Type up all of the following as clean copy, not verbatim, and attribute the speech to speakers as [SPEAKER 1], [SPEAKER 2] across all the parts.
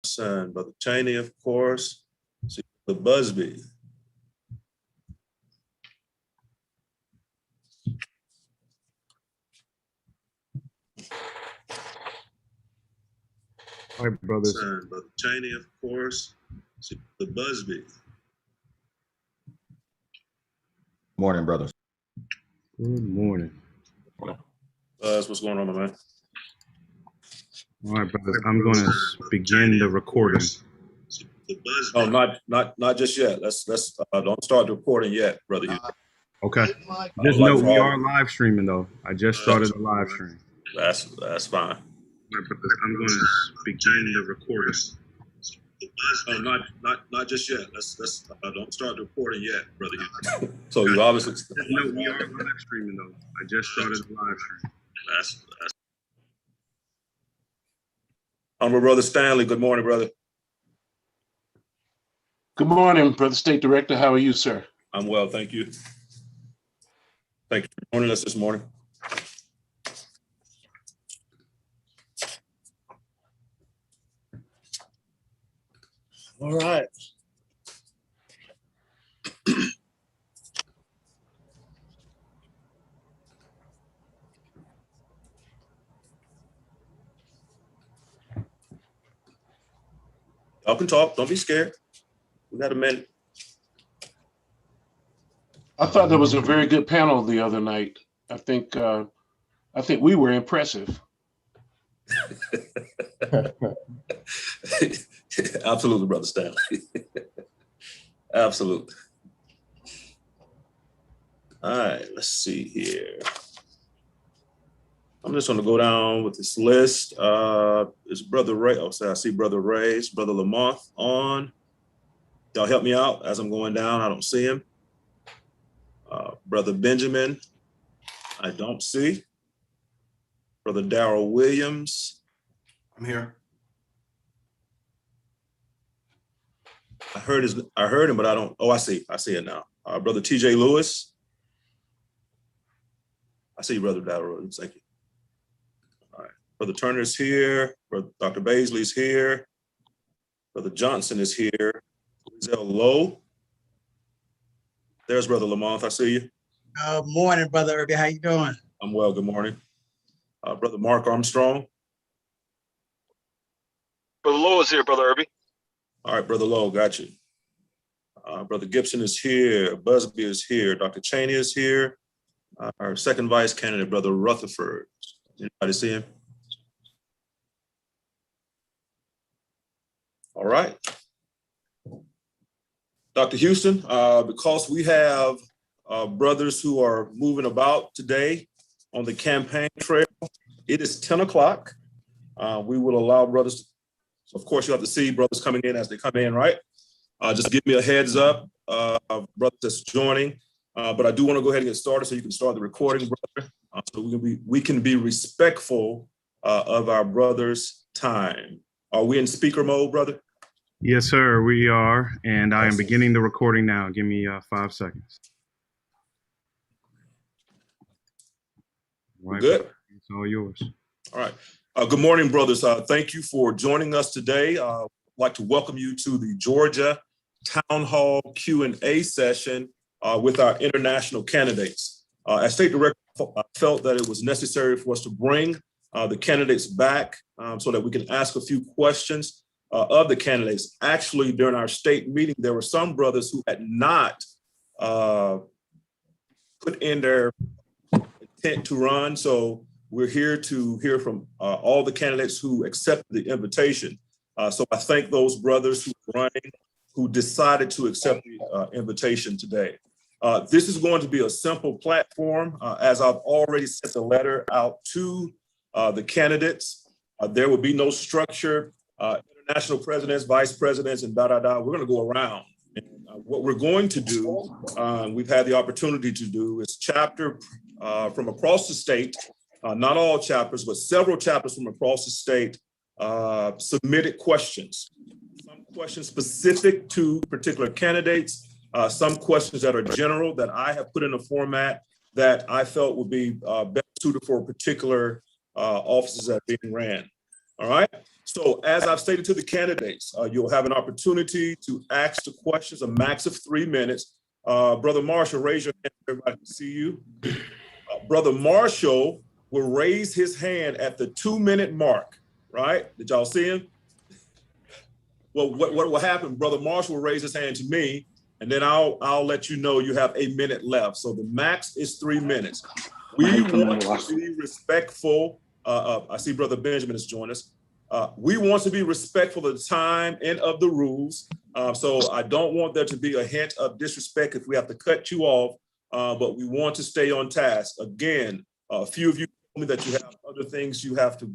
[SPEAKER 1] Son, Brother Cheney, of course. See the Busby.
[SPEAKER 2] All right, brothers.
[SPEAKER 1] Son, Brother Cheney, of course. See the Busby.
[SPEAKER 3] Morning, brothers.
[SPEAKER 2] Good morning.
[SPEAKER 1] What's going on, my man?
[SPEAKER 2] All right, brothers. I'm going to begin the recording.
[SPEAKER 1] No, not just yet. Let's don't start the recording yet, brother.
[SPEAKER 2] Okay. Just note we are live streaming though. I just started the live stream.
[SPEAKER 1] That's fine.
[SPEAKER 2] All right, brothers. I'm going to begin the recording.
[SPEAKER 1] No, not just yet. Let's don't start the recording yet, brother. So you obviously.
[SPEAKER 2] Just note we are live streaming though. I just started the live stream.
[SPEAKER 1] That's Honorable Brother Stanley, good morning, brother.
[SPEAKER 4] Good morning, Brother State Director. How are you, sir?
[SPEAKER 1] I'm well, thank you. Thank you for joining us this morning. All right. Y'all can talk. Don't be scared. We got a minute.
[SPEAKER 4] I thought that was a very good panel the other night. I think we were impressive.
[SPEAKER 1] Absolutely, Brother Stanley. Absolutely. All right, let's see here. I'm just going to go down with this list. Is Brother Ray? Oh, so I see Brother Ray's, Brother Lamont on. Y'all help me out as I'm going down. I don't see him. Brother Benjamin, I don't see. Brother Darrell Williams.
[SPEAKER 3] I'm here.
[SPEAKER 1] I heard him, but I don't. Oh, I see it now. Brother TJ Lewis. I see you, Brother Darrell Williams. Thank you. All right. Brother Turner's here. Brother Dr. Baisley's here. Brother Johnson is here. Rizal Lowe. There's Brother Lamont. I see you.
[SPEAKER 5] Good morning, Brother Irby. How you doing?
[SPEAKER 1] I'm well. Good morning. Brother Mark Armstrong.
[SPEAKER 6] Brother Lowe is here, Brother Irby.
[SPEAKER 1] All right, Brother Lowe, got you. Brother Gibson is here. Busby is here. Dr. Cheney is here. Our second vice candidate, Brother Rutherford. Anybody see him? All right. Dr. Houston, because we have brothers who are moving about today on the campaign trail, it is 10 o'clock. We will allow brothers, of course, you have to see brothers coming in as they come in, right? Just give me a heads up of brothers that's joining. But I do want to go ahead and get started so you can start the recording, brother. So we can be respectful of our brothers' time. Are we in speaker mode, brother?
[SPEAKER 2] Yes, sir, we are. And I am beginning the recording now. Give me 5 seconds. All right,
[SPEAKER 1] Good.
[SPEAKER 2] it's all yours.
[SPEAKER 1] All right. Good morning, brothers. Thank you for joining us today. I'd like to welcome you to the Georgia Town Hall Q&A session with our international candidates. As State Director, I felt that it was necessary for us to bring the candidates back so that we can ask a few questions of the candidates. Actually, during our state meeting, there were some brothers who had not put in their intent to run. So we're here to hear from all the candidates who accepted the invitation. So I thank those brothers who are running, who decided to accept the invitation today. This is going to be a simple platform. As I've already sent the letter out to the candidates, there will be no structure, international presidents, vice presidents, and We're going to go around. And, what we're going to do, we've had the opportunity to do, is chapter from across the state, not all chapters, but several chapters from across the state submitted questions. Some questions specific to particular candidates, some questions that are general that I have put in a format that I felt would be better suited for particular offices that are being ran. All right. So as I've stated to the candidates, you'll have an opportunity to ask the questions, a max of 3 minutes. Brother Marshall, raise your hand. Everybody can see you. Brother Marshall will raise his hand at the 2-minute mark, right? Did y'all see him? Well, what will happen? Brother Marshall will raise his hand to me, and then I'll let you know you have a minute left. So the max is 3 minutes. We want to be respectful. I see Brother Benjamin has joined us. We want to be respectful of the time and of the rules. So I don't want there to be a hint of disrespect if we have to cut you off, but we want to stay on task. Again, a few of you told me that you have other things you have to,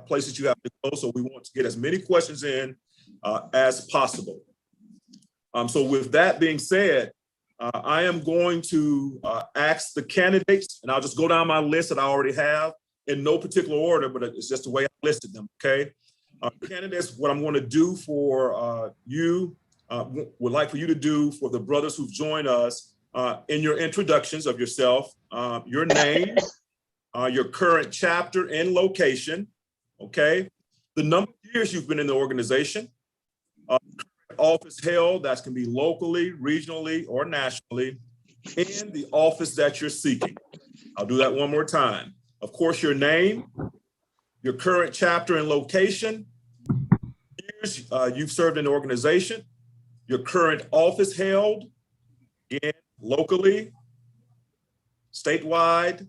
[SPEAKER 1] places you have to go. So we want to get as many questions in as possible. So with that being said, I am going to ask the candidates, and I'll just go down my list that I already have in no particular order, but it's just the way I listed them, okay? Candidates, what I'm going to do for you, would like for you to do for the brothers who've joined us in your introductions of yourself, your name, your current chapter and location, okay? The number of years you've been in the organization, office held, that can be locally, regionally, or nationally, and the office that you're seeking. I'll do that one more time. Of course, your name, your current chapter and location, years you've served in the organization, your current office held, again, locally, statewide,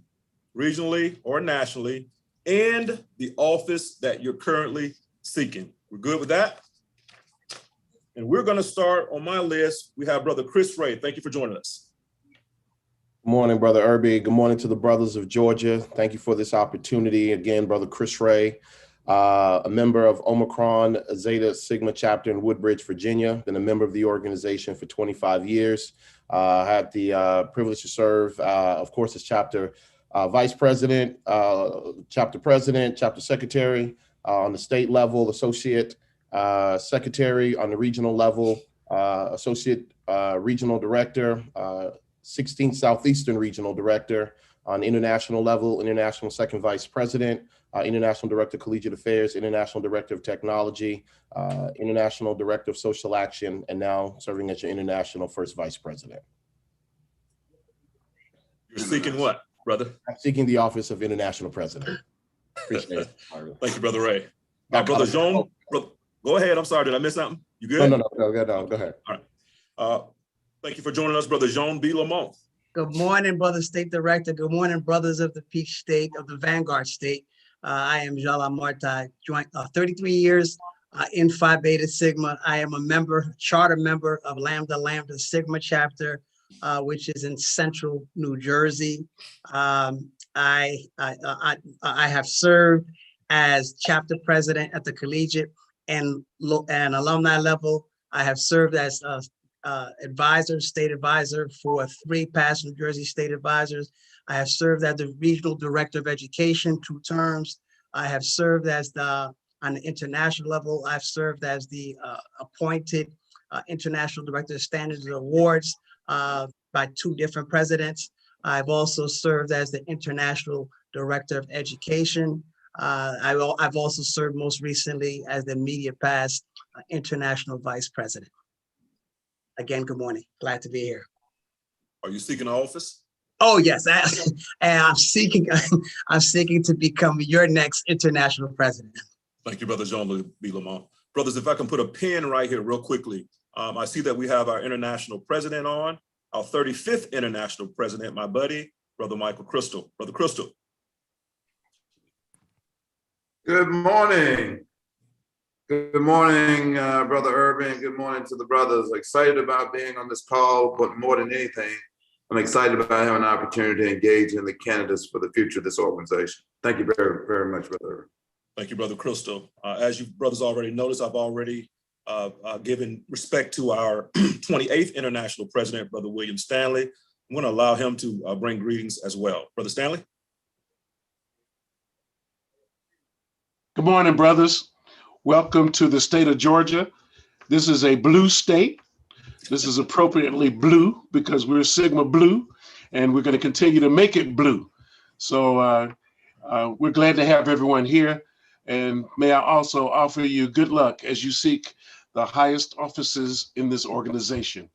[SPEAKER 1] regionally, or nationally, and the office that you're currently seeking. We're good with that? And we're going to start on my list. We have Brother Chris Ray. Thank you for joining us.
[SPEAKER 7] Good morning, Brother Irby. Good morning to the brothers of Georgia. Thank you for this opportunity. Again, Brother Chris Ray, a member of Omicron Zeta Sigma chapter in Woodbridge, Virginia. Been a member of the organization for 25 years. Had the privilege to serve, of course, as chapter vice president, chapter president, chapter secretary on the state level, associate secretary on the regional level, associate regional director, 16th Southeastern Regional Director on international level, international second vice president, international director of collegiate affairs, international director of technology, international director of social action, and now serving as your international first vice president.
[SPEAKER 1] You're seeking what, brother?
[SPEAKER 7] I'm seeking the office of international president. Appreciate it.
[SPEAKER 1] Thank you, Brother Ray. Brother Jean, go ahead. I'm sorry, did I miss something? You good?
[SPEAKER 7] No, go ahead.
[SPEAKER 1] All right. Thank you for joining us, Brother Jean B. Lamont.
[SPEAKER 5] Good morning, Brother State Director. Good morning, brothers of the Peach State, of the Vanguard State. I am Jean Lamont. I joined 33 years in Phi Beta Sigma. I am a member, charter member of Lambda Lambda Sigma chapter, which is in central New Jersey. I have served as chapter president at the collegiate and alumni level. I have served as advisor, state advisor for 3 past New Jersey state advisors. I have served as the regional director of education 2 terms. I have served as on the international level. I've served as the appointed international director of standards and awards by 2 different presidents. I've also served as the international director of education. I've also served most recently as the media pass international vice president. Again, good morning. Glad to be here.
[SPEAKER 1] Are you seeking office?
[SPEAKER 5] Oh yes, and I'm seeking to become your next international president.
[SPEAKER 1] Thank you, Brother Jean B. Lamont. Brothers, if I can put a pin right here real quickly. I see that we have our international president on, our 35th international president, my buddy, Brother Michael Crystal. Brother Crystal.
[SPEAKER 8] Good morning. Good morning, Brother Irby, and good morning to the brothers. Excited about being on this call, but more than anything, I'm excited about having an opportunity to engage in the candidates for the future of this organization. Thank you very, very much, Brother Irby.
[SPEAKER 1] Thank you, Brother Crystal. As you brothers already noticed, I've already given respect to our 28th international president, Brother William Stanley. I'm going to allow him to bring greetings as well. Brother Stanley.
[SPEAKER 4] Good morning, brothers. Welcome to the state of Georgia. This is a blue state. This is appropriately blue because we're Sigma Blue, and we're going to continue to make it blue. So we're glad to have everyone here. And may I also offer you good luck as you seek the highest offices in this organization.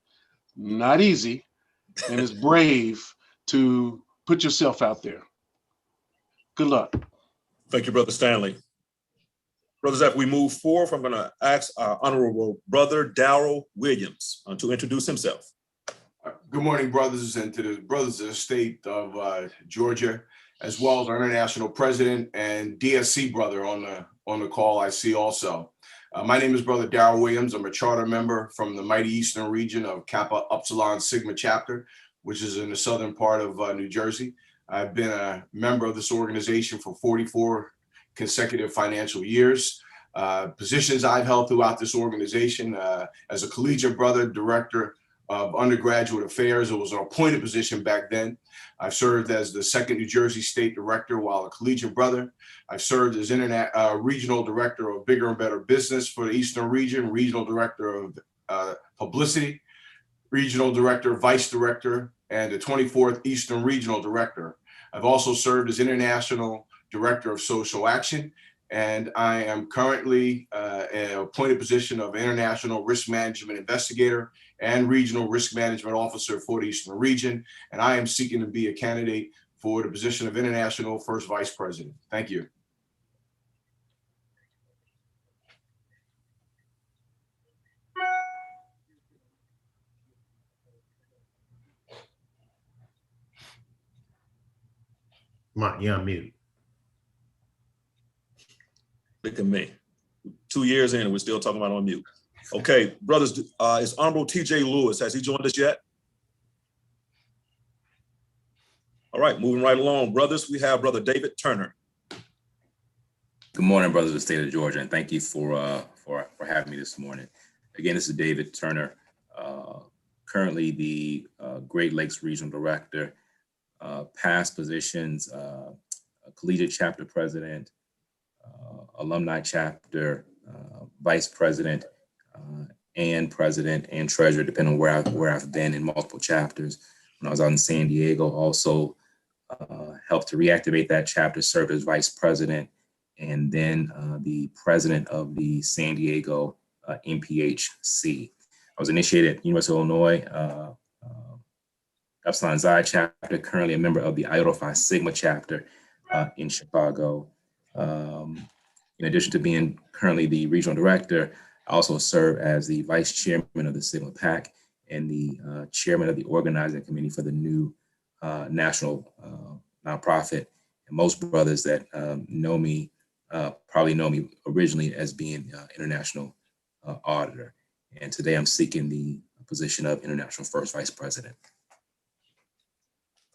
[SPEAKER 4] Not easy, and it's brave to put yourself out there. Good luck.
[SPEAKER 1] Thank you, Brother Stanley. Brothers, as we move forward, I'm going to ask our honorable brother, Darrell Williams, to introduce himself.
[SPEAKER 9] Good morning, brothers, and to the brothers of the state of Georgia, as well as our international president and DSC brother on the call. I see also. My name is Brother Darrell Williams. I'm a charter member from the mighty Eastern region of Kappa Upsilon Sigma chapter, which is in the southern part of New Jersey. I've been a member of this organization for 44 consecutive financial years. Positions I've held throughout this organization as a collegiate brother, director of undergraduate affairs. It was an appointed position back then. I've served as the second New Jersey state director while a collegiate brother. I've served as regional director of bigger and better business for the Eastern region, regional director of publicity, regional director, vice director, and the 24th Eastern regional director. I've also served as international director of social action, and I am currently an appointed position of international risk management investigator and regional risk management officer for the Eastern region. And I am seeking to be a candidate for the position of international first vice president. Thank you.
[SPEAKER 3] Mark, you're on mute.
[SPEAKER 1] Look at me. 2 years in and we're still talking about on mute. Okay, brothers, is Honorable TJ Lewis, has he joined us yet? All right, moving right along. Brothers, we have Brother David Turner.
[SPEAKER 10] Good morning, brothers of the state of Georgia, and thank you for having me this morning. Again, this is David Turner, currently the Great Lakes Regional Director, past positions, collegiate chapter president, alumni chapter, vice president, and president and treasurer, depending on where I've been in multiple chapters. When I was out in San Diego, also helped to reactivate that chapter, served as vice president, and then the president of the San Diego MPHC. I was initiated at University of Illinois, Epsilon Xi chapter, currently a member of the Iota Phi Sigma chapter in Chicago. In addition to being currently the regional director, I also serve as the vice chairman of the Sigma PAC and the chairman of the organizing committee for the new national nonprofit. And most brothers that know me probably know me originally as being international auditor. And today I'm seeking the position of international first vice president.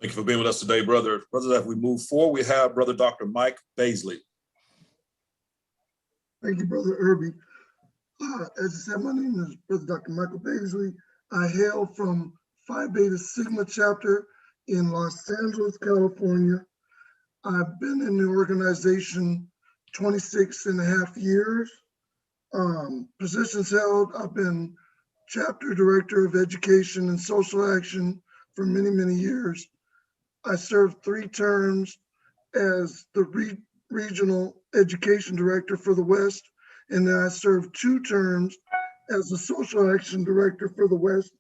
[SPEAKER 1] Thank you for being with us today, brother. Brothers, as we move forward, we have Brother Dr. Mike Baisley.
[SPEAKER 11] Thank you, Brother Irby. As I said, my name is Brother Dr. Michael Baisley. I hail from Phi Beta Sigma chapter in Los Angeles, California. I've been in the organization 26 and a half years. Positions held, I've been chapter director of education and social action for many, many years. I served 3 terms as the regional education director for the West, and then I served 2 terms as the social action director for the West.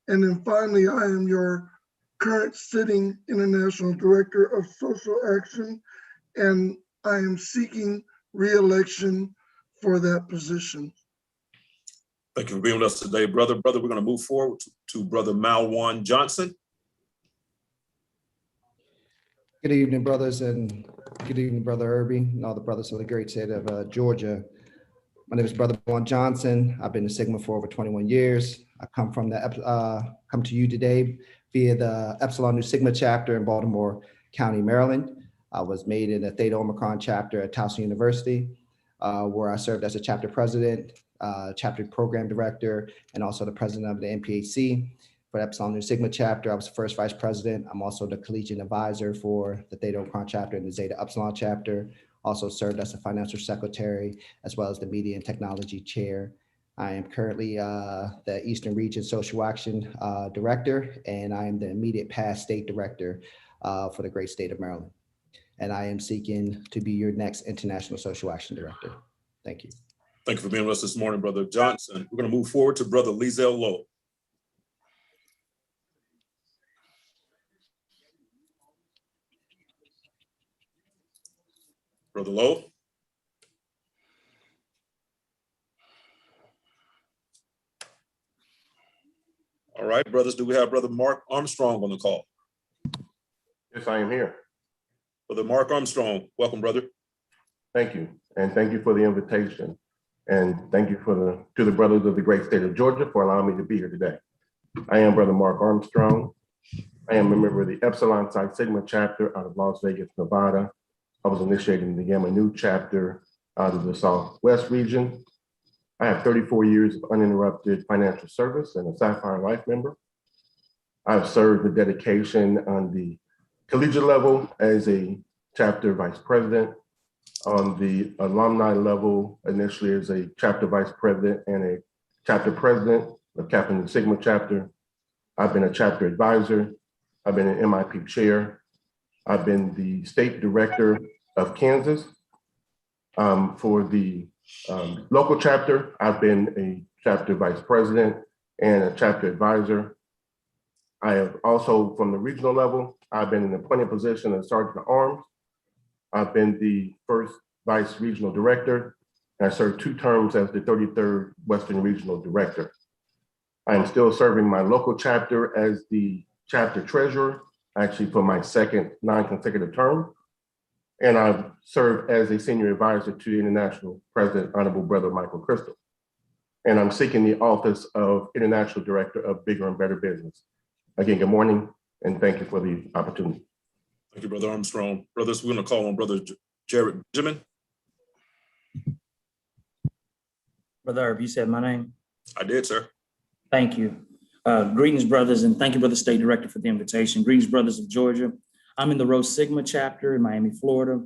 [SPEAKER 11] And then finally, I am your current sitting international director of social action, and I am seeking re-election for that position.
[SPEAKER 1] Thank you for being with us today, brother. Brother, we're going to move forward to Brother Malwan Johnson.
[SPEAKER 12] Good evening, brothers, and good evening, Brother Irby, and all the brothers of the great state of Georgia. My name is Brother Malwan Johnson. I've been in Sigma for over 21 years. I come to you today via the Epsilon Nu Sigma chapter in Baltimore County, Maryland. I was made in the Theta Omicron chapter at Towson University, where I served as a chapter president, chapter program director, and also the president of the MPHC. For Epsilon Nu Sigma chapter, I was the first vice president. I'm also the collegiate advisor for the Theta Omicron chapter and the Zeta Epsilon chapter. Also served as the financial secretary, as well as the media and technology chair. I am currently the Eastern Region Social Action Director, and I am the immediate past state director for the great state of Maryland. and I am seeking to be your next International Social Action Director. Thank you.
[SPEAKER 1] Thank you for being with us this morning, Brother Johnson. We're going to move forward to Brother Lizelle Lowe. Brother Lowe. All right, brothers, do we have Brother Mark Armstrong on the call?
[SPEAKER 7] Yes, I am here.
[SPEAKER 1] Brother Mark Armstrong, welcome, brother.
[SPEAKER 7] Thank you. And thank you for the invitation. And thank you to the brothers of the great state of Georgia for allowing me to be here today. I am Brother Mark Armstrong. I am a member of the Epsilon Psi Sigma chapter out of Las Vegas, Nevada. I was initiated in the Gamma Nu chapter out of the Southwest region. I have 34 years of uninterrupted financial service and a Sapphire Life member. I've served with dedication on the collegiate level as a chapter vice president, on the alumni level, initially as a chapter vice president and a chapter president of Kappa Sigma chapter. I've been a chapter advisor. I've been an MIP chair. I've been the state director of Kansas. For the local chapter, I've been a chapter vice president and a chapter advisor. I have also, from the regional level, I've been in the appointed position of Sergeant at Arms. I've been the first vice regional director, and I served 2 terms as the 33rd Western Regional Director. I am still serving my local chapter as the chapter treasurer, actually for my second non-consecutive term. And I've served as a senior advisor to the International President, Honorable Brother Michael Crystal. And I'm seeking the office of International Director of Bigger and Better Business. Again, good morning, and thank you for the opportunity.
[SPEAKER 1] Thank you, Brother Armstrong. Brothers, we're going to call on Brother Jared Benjamin.
[SPEAKER 13] Brother Irby, you said my name?
[SPEAKER 1] I did, sir.
[SPEAKER 13] Thank you. Greetings, brothers, and thank you, Brother State Director, for the invitation. Greetings, brothers of Georgia. I'm in the Rho Sigma chapter in Miami, Florida.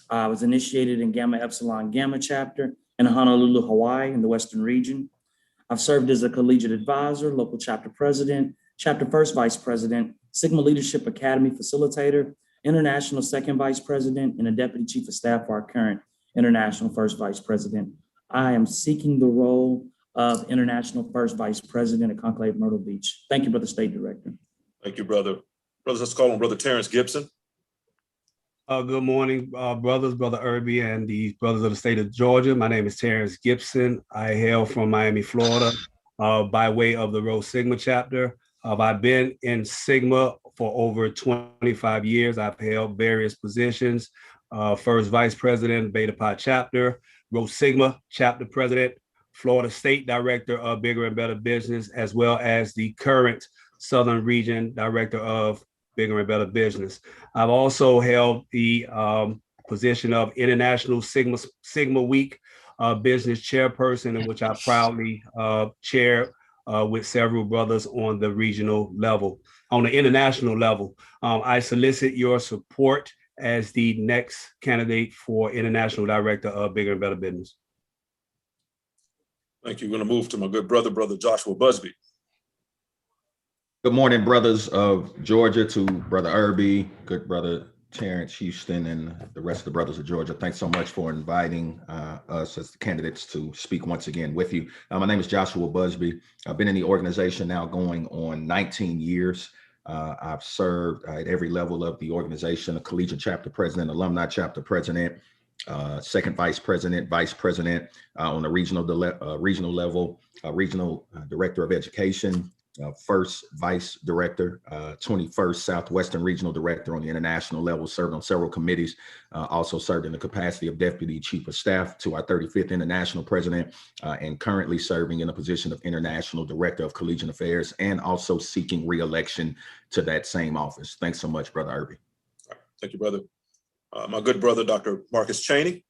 [SPEAKER 13] I was initiated in Gamma Epsilon Gamma chapter in Honolulu, Hawaii, in the Western region. I've served as a collegiate advisor, local chapter president, chapter first vice president, Sigma Leadership Academy facilitator, international second vice president, and a deputy chief of staff for our current international first vice president. I am seeking the role of international first vice president at Conclave Myrtle Beach. Thank you, Brother State Director.
[SPEAKER 1] Thank you, brother. Brothers, let's call on Brother Terrence Gibson.
[SPEAKER 14] Good morning, brothers, Brother Irby, and the brothers of the state of Georgia. My name is Terrence Gibson. I hail from Miami, Florida, by way of the Rho Sigma chapter. I've been in Sigma for over 25 years. I've held various positions, first vice president, Beta Pi chapter, Rho Sigma chapter president, Florida State Director of Bigger and Better Business, as well as the current Southern Region Director of Bigger and Better Business. I've also held the position of International Sigma Week Business Chairperson, in which I proudly chair with several brothers on the regional level. On the international level, I solicit your support as the next candidate for International Director of Bigger and Better Business.
[SPEAKER 1] Thank you. We're going to move to my good brother, Brother Joshua Busby.
[SPEAKER 15] Good morning, brothers of Georgia, to Brother Irby, good brother Terrence Houston, and the rest of the brothers of Georgia. Thanks so much for inviting us as the candidates to speak once again with you. My name is Joshua Busby. I've been in the organization now going on 19 years. I've served at every level of the organization, a collegiate chapter president, alumni chapter president, second vice president on the regional level, regional director of education, first vice director, 21st Southwestern Regional Director on the international level, served on several committees, also served in the capacity of Deputy Chief of Staff to our 35th International President, and currently serving in the position of International Director of Collegiate Affairs, and also seeking re-election to that same office. Thanks so much, Brother Irby.
[SPEAKER 1] Thank you, brother. My good brother, Dr. Marcus Chaney.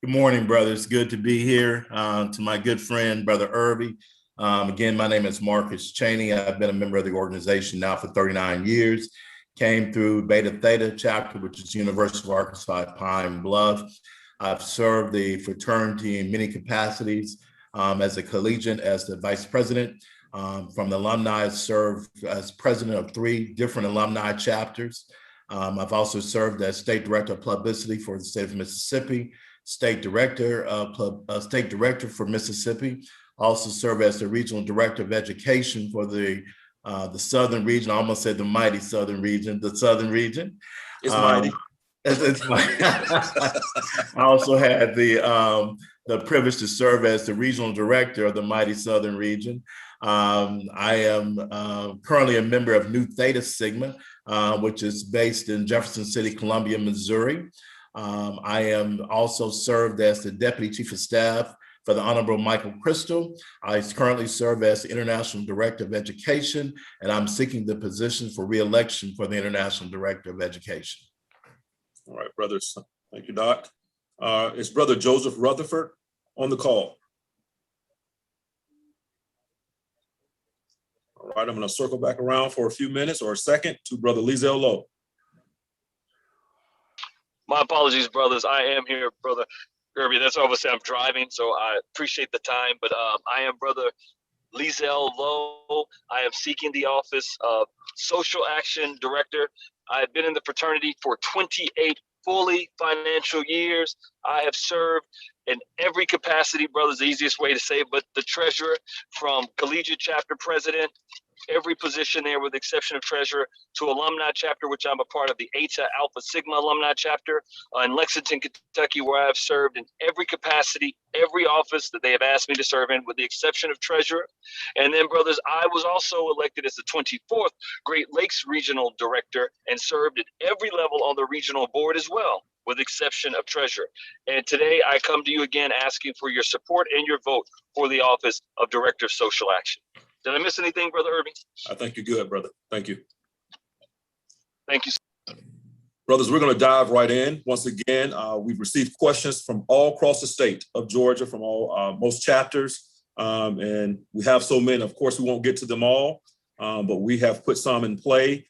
[SPEAKER 16] Good morning, brothers. Good to be here. To my good friend, Brother Irby. Again, my name is Marcus Chaney. I've been a member of the organization now for 39 years. Came through Beta Theta chapter, which is University of Arkansas at Pine Bluff. I've served the fraternity in many capacities as a collegiate, as the vice president. From the alumni, I served as president of 3 different alumni chapters. I've also served as State Director of Publicity for the state of Mississippi, State Director for Mississippi. Also served as the Regional Director of Education for the Southern Region. I almost said the mighty Southern Region, the Southern Region.
[SPEAKER 1] It's mighty.
[SPEAKER 16] It's mighty. I also had the privilege to serve as the Regional Director of the mighty Southern Region. I am currently a member of Nu Theta Sigma, which is based in Jefferson City, Columbia, Missouri. I am also served as the Deputy Chief of Staff for the Honorable Michael Crystal. I currently serve as the International Director of Education, and I'm seeking the position for re-election for the International Director of Education.
[SPEAKER 1] All right, brothers. Thank you, Doc. Is Brother Joseph Rutherford on the call? All right, I'm going to circle back around for a few minutes or a second to Brother Lizelle Lowe.
[SPEAKER 6] My apologies, brothers. I am here, Brother Irby. That's obviously I'm driving, so I appreciate the time, but I am Brother Lizelle Lowe. I am seeking the office of Social Action Director. I've been in the fraternity for 28 fully financial years. I have served in every capacity, brothers, the easiest way to say it, but the treasurer, from collegiate chapter president, every position there with the exception of treasurer, to alumni chapter, which I'm a part of the Eta Alpha Sigma alumni chapter in Lexington, Kentucky, where I have served in every capacity, every office that they have asked me to serve in, with the exception of treasurer. And then, brothers, I was also elected as the 24th Great Lakes Regional Director and served at every level on the regional board as well, with the exception of treasurer. And today I come to you again asking for your support and your vote for the office of Director of Social Action. Did I miss anything, Brother Irby?
[SPEAKER 1] I think you're good, brother. Thank you.
[SPEAKER 6] Thank you.
[SPEAKER 1] Brothers, we're going to dive right in. Once again, we've received questions from all across the state of Georgia, from all most chapters, and we have so many. Of course, we won't get to them all, but we have put some in play.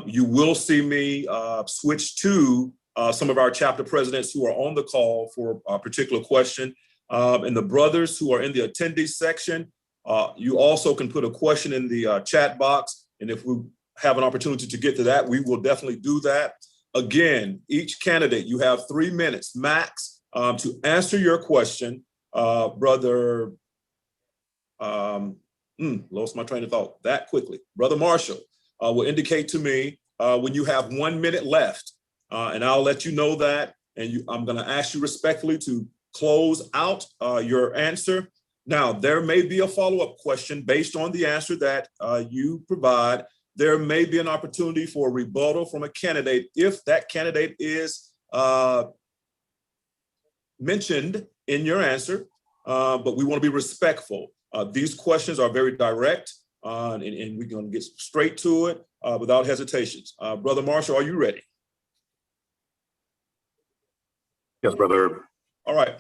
[SPEAKER 1] You will see me switch to some of our chapter presidents who are on the call for a particular question. And the brothers who are in the attendees section, you also can put a question in the chat box. And if we have an opportunity to get to that, we will definitely do that. Again, each candidate, you have 3 minutes max to answer your question. Brother, lost my train of thought that quickly. Brother Marshall will indicate to me when you have 1 minute left, and I'll let you know that. And I'm going to ask you respectfully to close out your answer. Now, there may be a follow-up question based on the answer that you provide. There may be an opportunity for a rebuttal from a candidate if that candidate is mentioned in your answer, but we want to be respectful. These questions are very direct, and we're going to get straight to it without hesitations. Brother Marshall, are you ready?
[SPEAKER 17] Yes, Brother.
[SPEAKER 1] All right.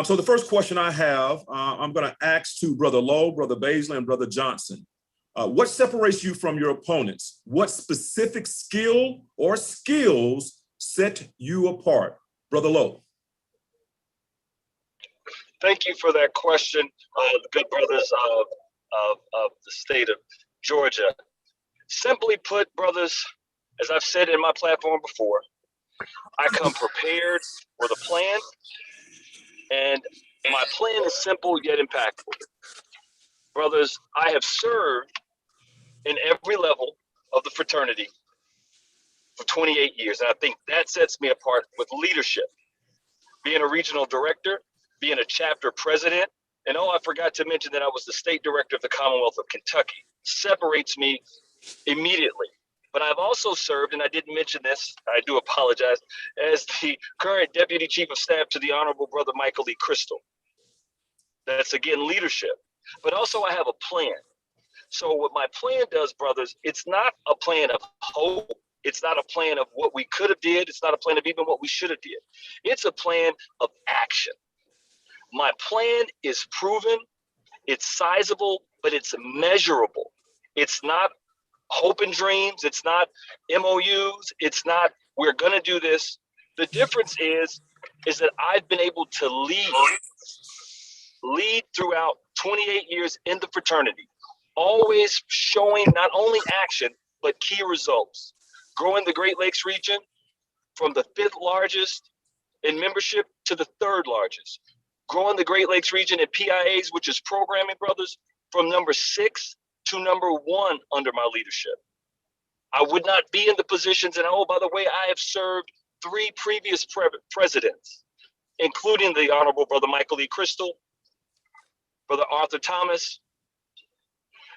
[SPEAKER 1] So the first question I have, I'm going to ask to Brother Lowe, Brother Baisley, and Brother Johnson. What separates you from your opponents? What specific skill or skills set you apart? Brother Lowe.
[SPEAKER 6] Thank you for that question, good brothers of the state of Georgia. Simply put, brothers, as I've said in my platform before, I come prepared with a plan, and my plan is simple yet impactful. Brothers, I have served in every level of the fraternity for 28 years, and I think that sets me apart with leadership. Being a regional director, being a chapter president, and I forgot to mention that I was the state director of the Commonwealth of Kentucky, separates me immediately. But I've also served, and I didn't mention this, I do apologize, as the current Deputy Chief of Staff to the Honorable Brother Michael E. Crystal. That's, again, leadership. But also I have a plan. So what my plan does, brothers, it's not a plan of hope. It's not a plan of what we could have did. It's not a plan of even what we should have did. It's a plan of action. My plan is proven, it's sizable, but it's measurable. It's not hope and dreams. It's not MOUs. It's not, we're going to do this. The difference is that I've been able to lead throughout 28 years in the fraternity, always showing not only action, but key results. growing the Great Lakes region from the 5th largest in membership to the 3rd largest, growing the Great Lakes region in PIAs, which is programming, brothers, from number 6 to number 1 under my leadership. I would not be in the positions, and oh, by the way, I have served 3 previous presidents, including the Honorable Brother Michael E. Crystal, Brother Arthur Thomas.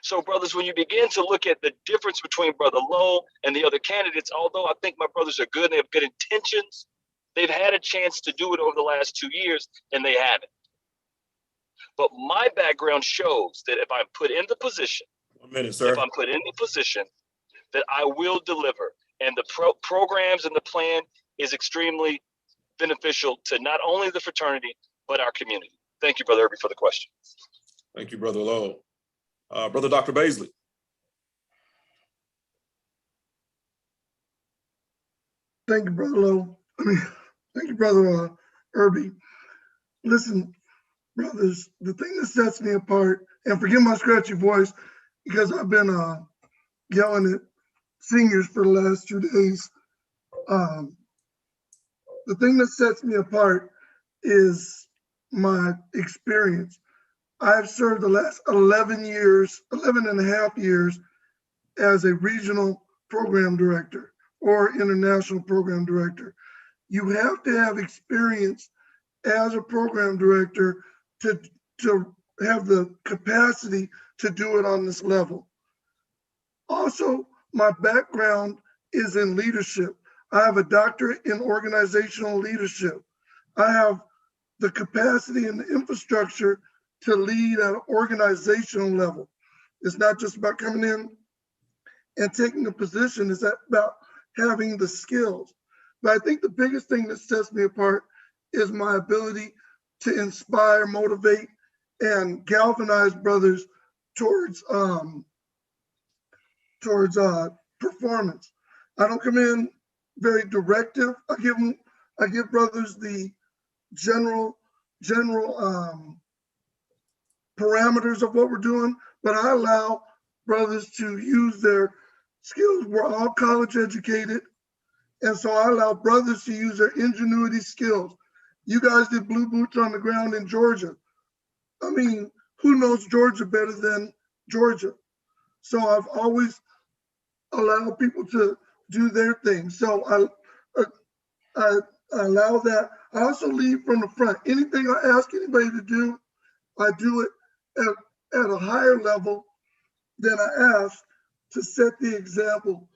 [SPEAKER 6] So, brothers, when you begin to look at the difference between Brother Lowe and the other candidates, although I think my brothers are good and they have good intentions, they've had a chance to do it over the last 2 years, and they haven't. But my background shows that if I'm put in the position,
[SPEAKER 1] 1 minute, sir.
[SPEAKER 6] if I'm put in the position, that I will deliver. And the programs and the plan is extremely beneficial to not only the fraternity, but our community. Thank you, Brother Irby, for the question.
[SPEAKER 1] Thank you, Brother Lowe. Brother Dr. Baisley.
[SPEAKER 11] Thank you, Brother Lowe. Thank you, Brother Irby. Listen, brothers, the thing that sets me apart, and forgive my scratchy voice, because I've been yelling at seniors for the last 2 days. The thing that sets me apart is my experience. I've served the last 11 and a half years as a regional program director or international program director. You have to have experience as a program director to have the capacity to do it on this level. Also, my background is in leadership. I have a doctorate in organizational leadership. I have the capacity and the infrastructure to lead at an organizational level. It's not just about coming in and taking a position, it's about having the skills. But I think the biggest thing that sets me apart is my ability to inspire, motivate, and galvanize brothers towards performance. I don't come in very directive. I give brothers the general parameters of what we're doing, but I allow brothers to use their skills. We're all college educated, and so I allow brothers to use their ingenuity skills. You guys did blue boots on the ground in Georgia. I mean, who knows Georgia better than Georgia? So I've always allowed people to do their thing. So I allow that. I also lead from the front. Anything I ask anybody to do, I do it at a higher level than I ask to set the example.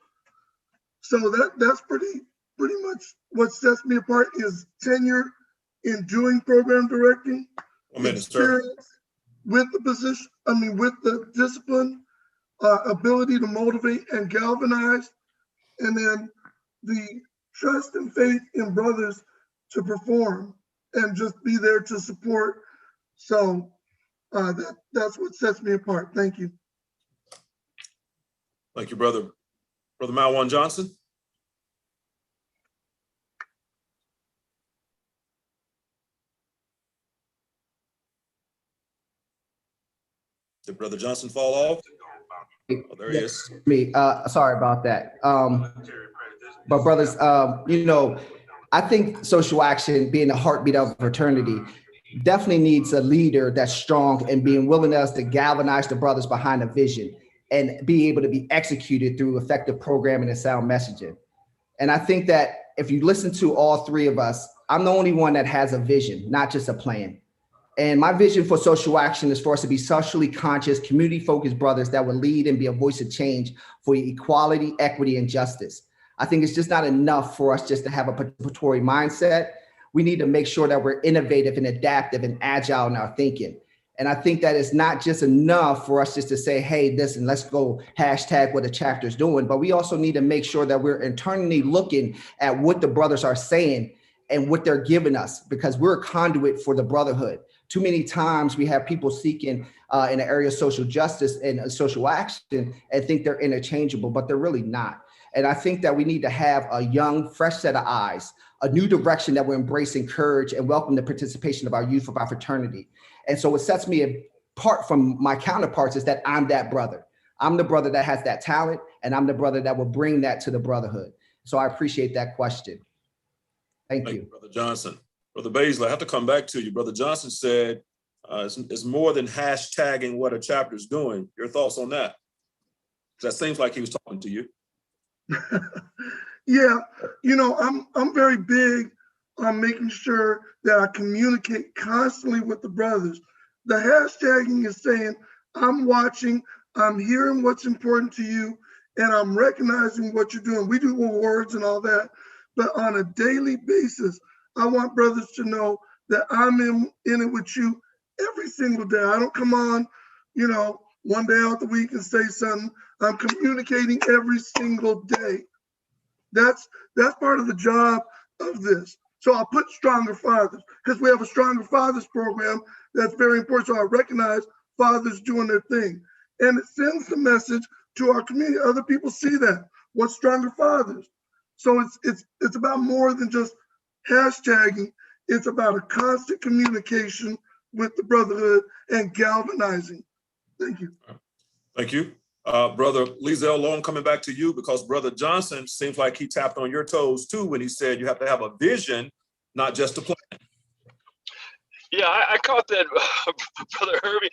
[SPEAKER 11] So that's pretty much what sets me apart is tenure in doing program directing,
[SPEAKER 1] 1 minute, sir.
[SPEAKER 11] experience with the position, with the discipline, ability to motivate and galvanize, and then the trust and faith in brothers to perform and just be there to support. So that's what sets me apart. Thank you.
[SPEAKER 1] Thank you, brother. Brother Malwan Johnson. Did Brother Johnson fall off? Oh, there he is.
[SPEAKER 12] Me, sorry about that. But brothers, I think social action, being the heartbeat of fraternity, definitely needs a leader that's strong and being willing to galvanize the brothers behind a vision and be able to be executed through effective programming and sound messaging. And I think that if you listen to all three of us, I'm the only one that has a vision, not just a plan. And my vision for social action is for us to be socially conscious, community-focused brothers that will lead and be a voice of change for equality, equity, and justice. I think it's just not enough for us just to have a participatory mindset. We need to make sure that we're innovative and adaptive and agile in our thinking. And I think that it's not just enough for us just to say, hey, listen, let's go hashtag what the chapter is doing, but we also need to make sure that we're internally looking at what the brothers are saying and what they're giving us, because we're a conduit for the brotherhood. Too many times we have people seeking in the area of social justice and social action and think they're interchangeable, but they're really not. And I think that we need to have a young, fresh set of eyes, a new direction that will embrace, encourage, and welcome the participation of our youth, of our fraternity. And so what sets me apart from my counterparts is that I'm that brother. I'm the brother that has that talent, and I'm the brother that will bring that to the brotherhood. So I appreciate that question. Thank you.
[SPEAKER 1] Brother Johnson. Brother Baisley, I have to come back to you. Brother Johnson said it's more than hashtagging what a chapter is doing. Your thoughts on that? That seems like he was talking to you.
[SPEAKER 11] Yeah, you know, I'm very big on making sure that I communicate constantly with the brothers. The hashtagging is saying, I'm watching, I'm hearing what's important to you, and I'm recognizing what you're doing. We do awards and all that, but on a daily basis, I want brothers to know that I'm in it with you every single day. I don't come on, you know, one day out the week and say something. I'm communicating every single day. That's part of the job of this. So I'll put Stronger Fathers, because we have a Stronger Fathers program that's very important. So I recognize fathers doing their thing. And it sends the message to our community. Other people see that. What's Stronger Fathers? So it's about more than just hashtagging. It's about a constant communication with the brotherhood and galvanizing. Thank you.
[SPEAKER 1] Thank you. Brother Lizelle Long, coming back to you, because Brother Johnson seems like he tapped on your toes too when he said you have to have a vision, not just a plan.
[SPEAKER 6] Yeah, I caught that, Brother Irby,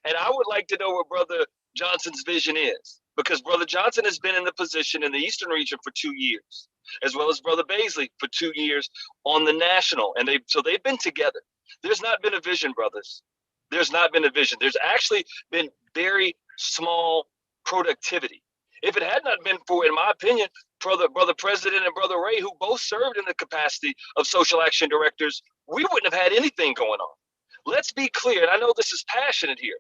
[SPEAKER 6] and I would like to know what Brother Johnson's vision is, because Brother Johnson has been in the position in the Eastern region for 2 years, as well as Brother Baisley for 2 years on the national, and they've been together. There's not been a vision, brothers. There's not been a vision. There's actually been very small productivity. If it had not been for, in my opinion, Brother President and Brother Ray, who both served in the capacity of social action directors, we wouldn't have had anything going on. Let's be clear, and I know this is passionate here,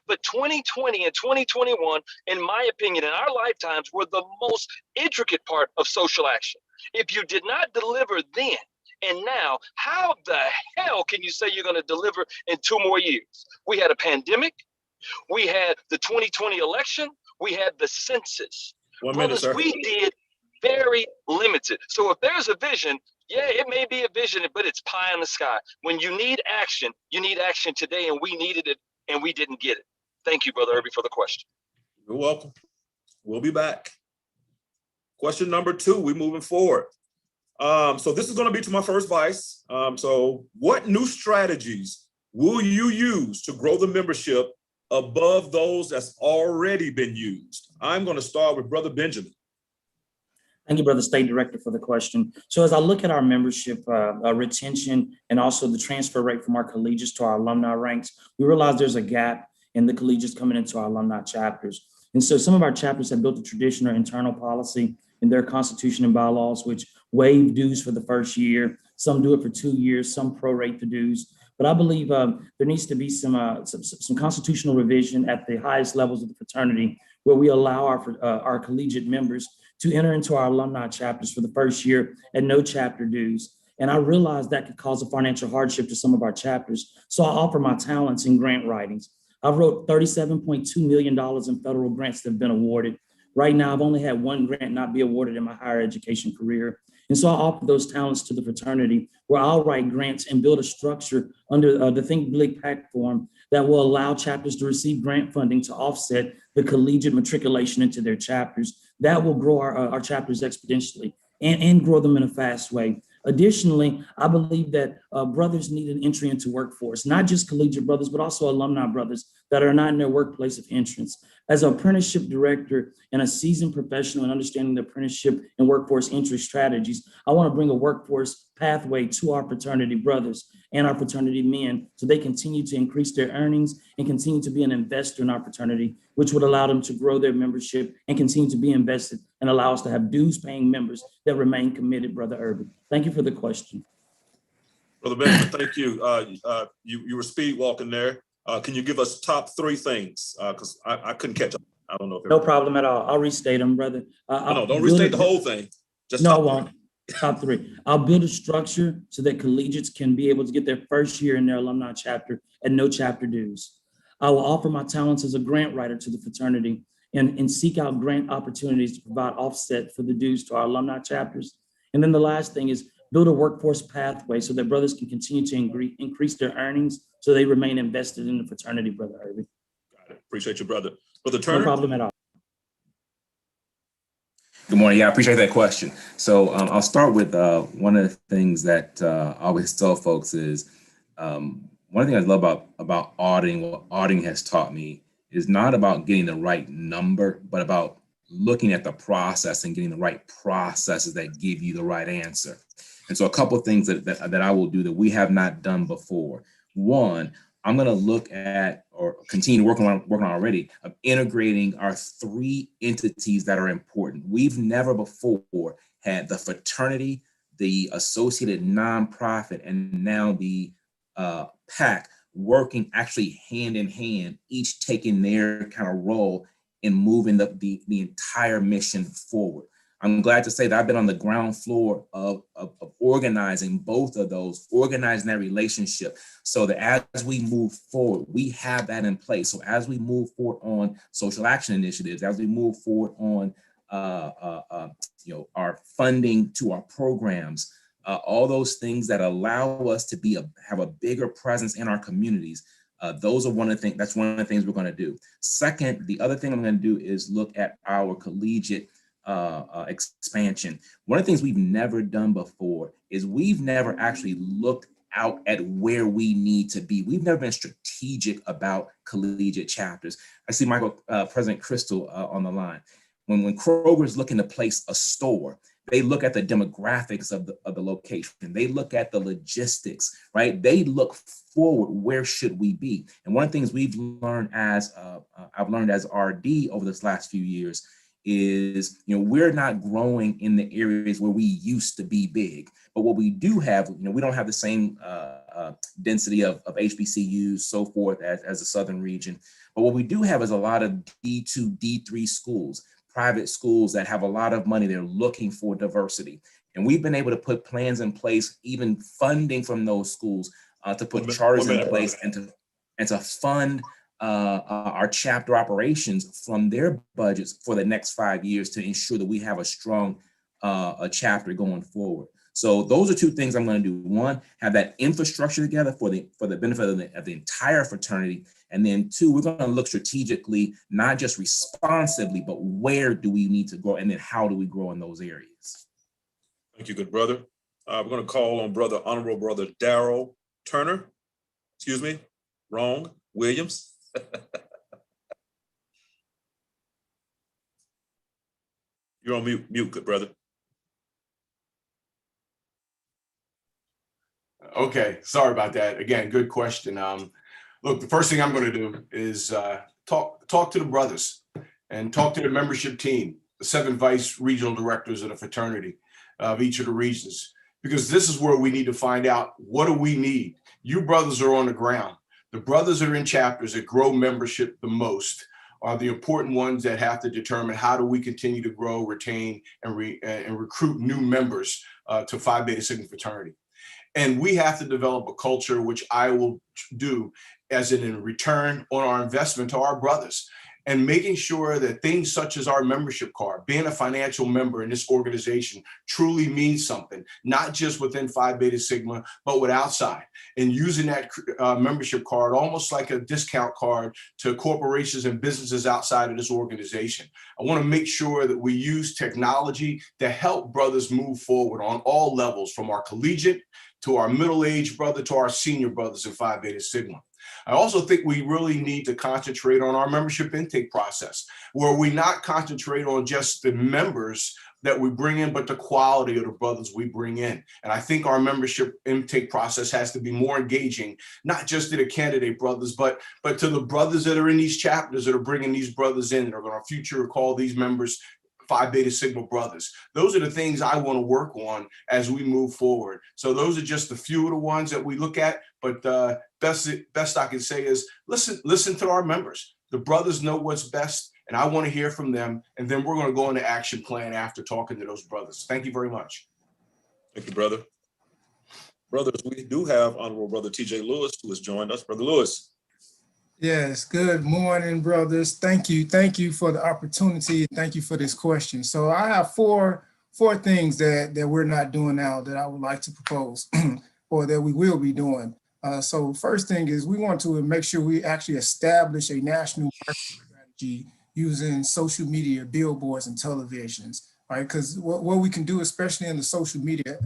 [SPEAKER 6] but 2020 and 2021, in my opinion, in our lifetimes, were the most intricate part of social action. If you did not deliver then and now, how the hell can you say you're going to deliver in 2 more years? We had a pandemic. We had the 2020 election. We had the census.
[SPEAKER 1] 1 minute, sir.
[SPEAKER 6] We did very limited. So if there's a vision, yeah, it may be a vision, but it's pie in the sky. When you need action today, and we needed it, and we didn't get it. Thank you, Brother Irby, for the question.
[SPEAKER 1] You're welcome. We'll be back. Question number 2, we're moving forward. So this is going to be to my first vice. So what new strategies will you use to grow the membership above those that's already been used? I'm going to start with Brother Benjamin.
[SPEAKER 13] Thank you, Brother State Director, for the question. So as I look at our membership retention and also the transfer rate from our collegiates to our alumni ranks, we realize there's a gap in the collegiates coming into our alumni chapters. And so some of our chapters have built a tradition or internal policy in their constitution and bylaws, which waive dues for the first year. Some do it for 2 years, some prorate the dues. But I believe there needs to be some constitutional revision at the highest levels of the fraternity, where we allow our collegiate members to enter into our alumni chapters for the first year at no chapter dues. And I realize that could cause a financial hardship to some of our chapters. So I offer my talents in grant writings. I've wrote $37.2 million in federal grants that have been awarded. Right now, I've only had 1 grant not be awarded in my higher education career. And so I offer those talents to the fraternity, where I'll write grants and build a structure under the Think Big platform that will allow chapters to receive grant funding to offset the collegiate matriculation into their chapters. That will grow our chapters exponentially and grow them in a fast way. Additionally, I believe that brothers need an entry into workforce, not just collegiate brothers, but also alumni brothers that are not in their workplace of entrance. As an apprenticeship director and a seasoned professional in understanding the apprenticeship and workforce entry strategies, I want to bring a workforce pathway to our fraternity brothers and our fraternity men so they continue to increase their earnings and continue to be an investor in our fraternity, which would allow them to grow their membership and continue to be invested and allow us to have dues-paying members that remain committed, Brother Irby. Thank you for the question.
[SPEAKER 1] Brother Benjamin, thank you. You were speed walking there. Can you give us top 3 things? Because I couldn't catch up. I don't know if
[SPEAKER 13] no problem at all. I'll restate them, brother.
[SPEAKER 1] No, don't restate the whole thing. Just
[SPEAKER 13] no, I won't. Top 3. I'll build a structure so that collegiates can be able to get their first year in their alumni chapter at no chapter dues. I will offer my talents as a grant writer to the fraternity and seek out grant opportunities to provide offset for the dues to our alumni chapters. And then the last thing is build a workforce pathway so that brothers can continue to increase their earnings so they remain invested in the fraternity, Brother Irby.
[SPEAKER 1] Got it. Appreciate you, brother. Brother Turner.
[SPEAKER 13] No problem at all.
[SPEAKER 10] Good morning. Yeah, I appreciate that question. So I'll start with one of the things that I always tell folks is one of the things I love about auditing, what auditing has taught me is not about getting the right number, but about looking at the process and getting the right processes that give you the right answer. And so a couple of things that I will do that we have not done before. One, I'm going to look at or continue working on already of integrating our 3 entities that are important. We've never before had the fraternity, the associated nonprofit, and now the PAC working actually hand in hand, each taking their kind of role in moving the entire mission forward. I'm glad to say that I've been on the ground floor of organizing both of those, organizing that relationship so that as we move forward, we have that in place. So as we move forward on social action initiatives, as we move forward on our funding to our programs, all those things that allow us to have a bigger presence in our communities. Those are that's one of the things we're going to do. Second, the other thing I'm going to do is look at our collegiate expansion. One of the things we've never done before is we've never actually looked out at where we need to be. We've never been strategic about collegiate chapters. I see President Crystal on the line. When Kroger's looking to place a store, they look at the demographics of the location. They look at the logistics, right? They look forward, where should we be? And one of the things we've learned I've learned as RD over this last few years is, we're not growing in the areas where we used to be big. But what we do have, we don't have the same density of HBCUs, so forth, as the Southern region. But what we do have is a lot of D2, D3 schools, private schools that have a lot of money. They're looking for diversity. And we've been able to put plans in place, even funding from those schools to put charters in place and to fund our chapter operations from their budgets for the next 5 years to ensure that we have a strong chapter going forward. So those are 2 things I'm going to do. One, have that infrastructure together for the benefit of the entire fraternity. And then 2, we're going to look strategically, not just responsively, but where do we need to grow? And then how do we grow in those areas?
[SPEAKER 1] Thank you, good brother. We're going to call on Honorable Brother Darrell Turner. Excuse me, wrong, Williams. You're on mute, good brother.
[SPEAKER 9] Okay, sorry about that. Again, good question. Look, the first thing I'm going to do is talk to the brothers and talk to the membership team, the 7 vice regional directors of the fraternity of each of the regions, because this is where we need to find out, what do we need? You brothers are on the ground. The brothers that are in chapters that grow membership the most are the important ones that have to determine how do we continue to grow, retain, and recruit new members to Phi Beta Sigma fraternity. And we have to develop a culture, which I will do as in return on our investment to our brothers, and making sure that things such as our membership card, being a financial member in this organization, truly means something, not just within Phi Beta Sigma, but with outside, and using that membership card almost like a discount card to corporations and businesses outside of this organization. I want to make sure that we use technology to help brothers move forward on all levels, from our collegiate to our middle-aged brother to our senior brothers in Phi Beta Sigma. I also think we really need to concentrate on our membership intake process, where we not concentrate on just the members that we bring in, but the quality of the brothers we bring in. And I think our membership intake process has to be more engaging, not just to the candidate brothers, but to the brothers that are in these chapters that are bringing these brothers in, that are going to future call these members Phi Beta Sigma brothers. Those are the things I want to work on as we move forward. So those are just a few of the ones that we look at, but best I can say is listen to our members. The brothers know what's best, and I want to hear from them. And then we're going to go into action plan after talking to those brothers. Thank you very much.
[SPEAKER 1] Thank you, brother. Brothers, we do have Honorable Brother TJ Lewis, who has joined us. Brother Lewis.
[SPEAKER 18] Yes, good morning, brothers. Thank you for the opportunity. Thank you for this question. So I have four things that we're not doing now that I would like to propose or that we will be doing. So first thing is we want to make sure we actually establish a national marketing strategy using social media, billboards, and televisions. right? Because what we can do, especially in the social media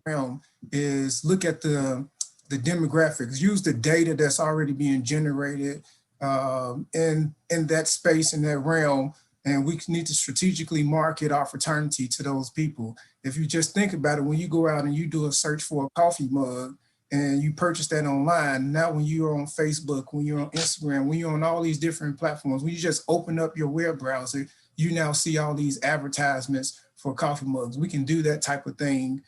[SPEAKER 18] realm, is look at the demographics, use the data that's already being generated in that space, in that realm, and we need to strategically market our fraternity to those people. If you just think about it, when you go out and you do a search for a coffee mug and you purchase that online, now when you're on Facebook, when you're on Instagram, when you're on all these different platforms, when you just open up your web browser, you now see all these advertisements for coffee mugs. We can do that type of thing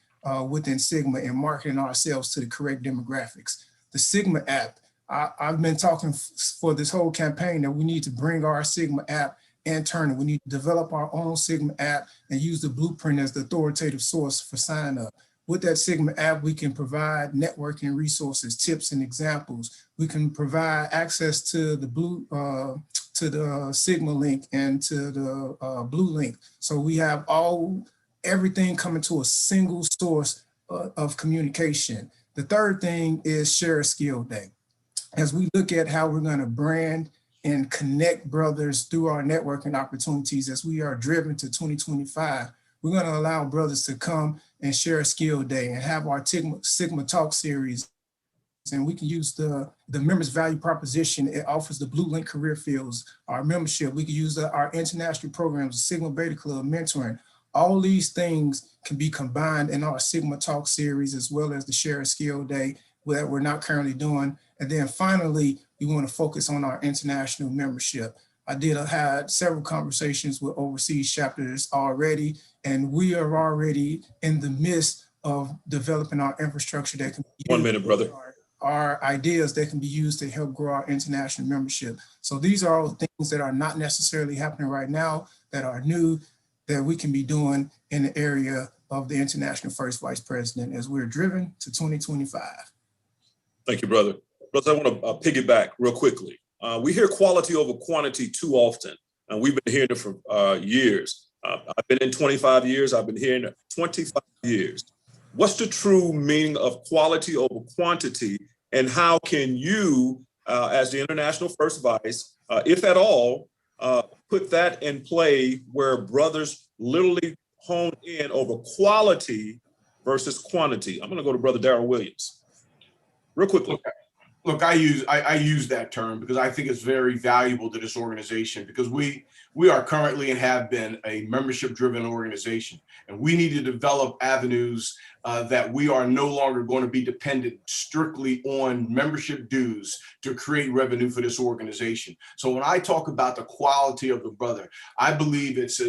[SPEAKER 18] within Sigma and marketing ourselves to the correct demographics. The Sigma app, I've been talking for this whole campaign that we need to bring our Sigma app internal. We need to develop our own Sigma app and use the blueprint as the authoritative source for sign up. With that Sigma app, we can provide networking resources, tips, and examples. We can provide access to the Sigma link and to the Blue link. So we have everything coming to a single source of communication. The third thing is Share a Skill Day. As we look at how we're going to brand and connect brothers through our networking opportunities as we are driven to 2025, we're going to allow brothers to come and share a skill day and have our Sigma Talk series. And we can use the members value proposition. It offers the Blue Link career fields, our membership. We can use our international programs, Sigma Beta Club, mentoring. All these things can be combined in our Sigma Talk series, as well as the Share a Skill Day that we're not currently doing. And then finally, we want to focus on our international membership. I had several conversations with overseas chapters already, and we are already in the midst of developing our infrastructure that can be
[SPEAKER 1] 1 minute, brother.
[SPEAKER 18] Our ideas that can be used to help grow our international membership. So these are all things that are not necessarily happening right now, that are new, that we can be doing in the area of the International First Vice President as we're driven to 2025.
[SPEAKER 1] Thank you, brother. Brother, I want to piggyback real quickly. We hear quality over quantity too often, and we've been hearing it for years. I've been in 25 years. I've been hearing it 25 years. What's the true meaning of quality over quantity, and how can you, as the International First Vice, if at all, put that in play where brothers literally hone in over quality versus quantity? I'm going to go to Brother Darrell Williams real quickly.
[SPEAKER 9] Look, I use that term because I think it's very valuable to this organization, because we are currently and have been a membership-driven organization, and we need to develop avenues that we are no longer going to be dependent strictly on membership dues to create revenue for this organization. So when I talk about the quality of the brother, I believe it's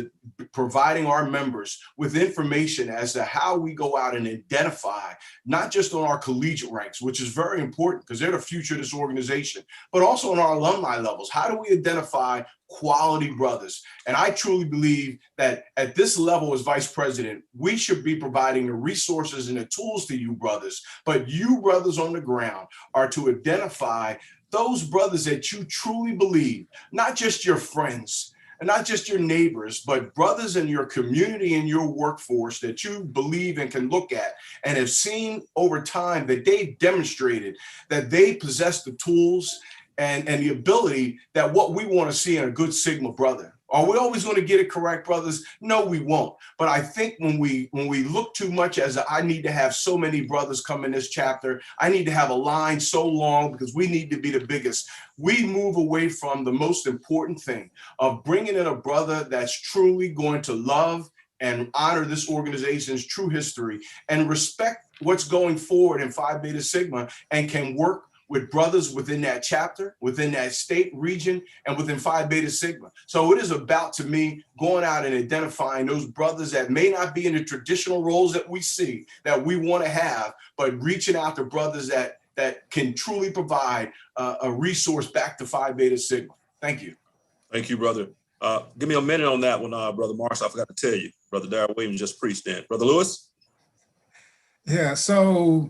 [SPEAKER 9] providing our members with information as to how we go out and identify, not just on our collegiate ranks, which is very important because they're the future of this organization, but also on our alumni levels. How do we identify quality brothers? And I truly believe that at this level as vice president, we should be providing the resources and the tools to you brothers, but you brothers on the ground are to identify those brothers that you truly believe, not just your friends and not just your neighbors, but brothers in your community and your workforce that you believe and can look at and have seen over time that they've demonstrated that they possess the tools and the ability that what we want to see in a good Sigma brother. Are we always going to get it correct, brothers? No, we won't. But I think when we look too much as I need to have so many brothers come in this chapter, I need to have a line so long because we need to be the biggest, we move away from the most important thing of bringing in a brother that's truly going to love and honor this organization's true history and respect what's going forward in Phi Beta Sigma and can work with brothers within that chapter, within that state, region, and within Phi Beta Sigma. So it is about, to me, going out and identifying those brothers that may not be in the traditional roles that we see, that we want to have, but reaching out to brothers that can truly provide a resource back to Phi Beta Sigma. Thank you.
[SPEAKER 1] Thank you, brother. Give me a minute on that one, Brother Marks. I forgot to tell you. Brother Darrell Williams just preached in. Brother Lewis?
[SPEAKER 18] Yeah, so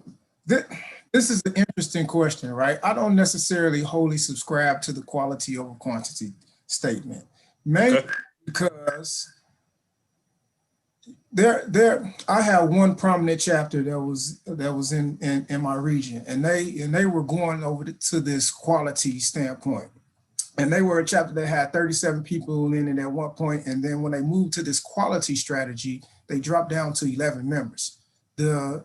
[SPEAKER 18] this is an interesting question, right? I don't necessarily wholly subscribe to the quality over quantity statement, mainly because I have one prominent chapter that was in my region, and they were going over to this quality standpoint. And they were a chapter that had 37 people in it at one point. And then when they moved to this quality strategy, they dropped down to 11 members. The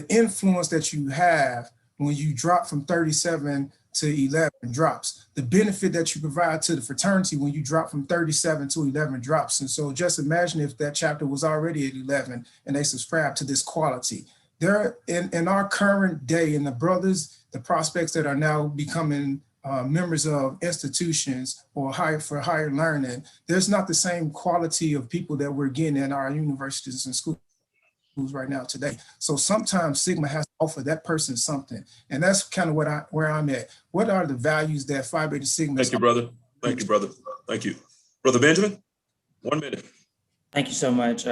[SPEAKER 18] influence that you have when you drop from 37 to 11 drops. The benefit that you provide to the fraternity when you drop from 37 to 11 drops. And so just imagine if that chapter was already at 11 and they subscribe to this quality. There, in our current day, in the brothers, the prospects that are now becoming members of institutions or for higher learning, there's not the same quality of people that we're getting in our universities and schools right now today. So sometimes Sigma has to offer that person something. And that's kind of where I'm at. What are the values that Phi Beta Sigma?
[SPEAKER 1] Thank you, brother. Thank you, brother. Thank you. Brother Benjamin, 1 minute.
[SPEAKER 13] Thank you so much.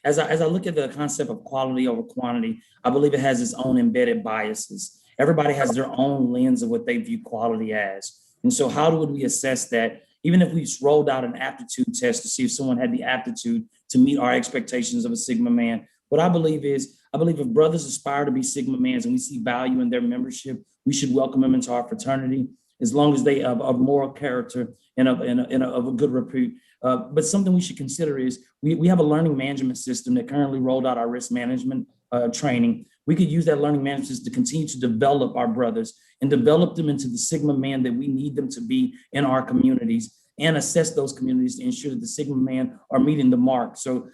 [SPEAKER 13] As I look at the concept of quality over quantity, I believe it has its own embedded biases. Everybody has their own lens of what they view quality as. And so how would we assess that? Even if we rolled out an aptitude test to see if someone had the aptitude to meet our expectations of a Sigma man, what I believe if brothers aspire to be Sigma mans and we see value in their membership, we should welcome them into our fraternity as long as they have of moral character and of a good repute. But something we should consider is we have a learning management system that currently rolled out our risk management training. We could use that learning management system to continue to develop our brothers and develop them into the Sigma man that we need them to be in our communities, and assess those communities to ensure that the Sigma man are meeting the mark. So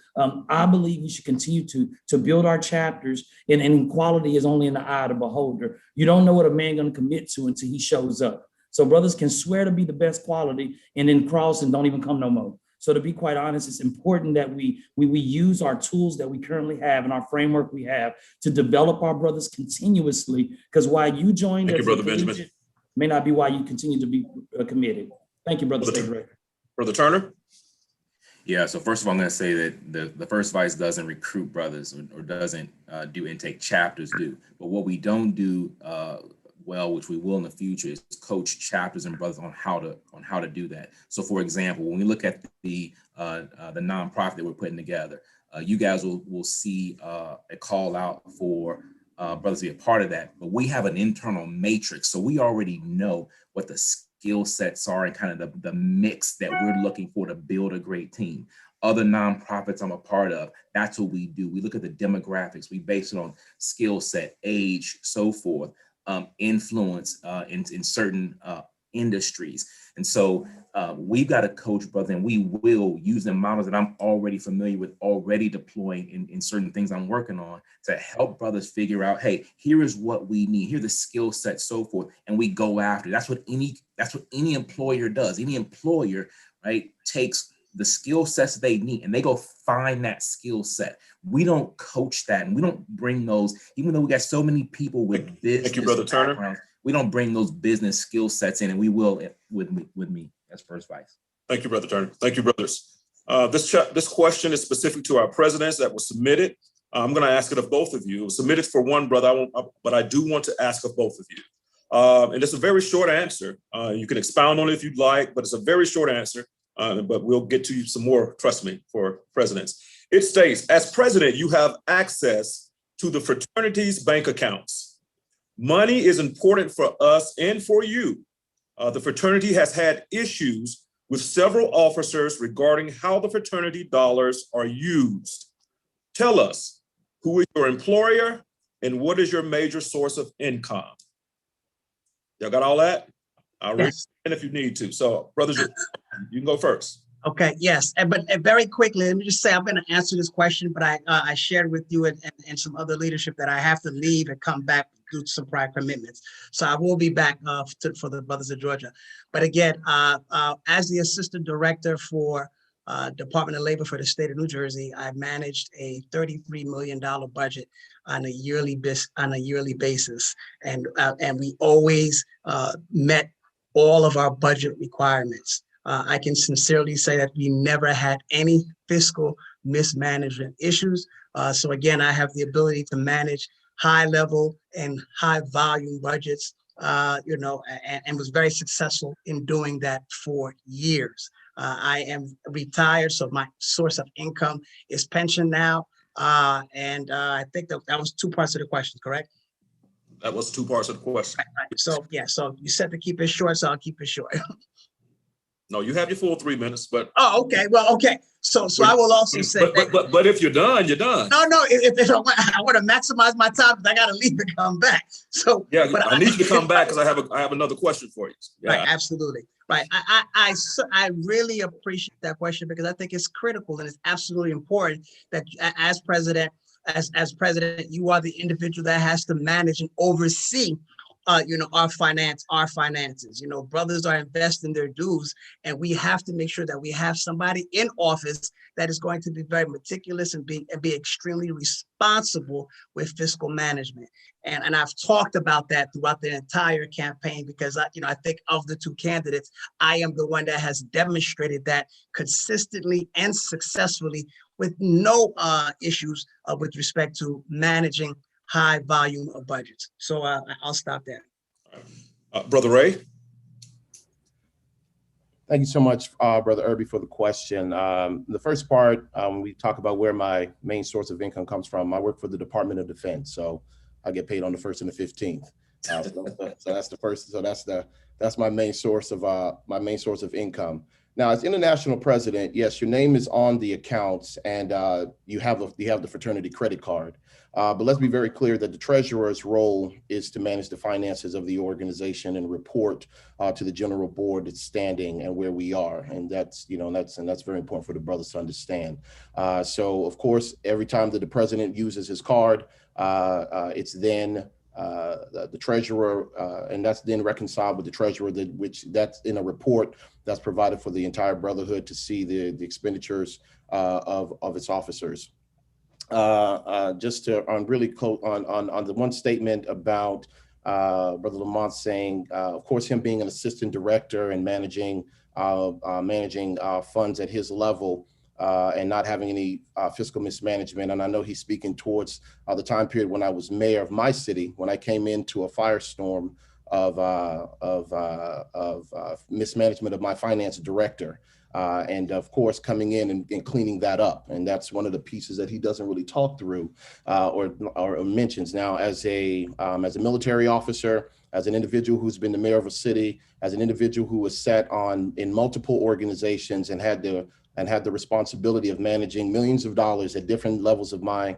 [SPEAKER 13] I believe we should continue to build our chapters, and quality is only in the eye of the beholder. You don't know what a man gonna commit to until he shows up. So brothers can swear to be the best quality and then cross and don't even come no more. So to be quite honest, it's important that we use our tools that we currently have and our framework we have to develop our brothers continuously, because why you joined
[SPEAKER 1] Thank you, Brother Benjamin.
[SPEAKER 13] may not be why you continue to be committed. Thank you, Brother State Director.
[SPEAKER 1] Brother Turner?
[SPEAKER 10] Yeah, so first of all, I'm going to say that the First Vice doesn't recruit brothers or doesn't do intake, chapters do. But what we don't do well, which we will in the future, is coach chapters and brothers on how to do that. So for example, when we look at the nonprofit that we're putting together, you guys will see a call out for brothers to be a part of that. But we have an internal matrix, so we already know what the skill sets are and kind of the mix that we're looking for to build a great team. Other nonprofits I'm a part of, that's what we do. We look at the demographics, we base it on skill set, age, so forth, influence in certain industries. And so we've got a coach, brother, and we will use the models that I'm already familiar with, already deploying in certain things I'm working on to help brothers figure out, hey, here is what we need, here are the skill sets, so forth, and we go after. That's what any employer does. Any employer, right, takes the skill sets they need and they go find that skill set. We don't coach that, and we don't bring those, even though we got so many people with business
[SPEAKER 1] Thank you, Brother Turner.
[SPEAKER 10] We don't bring those business skill sets in, and we will with me as First Vice.
[SPEAKER 1] Thank you, Brother Turner. Thank you, brothers. This question is specific to our presidents that was submitted. I'm going to ask it of both of you. It was submitted for one brother, but I do want to ask of both of you. And it's a very short answer. You can expound on it if you'd like, but it's a very short answer. But we'll get to you some more, trust me, for presidents. It states, as president, you have access to the fraternity's bank accounts. Money is important for us and for you. The fraternity has had issues with several officers regarding how the fraternity dollars are used. Tell us, who is your employer and what is your major source of income? Y'all got all that? I'll read it if you need to. So, brothers, you can go first.
[SPEAKER 5] Okay, yes, but very quickly, let me just say I'm going to answer this question, but I shared with you and some other leadership that I have to leave and come back due to some prior commitments. So I will be back for the Brothers of Georgia. But again, as the Assistant Director for Department of Labor for the state of New Jersey, I managed a $33 million budget on a yearly basis, and we always met all of our budget requirements. I can sincerely say that we never had any fiscal mismanagement issues. So again, I have the ability to manage high level and high volume budgets, and was very successful in doing that for years. I am retired, so my source of income is pension now. And I think that was two parts of the question, correct?
[SPEAKER 1] That was two parts of the question.
[SPEAKER 5] Right. So yeah, so you said to keep it short, so I'll keep it short.
[SPEAKER 1] No, you have your full 3 minutes, but.
[SPEAKER 5] Oh, okay. Well, okay. So I will also say.
[SPEAKER 1] But if you're done, you're done.
[SPEAKER 5] No. If I want to maximize my time, I got to leave and come back. So
[SPEAKER 1] yeah, I need you to come back because I have another question for you. Yeah.
[SPEAKER 5] Right. Absolutely. Right. I really appreciate that question because I think it's critical and it's absolutely important that as president, you are the individual that has to manage and oversee our finances. Brothers are investing their dues, and we have to make sure that we have somebody in office that is going to be very meticulous and be extremely responsible with fiscal management. And I've talked about that throughout the entire campaign because I think of the two candidates, I am the one that has demonstrated that consistently and successfully with no issues with respect to managing high volume of budgets. So I'll stop there.
[SPEAKER 1] Brother Ray.
[SPEAKER 7] Thank you so much, Brother Irby, for the question. The first part, when we talk about where my main source of income comes from, I work for the Department of Defense, so I get paid on the 1st and the 15th. So that's the first. So that's my main source of income. Now, as international president, yes, your name is on the accounts, and you have the fraternity credit card. But let's be very clear that the treasurer's role is to manage the finances of the organization and report to the general board its standing and where we are, and that's very important for the brothers to understand. So, of course, every time that the president uses his card, it's then the treasurer, and that's then reconciled with the treasurer, that's in a report that's provided for the entire brotherhood to see the expenditures of its officers. Just to really close on the one statement about Brother Lamont saying, of course, him being an assistant director and managing funds at his level and not having any fiscal mismanagement. And I know he's speaking towards the time period when I was mayor of my city, when I came into a firestorm of mismanagement of my finance director. And of course, coming in and cleaning that up. And that's one of the pieces that he doesn't really talk through or mentions. Now, as a military officer, as an individual who's been the mayor of a city, as an individual who was sat in multiple organizations and had the responsibility of managing millions of dollars at different levels of my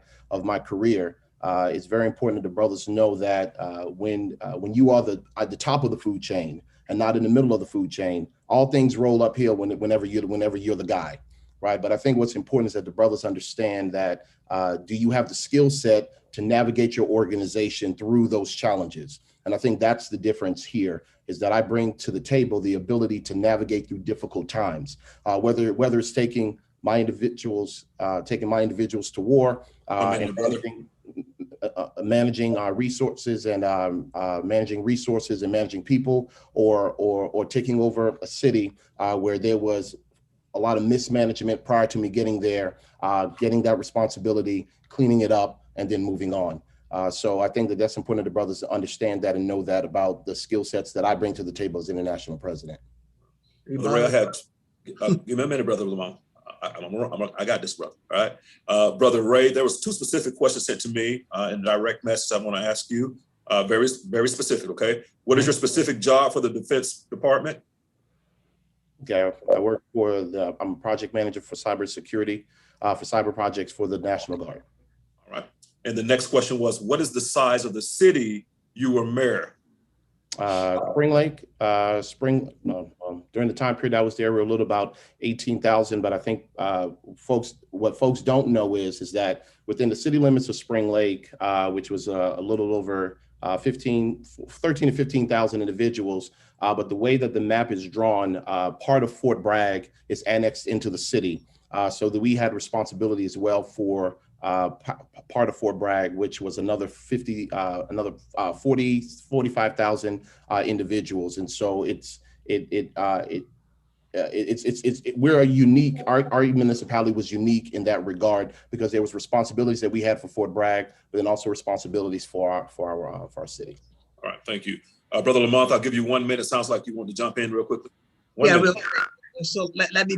[SPEAKER 7] career, it's very important that the brothers know that when you are at the top of the food chain and not in the middle of the food chain, all things roll uphill whenever you're the guy, right? But I think what's important is that the brothers understand that do you have the skill set to navigate your organization through those challenges? And I think that's the difference here, is that I bring to the table the ability to navigate through difficult times, whether it's taking my individuals to war and managing our resources and managing people, or taking over a city where there was a lot of mismanagement prior to me getting there, getting that responsibility, cleaning it up, and then moving on. So I think that's important to the brothers to understand that and know that about the skill sets that I bring to the table as international president.
[SPEAKER 1] Ray, give me a minute, Brother Lamont. I got this, brother. All right, Brother Ray. There was 2 specific questions sent to me in direct message. I want to ask you, very specific. Okay, what is your specific job for the Defense Department?
[SPEAKER 7] Okay, I work I'm a project manager for cybersecurity, for cyber projects for the National Guard.
[SPEAKER 1] All right. And the next question was, what is the size of the city you were mayor?
[SPEAKER 7] Spring Lake, during the time period I was there, we were a little about 18,000, but I think what folks don't know is that within the city limits of Spring Lake, which was a little over 13 to 15,000 individuals, but the way that the map is drawn, part of Fort Bragg is annexed into the city, so that we had responsibility as well for part of Fort Bragg, which was another 45,000 individuals. And so we're unique. Our municipality was unique in that regard because there was responsibilities that we had for Fort Bragg, but then also responsibilities for our city.
[SPEAKER 1] All right, thank you. Brother Lamont, I'll give you 1 minute. Sounds like you want to jump in real quickly.
[SPEAKER 5] Real quick. So let me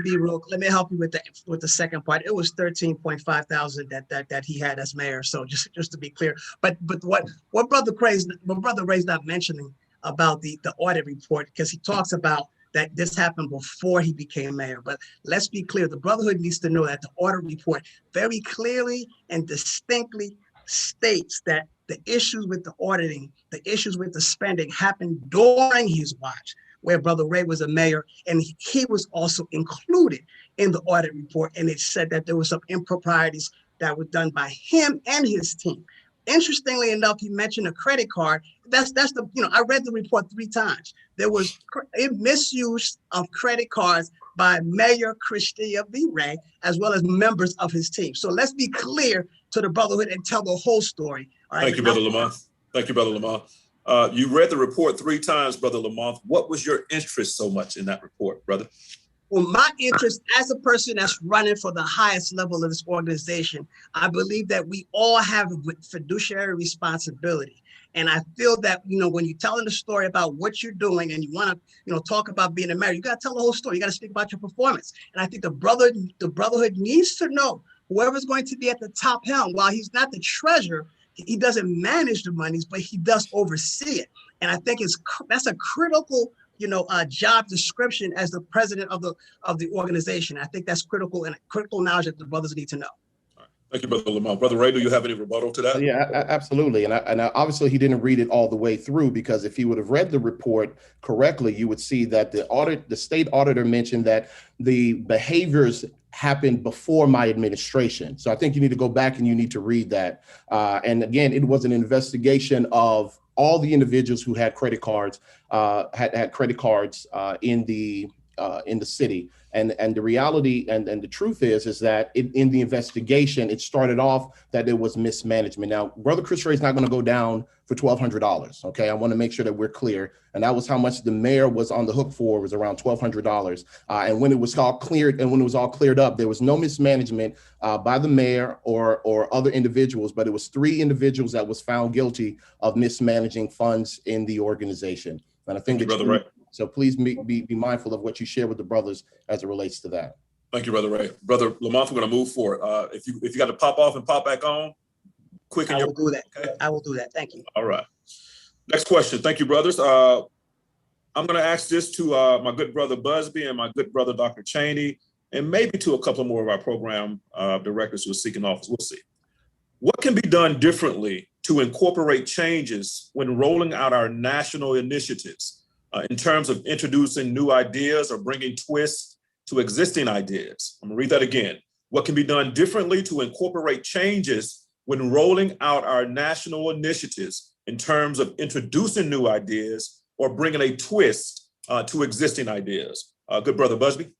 [SPEAKER 5] help you with the second part. It was 13.5 thousand that he had as mayor. So just to be clear, but what Brother Ray's not mentioning about the audit report, because he talks about that this happened before he became mayor. But let's be clear, the Brotherhood needs to know that the audit report very clearly and distinctly states that the issues with the auditing, the issues with the spending happened during his watch, where Brother Ray was a mayor, and he was also included in the audit report. And it said that there were some improprieties that were done by him and his team. Interestingly enough, he mentioned a credit card. That's the, I read the report 3 times. There was misuse of credit cards by Mayor Christia V. Ray, as well as members of his team. So let's be clear to the Brotherhood and tell the whole story. All right?
[SPEAKER 1] Thank you, Brother Lamont. Thank you, Brother Lamont. You read the report 3 times, Brother Lamont. What was your interest so much in that report, brother?
[SPEAKER 5] Well, my interest as a person that's running for the highest level of this organization, I believe that we all have a fiduciary responsibility. And I feel that, when you're telling the story about what you're doing and you want to, talk about being a mayor, you got to tell the whole story. You got to speak about your performance. And I think the Brotherhood needs to know whoever's going to be at the top helm, while he's not the treasurer, he doesn't manage the monies, but he does oversee it. And I think that's a critical job description as the president of the organization. I think that's critical and critical knowledge that the brothers need to know.
[SPEAKER 1] Thank you, Brother Lamont. Brother Ray, do you have any rebuttal to that?
[SPEAKER 7] Yeah, absolutely. And obviously he didn't read it all the way through, because if he would have read the report correctly, you would see that the state auditor mentioned that the behaviors happened before my administration. So I think you need to go back and you need to read that. And again, it was an investigation of all the individuals who had credit cards, had credit cards in the city. And the reality and the truth is that in the investigation, it started off that there was mismanagement. Now, Brother Chris Ray is not going to go down for $1,200. Okay, I want to make sure that we're clear. And that was how much the mayor was on the hook for, was around $1,200. And when it was all cleared and when it was all cleared up, there was no mismanagement by the mayor or other individuals, but it was 3 individuals that was found guilty of mismanaging funds in the organization. And I think
[SPEAKER 1] Brother Ray.
[SPEAKER 7] So please be mindful of what you share with the brothers as it relates to that.
[SPEAKER 1] Thank you, Brother Ray. Brother Lamont, we're going to move forward. If you got to pop off and pop back on, quick.
[SPEAKER 5] I will do that. Okay? I will do that. Thank you.
[SPEAKER 1] All right. Next question. Thank you, brothers. I'm going to ask this to my good brother Busby and my good brother Dr. Cheney, and maybe to a couple more of our program directors who are seeking office. We'll see. What can be done differently to incorporate changes when rolling out our national initiatives in terms of introducing new ideas or bringing twists to existing ideas? I'm gonna read that again. What can be done differently to incorporate changes when rolling out our national initiatives in terms of introducing new ideas or bringing a twist to existing ideas? Good brother Busby.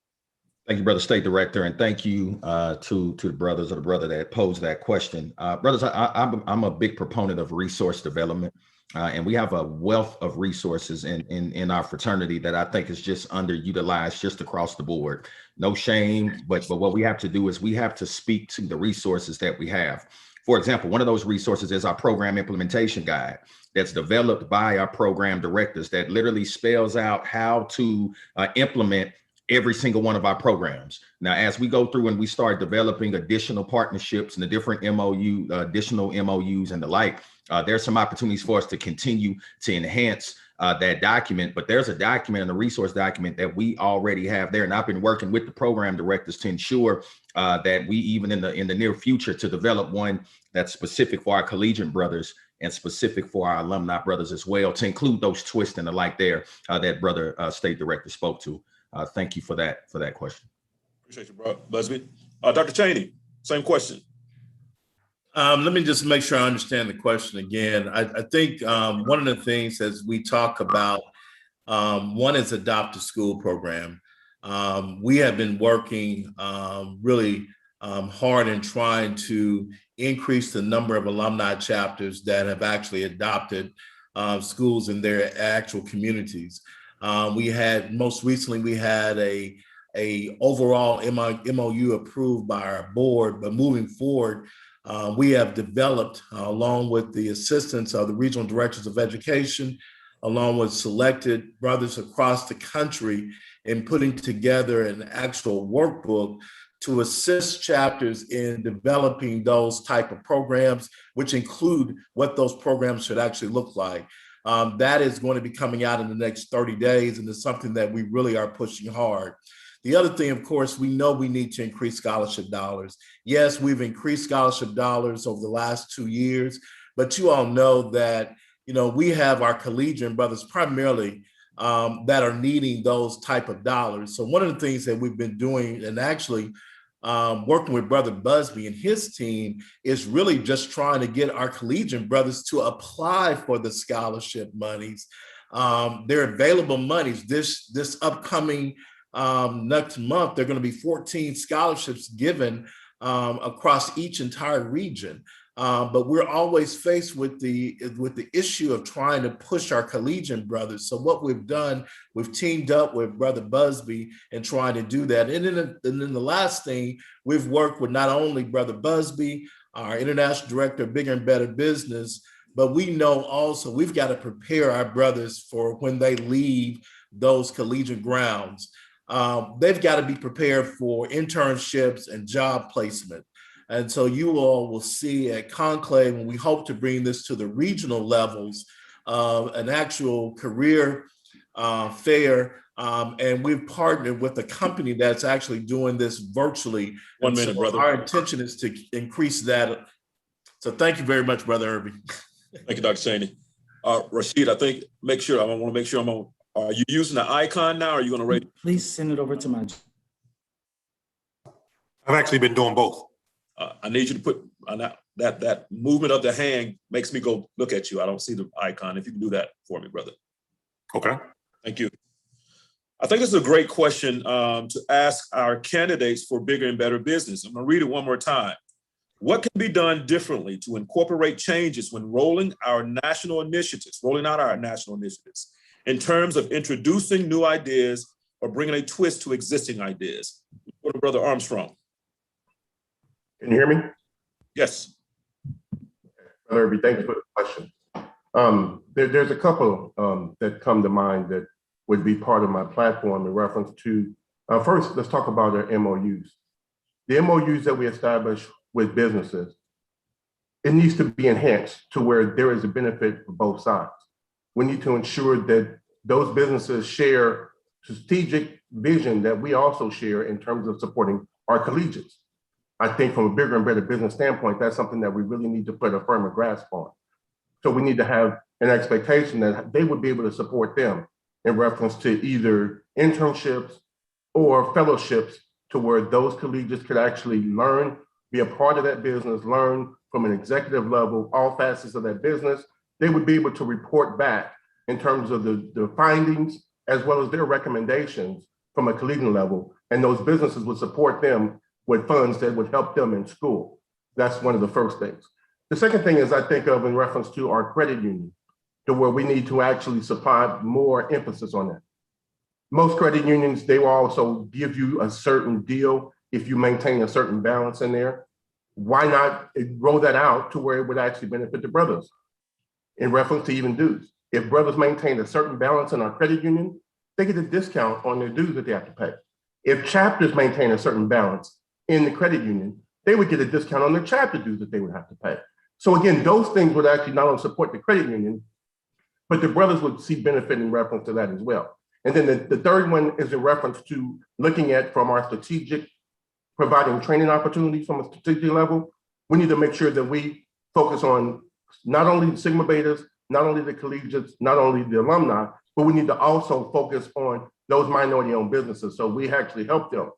[SPEAKER 15] Thank you, Brother State Director, and thank you to the brothers or the brother that posed that question. Brothers, I'm a big proponent of resource development. And we have a wealth of resources in our fraternity that I think is just underutilized just across the board. No shame, but what we have to do is we have to speak to the resources that we have. For example, one of those resources is our program implementation guide that's developed by our program directors that literally spells out how to implement every single one of our programs. Now, as we go through and we start developing additional partnerships and the different additional MOUs and the like, there's some opportunities for us to continue to enhance that document, but there's a document and a resource document that we already have there. And I've been working with the program directors to ensure that we even in the near future to develop one that's specific for our collegiate brothers and specific for our alumni brothers as well, to include those twists and the like there that Brother State Director spoke to. Thank you for that question.
[SPEAKER 1] Appreciate you, bro. Busby. Dr. Cheney, same question.
[SPEAKER 16] Let me just make sure I understand the question again. I think one of the things as we talk about, one is Adopt a School program. We have been working really hard in trying to increase the number of alumni chapters that have actually adopted schools in their actual communities. Most recently, we had a overall MOU approved by our board, but moving forward, we have developed, along with the assistance of the regional directors of education, along with selected brothers across the country, in putting together an actual workbook to assist chapters in developing those type of programs, which include what those programs should actually look like. That is going to be coming out in the next 30 days, and it's something that we really are pushing hard. The other thing, of course, we know we need to increase scholarship dollars. Yes, we've increased scholarship dollars over the last 2 years, but you all know that, we have our collegiate brothers primarily that are needing those type of dollars. So one of the things that we've been doing, and actually working with Brother Busby and his team, is really just trying to get our collegiate brothers to apply for the scholarship monies. They're available monies. This upcoming next month, there are going to be 14 scholarships given across each entire region. But we're always faced with the issue of trying to push our collegiate brothers. So what we've done, we've teamed up with Brother Busby and trying to do that. And then the last thing, we've worked with not only Brother Busby, our International Director of Bigger and Better Business, but we know also we've got to prepare our brothers for when they leave those collegiate grounds. They've got to be prepared for internships and job placement. And so you all will see at Conclave, when we hope to bring this to the regional levels, an actual career fair. And we've partnered with a company that's actually doing this virtually.
[SPEAKER 1] 1 minute, brother.
[SPEAKER 16] Our intention is to increase that. So thank you very much, Brother Irby.
[SPEAKER 1] Thank you, Dr. Cheney. Rashid, I want to make sure I'm on. Are you using the icon now, or are you going to rate?
[SPEAKER 13] Please send it over to my.
[SPEAKER 17] I've actually been doing both.
[SPEAKER 1] I need you to put that movement of the hand makes me go look at you. I don't see the icon. If you can do that for me, brother.
[SPEAKER 17] Okay.
[SPEAKER 1] Thank you. I think this is a great question to ask our candidates for bigger and better business. I'm going to read it one more time. What can be done differently to incorporate changes when rolling out our national initiatives in terms of introducing new ideas or bringing a twist to existing ideas? Brother Armstrong.
[SPEAKER 19] Can you hear me?
[SPEAKER 1] Yes.
[SPEAKER 19] Brother Irby, thank you for the question. There's a couple that come to mind that would be part of my platform in reference to, first, let's talk about our MOUs. The MOUs that we establish with businesses, it needs to be enhanced to where there is a benefit for both sides. We need to ensure that those businesses share strategic vision that we also share in terms of supporting our collegiates. I think from a bigger and better business standpoint, that's something that we really need to put a firmer grasp on. So we need to have an expectation that they would be able to support them in reference to either internships or fellowships, to where those collegiates could actually learn, be a part of that business, learn from an executive level, all facets of that business. They would be able to report back in terms of the findings, as well as their recommendations from a collegiate level. And those businesses would support them with funds that would help them in school. That's one of the first things. The second thing is I think of in reference to our credit union, to where we need to actually supply more emphasis on that. Most credit unions, they will also give you a certain deal if you maintain a certain balance in there. Why not roll that out to where it would actually benefit the brothers in reference to even dues? If brothers maintain a certain balance in our credit union, they get a discount on their dues that they have to pay. If chapters maintain a certain balance in the credit union, they would get a discount on their chapter dues that they would have to pay. So again, those things would actually not only support the credit union, but the brothers would see benefit in reference to that as well. And then the third one is in reference to looking at from our strategic, providing training opportunities from a strategic level. We need to make sure that we focus on not only the Sigma Betas, not only the collegiates, not only the alumni, but we need to also focus on those minority-owned businesses. So we actually help them,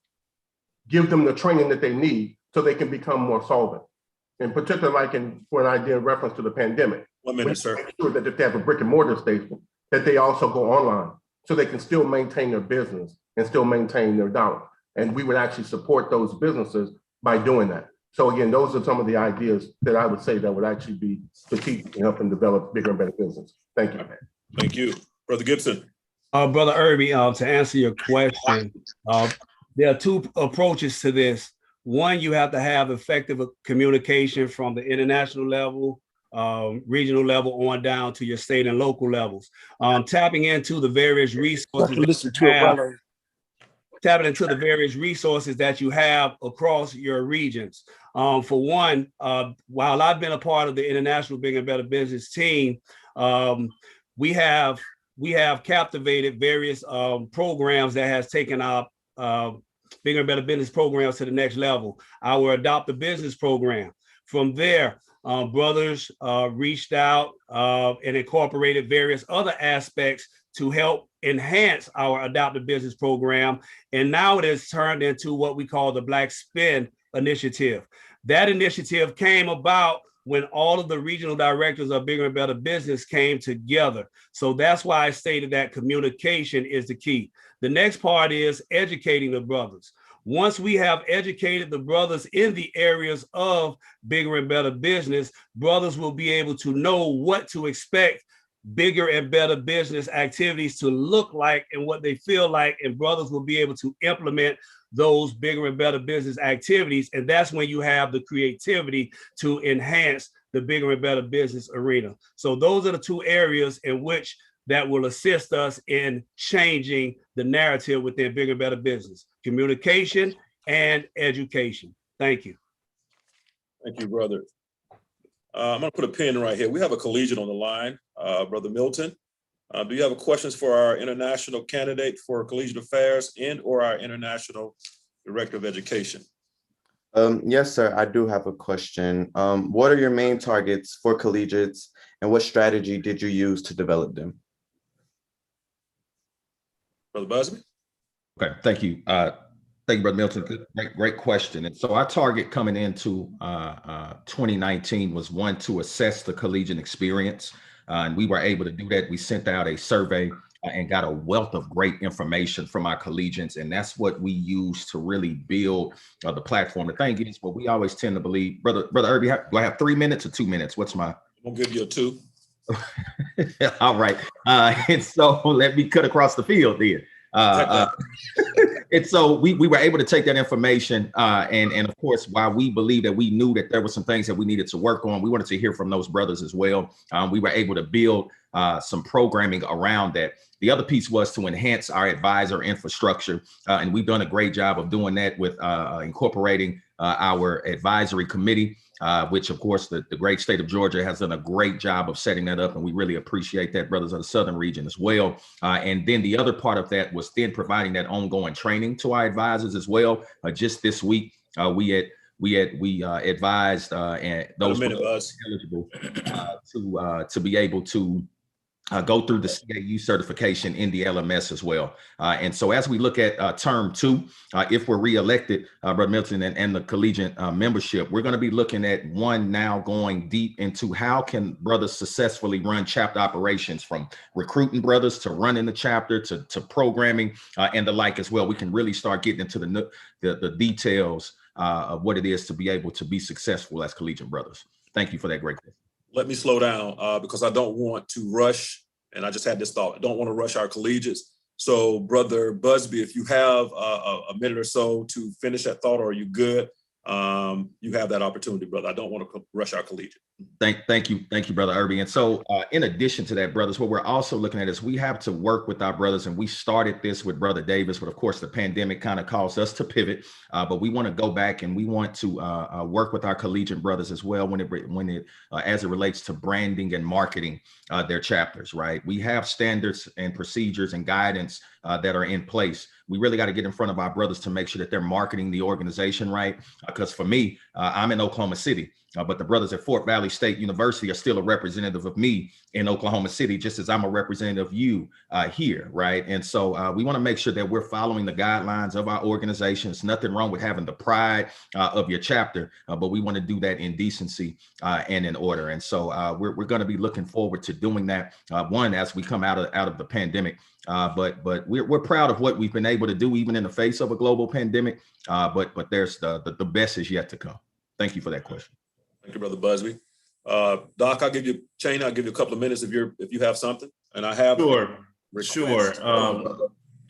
[SPEAKER 19] give them the training that they need so they can become more solvent. In particular, like for an idea in reference to the pandemic.
[SPEAKER 1] 1 minute, sir.
[SPEAKER 19] Make sure that if they have a brick and mortar station, that they also go online so they can still maintain their business and still maintain their dollar. And we would actually support those businesses by doing that. So again, those are some of the ideas that I would say that would actually be strategic in helping develop bigger and better business. Thank you.
[SPEAKER 1] Thank you. Brother Gibson.
[SPEAKER 14] Brother Irby, to answer your question, there are two approaches to this. One, you have to have effective communication from the international level, regional level on down to your state and local levels. Tapping into the various resources. Tapping into the various resources that you have across your regions. For one, while I've been a part of the International Bigger and Better Business team, we have captivated various programs that has taken our bigger and better business programs to the next level. Our Adopt a Business program. From there, brothers reached out and incorporated various other aspects to help enhance our Adopt a Business program. And now it has turned into what we call the Black Spin Initiative. That initiative came about when all of the regional directors of Bigger and Better Business came together. So that's why I stated that communication is the key. The next part is educating the brothers. Once we have educated the brothers in the areas of Bigger and Better Business, brothers will be able to know what to expect bigger and better business activities to look like and what they feel like, and brothers will be able to implement those bigger and better business activities. And that's when you have the creativity to enhance the bigger and better business arena. So those are the two areas in which that will assist us in changing the narrative within bigger and better business: communication and education. Thank you.
[SPEAKER 1] Thank you, brother. I'm going to put a pin right here. We have a collegiate on the line, Brother Milton. Do you have questions for our international candidate for collegiate affairs and or our international director of education?
[SPEAKER 20] Yes, sir. I do have a question. What are your main targets for collegiates, and what strategy did you use to develop them?
[SPEAKER 1] Brother Busby?
[SPEAKER 15] Okay, thank you. Thank you, Brother Milton. Great question. And so our target coming into 2019 was one, to assess the collegiate experience. And we were able to do that. We sent out a survey and got a wealth of great information from our collegians. And that's what we use to really build the platform. The thing is, what we always tend to believe, Brother Irby, do I have 3 minutes or 2 minutes? What's my?
[SPEAKER 1] We'll give you a 2.
[SPEAKER 15] All right. And so let me cut across the field then. And so we were able to take that information and of course, while we believe that we knew that there were some things that we needed to work on, we wanted to hear from those brothers as well. We were able to build some programming around that. The other piece was to enhance our advisor infrastructure, and we've done a great job of doing that with incorporating our advisory committee, which of course the great state of Georgia has done a great job of setting that up, and we really appreciate that, brothers of the Southern region as well. And then the other part of that was then providing that ongoing training to our advisors as well. Just this week, we advised and those eligible to be able to go through the CAU certification in the LMS as well. And so as we look at term 2, if we're reelected, Brother Milton, and the collegiate membership, we're going to be looking at one, now going deep into how can brothers successfully run chapter operations, from recruiting brothers to running the chapter to programming and the like as well. We can really start getting into the details of what it is to be able to be successful as collegiate brothers. Thank you for that great question.
[SPEAKER 1] Let me slow down because I don't want to rush, and I just had this thought, I don't want to rush our collegiates. So Brother Busby, if you have a minute or so to finish that thought, or are you good? You have that opportunity, brother. I don't want to rush our collegiate.
[SPEAKER 15] Thank you, Brother Irby. And so in addition to that, brothers, what we're also looking at is we have to work with our brothers, and we started this with Brother Davis, but of course the pandemic kind of caused us to pivot, but we want to go back and we want to work with our collegiate brothers as well when it as it relates to branding and marketing their chapters, right? We have standards and procedures and guidance that are in place. We really got to get in front of our brothers to make sure that they're marketing the organization right. Because for me, I'm in Oklahoma City, but the brothers at Fort Valley State University are still a representative of me in Oklahoma City, just as I'm a representative of you here, right? And so we want to make sure that we're following the guidelines of our organization. There's nothing wrong with having the pride of your chapter, but we want to do that in decency and in order. And so we're going to be looking forward to doing that, one, as we come out of the pandemic. But we're proud of what we've been able to do, even in the face of a global pandemic. But there's the best is yet to come. Thank you for that question.
[SPEAKER 1] Thank you, Brother Busby. Doc, I'll give you a couple of minutes if you have something. And I have
[SPEAKER 16] Sure.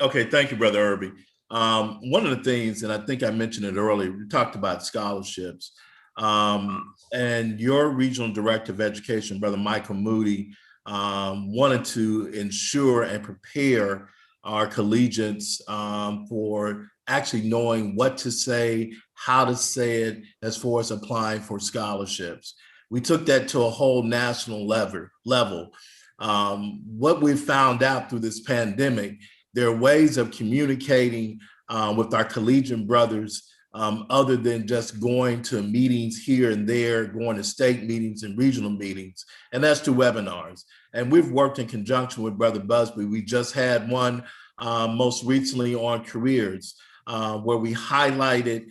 [SPEAKER 16] Okay, thank you, Brother Irby. One of the things, and I think I mentioned it earlier, we talked about scholarships. And your regional director of education, Brother Michael Moody, wanted to ensure and prepare our collegiates for actually knowing what to say, how to say it, as far as applying for scholarships. We took that to a whole national level. what we found out through this pandemic, there are ways of communicating with our collegiate brothers other than just going to meetings here and there, going to state meetings and regional meetings, and that's through webinars. And we've worked in conjunction with Brother Busby. We just had one most recently on careers, where we highlighted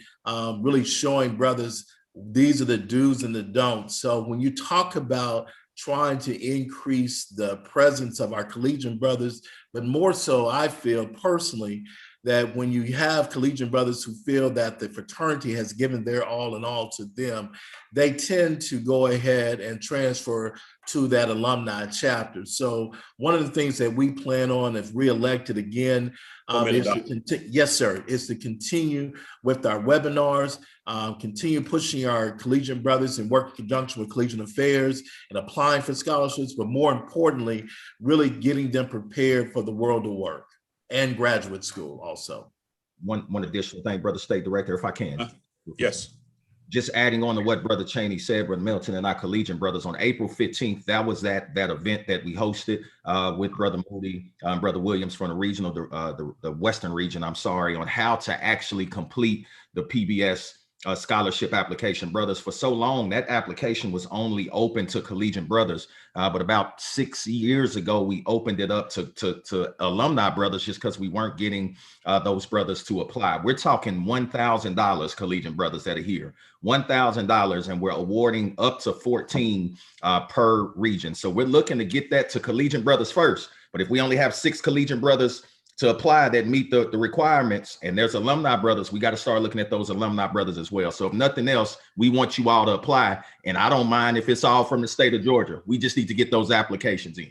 [SPEAKER 16] really showing brothers, these are the do's and the don'ts. So when you talk about trying to increase the presence of our collegiate brothers, but more so, I feel personally, that when you have collegiate brothers who feel that the fraternity has given their all in all to them, they tend to go ahead and transfer to that alumni chapter. So one of the things that we plan on, if reelected again, is to continue with our webinars, continue pushing our collegiate brothers and work in conjunction with collegiate affairs and applying for scholarships, but more importantly, really getting them prepared for the world of work and graduate school also.
[SPEAKER 15] One additional thing, Brother State Director, if I can.
[SPEAKER 1] Yes.
[SPEAKER 15] Just adding on to what Brother Cheney said, Brother Milton and our collegiate brothers, on April 15th, that was that event that we hosted with Brother Moody, Brother Williams from the regional, the Western region, on how to actually complete the PBS scholarship application. Brothers, for so long, that application was only open to collegiate brothers. But about 6 years ago, we opened it up to alumni brothers, just because we weren't getting those brothers to apply. We're talking $1,000, collegiate brothers that are here, $1,000, and we're awarding up to 14 per region. So we're looking to get that to collegiate brothers first. But if we only have 6 collegiate brothers to apply that meet the requirements, and there's alumni brothers, we got to start looking at those alumni brothers as well. So if nothing else, we want you all to apply, and I don't mind if it's all from the state of Georgia. We just need to get those applications in.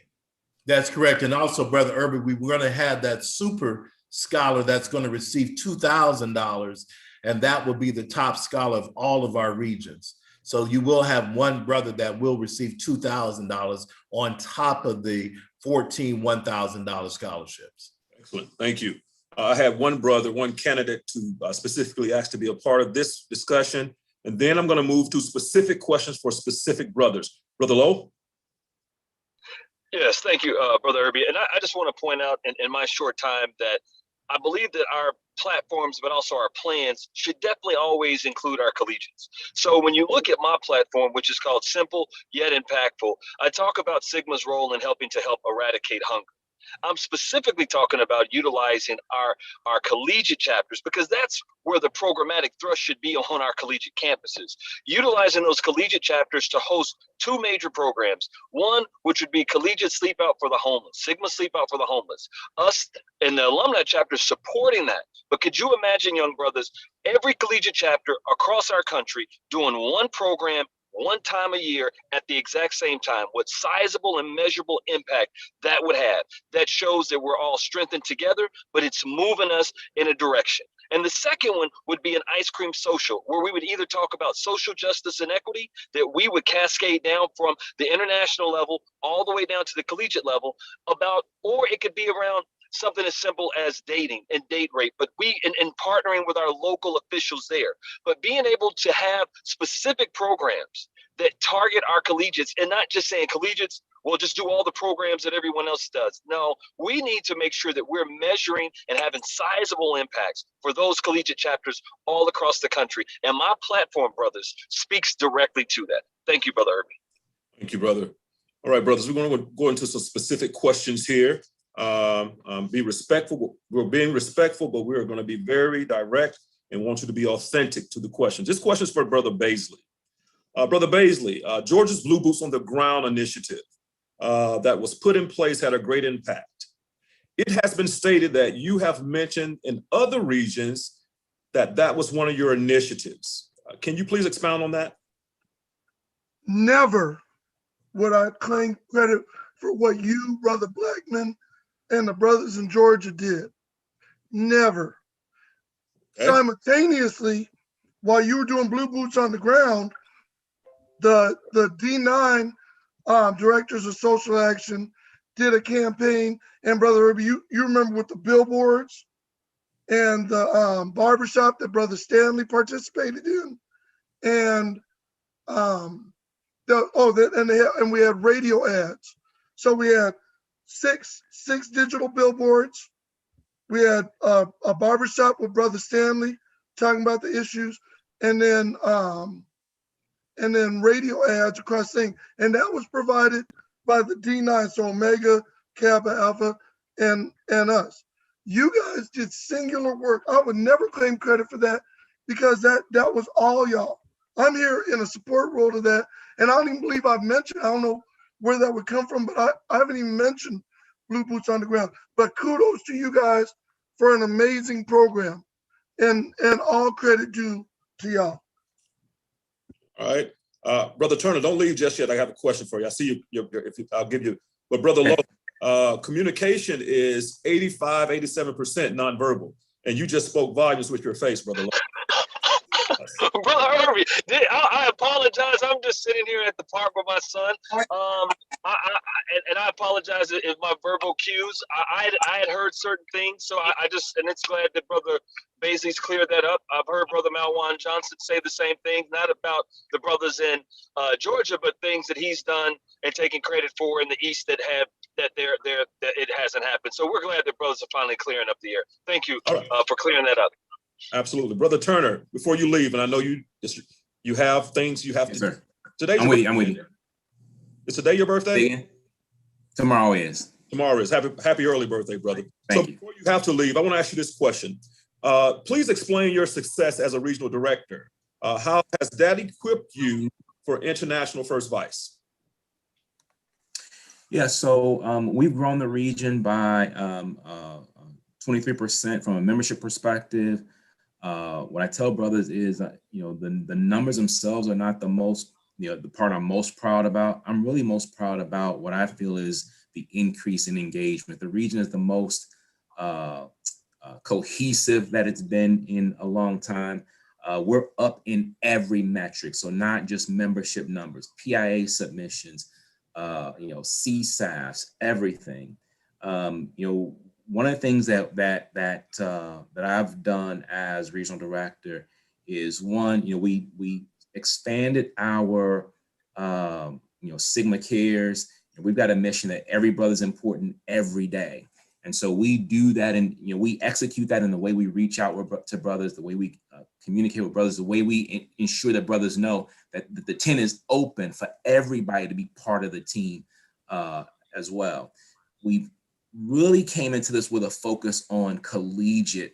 [SPEAKER 16] That's correct. And also, Brother Irby, we're going to have that super scholar that's going to receive $2,000, and that will be the top scholar of all of our regions. So you will have one brother that will receive $2,000 on top of the 14 $1,000 scholarships.
[SPEAKER 1] Excellent. Thank you. I have one brother, one candidate to specifically ask to be a part of this discussion. And then I'm going to move to specific questions for specific brothers. Brother Lowe?
[SPEAKER 6] Yes, thank you, Brother Irby. And I just want to point out in my short time that I believe that our platforms, but also our plans, should definitely always include our collegiates. So when you look at my platform, which is called Simple Yet Impactful, I talk about Sigma's role in helping to help eradicate hunger. I'm specifically talking about utilizing our collegiate chapters, because that's where the programmatic thrust should be on our collegiate campuses. Utilizing those collegiate chapters to host 2 major programs. One, which would be Collegiate Sleep Out for the Homeless, Sigma Sleep Out for the Homeless. Us and the alumni chapters supporting that. But could you imagine, young brothers, every collegiate chapter across our country doing one program one time a year at the exact same time? What sizable and measurable impact that would have. That shows that we're all strengthened together, but it's moving us in a direction. And the second one would be an ice cream social, where we would either talk about social justice and equity that we would cascade down from the international level all the way down to the collegiate level about, or it could be around something as simple as dating and date rape, but and partnering with our local officials there, but being able to have specific programs that target our collegiates, and not just saying collegiates, we'll just do all the programs that everyone else does. No, we need to make sure that we're measuring and having sizable impacts for those collegiate chapters all across the country. And my platform, brothers, speaks directly to that. Thank you, Brother Irby.
[SPEAKER 1] Thank you, brother. All right, brothers, we're going to go into some specific questions here. Be respectful. We're being respectful, but we're going to be very direct and want you to be authentic to the questions. This question is for Brother Baisley. Brother Baisley, Georgia's Blue Boots on the Ground initiative that was put in place had a great impact. It has been stated that you have mentioned in other regions that was one of your initiatives. Can you please expound on that?
[SPEAKER 11] Never would I claim credit for what you, Brother Blackman, and the brothers in Georgia did. Never. Okay. Simultaneously, while you were doing Blue Boots on the Ground, the D9 Directors of Social Action did a campaign, and Brother Irby, you remember with the billboards and the barbershop that Brother Stanley participated in, and we had radio ads. So we had six digital billboards. We had a barbershop with Brother Stanley talking about the issues, and then radio ads across the thing. And that was provided by the D9, so Omega, Kappa, Alpha, and us. You guys did singular work. I would never claim credit for that because that was all y'all. I'm here in a support role to that. And I don't even believe I've mentioned, I don't know where that would come from, but I haven't even mentioned Blue Boots on the Ground. But kudos to you guys for an amazing program, and all credit due to y'all.
[SPEAKER 1] All right. Brother Turner, don't leave just yet. I have a question for you. I see you, I'll give you, but Brother Lowe, communication is 85, 87% nonverbal. And you just spoke volumes with your face, Brother Lowe.
[SPEAKER 6] Brother Irby, I apologize. I'm just sitting here at the park with my son. And I apologize if my verbal cues. I had heard certain things, so I just, and it's glad that Brother Baisley's cleared that up. I've heard Brother Malwan Johnson say the same thing, not about the brothers in Georgia, but things that he's done and taking credit for in the East that it hasn't happened. So we're glad that brothers are finally clearing up the air. Thank you for clearing that up.
[SPEAKER 1] Absolutely. Brother Turner, before you leave, and I know you have things you have to do. Today's
[SPEAKER 10] I'm with you.
[SPEAKER 1] Is today your birthday?
[SPEAKER 10] Tomorrow is.
[SPEAKER 1] Tomorrow is. Happy early birthday, brother.
[SPEAKER 10] Thank you.
[SPEAKER 1] Before you have to leave, I want to ask you this question. Please explain your success as a regional director. How has that equipped you for International First Vice?
[SPEAKER 10] Yeah, so we've grown the region by 23% from a membership perspective. What I tell brothers is, the numbers themselves are not the most, the part I'm most proud about. I'm really most proud about what I feel is the increase in engagement. The region is the most cohesive that it's been in a long time. We're up in every metric, so not just membership numbers, PIA submissions, CSAFs, everything. One of the things that I've done as regional director is we expanded our Sigma Cares, and we've got a mission that every brother's important every day. And so we do that, and we execute that in the way we reach out to brothers, the way we communicate with brothers, the way we ensure that brothers know that the tent is open for everybody to be part of the team as well. We've really came into this with a focus on collegiate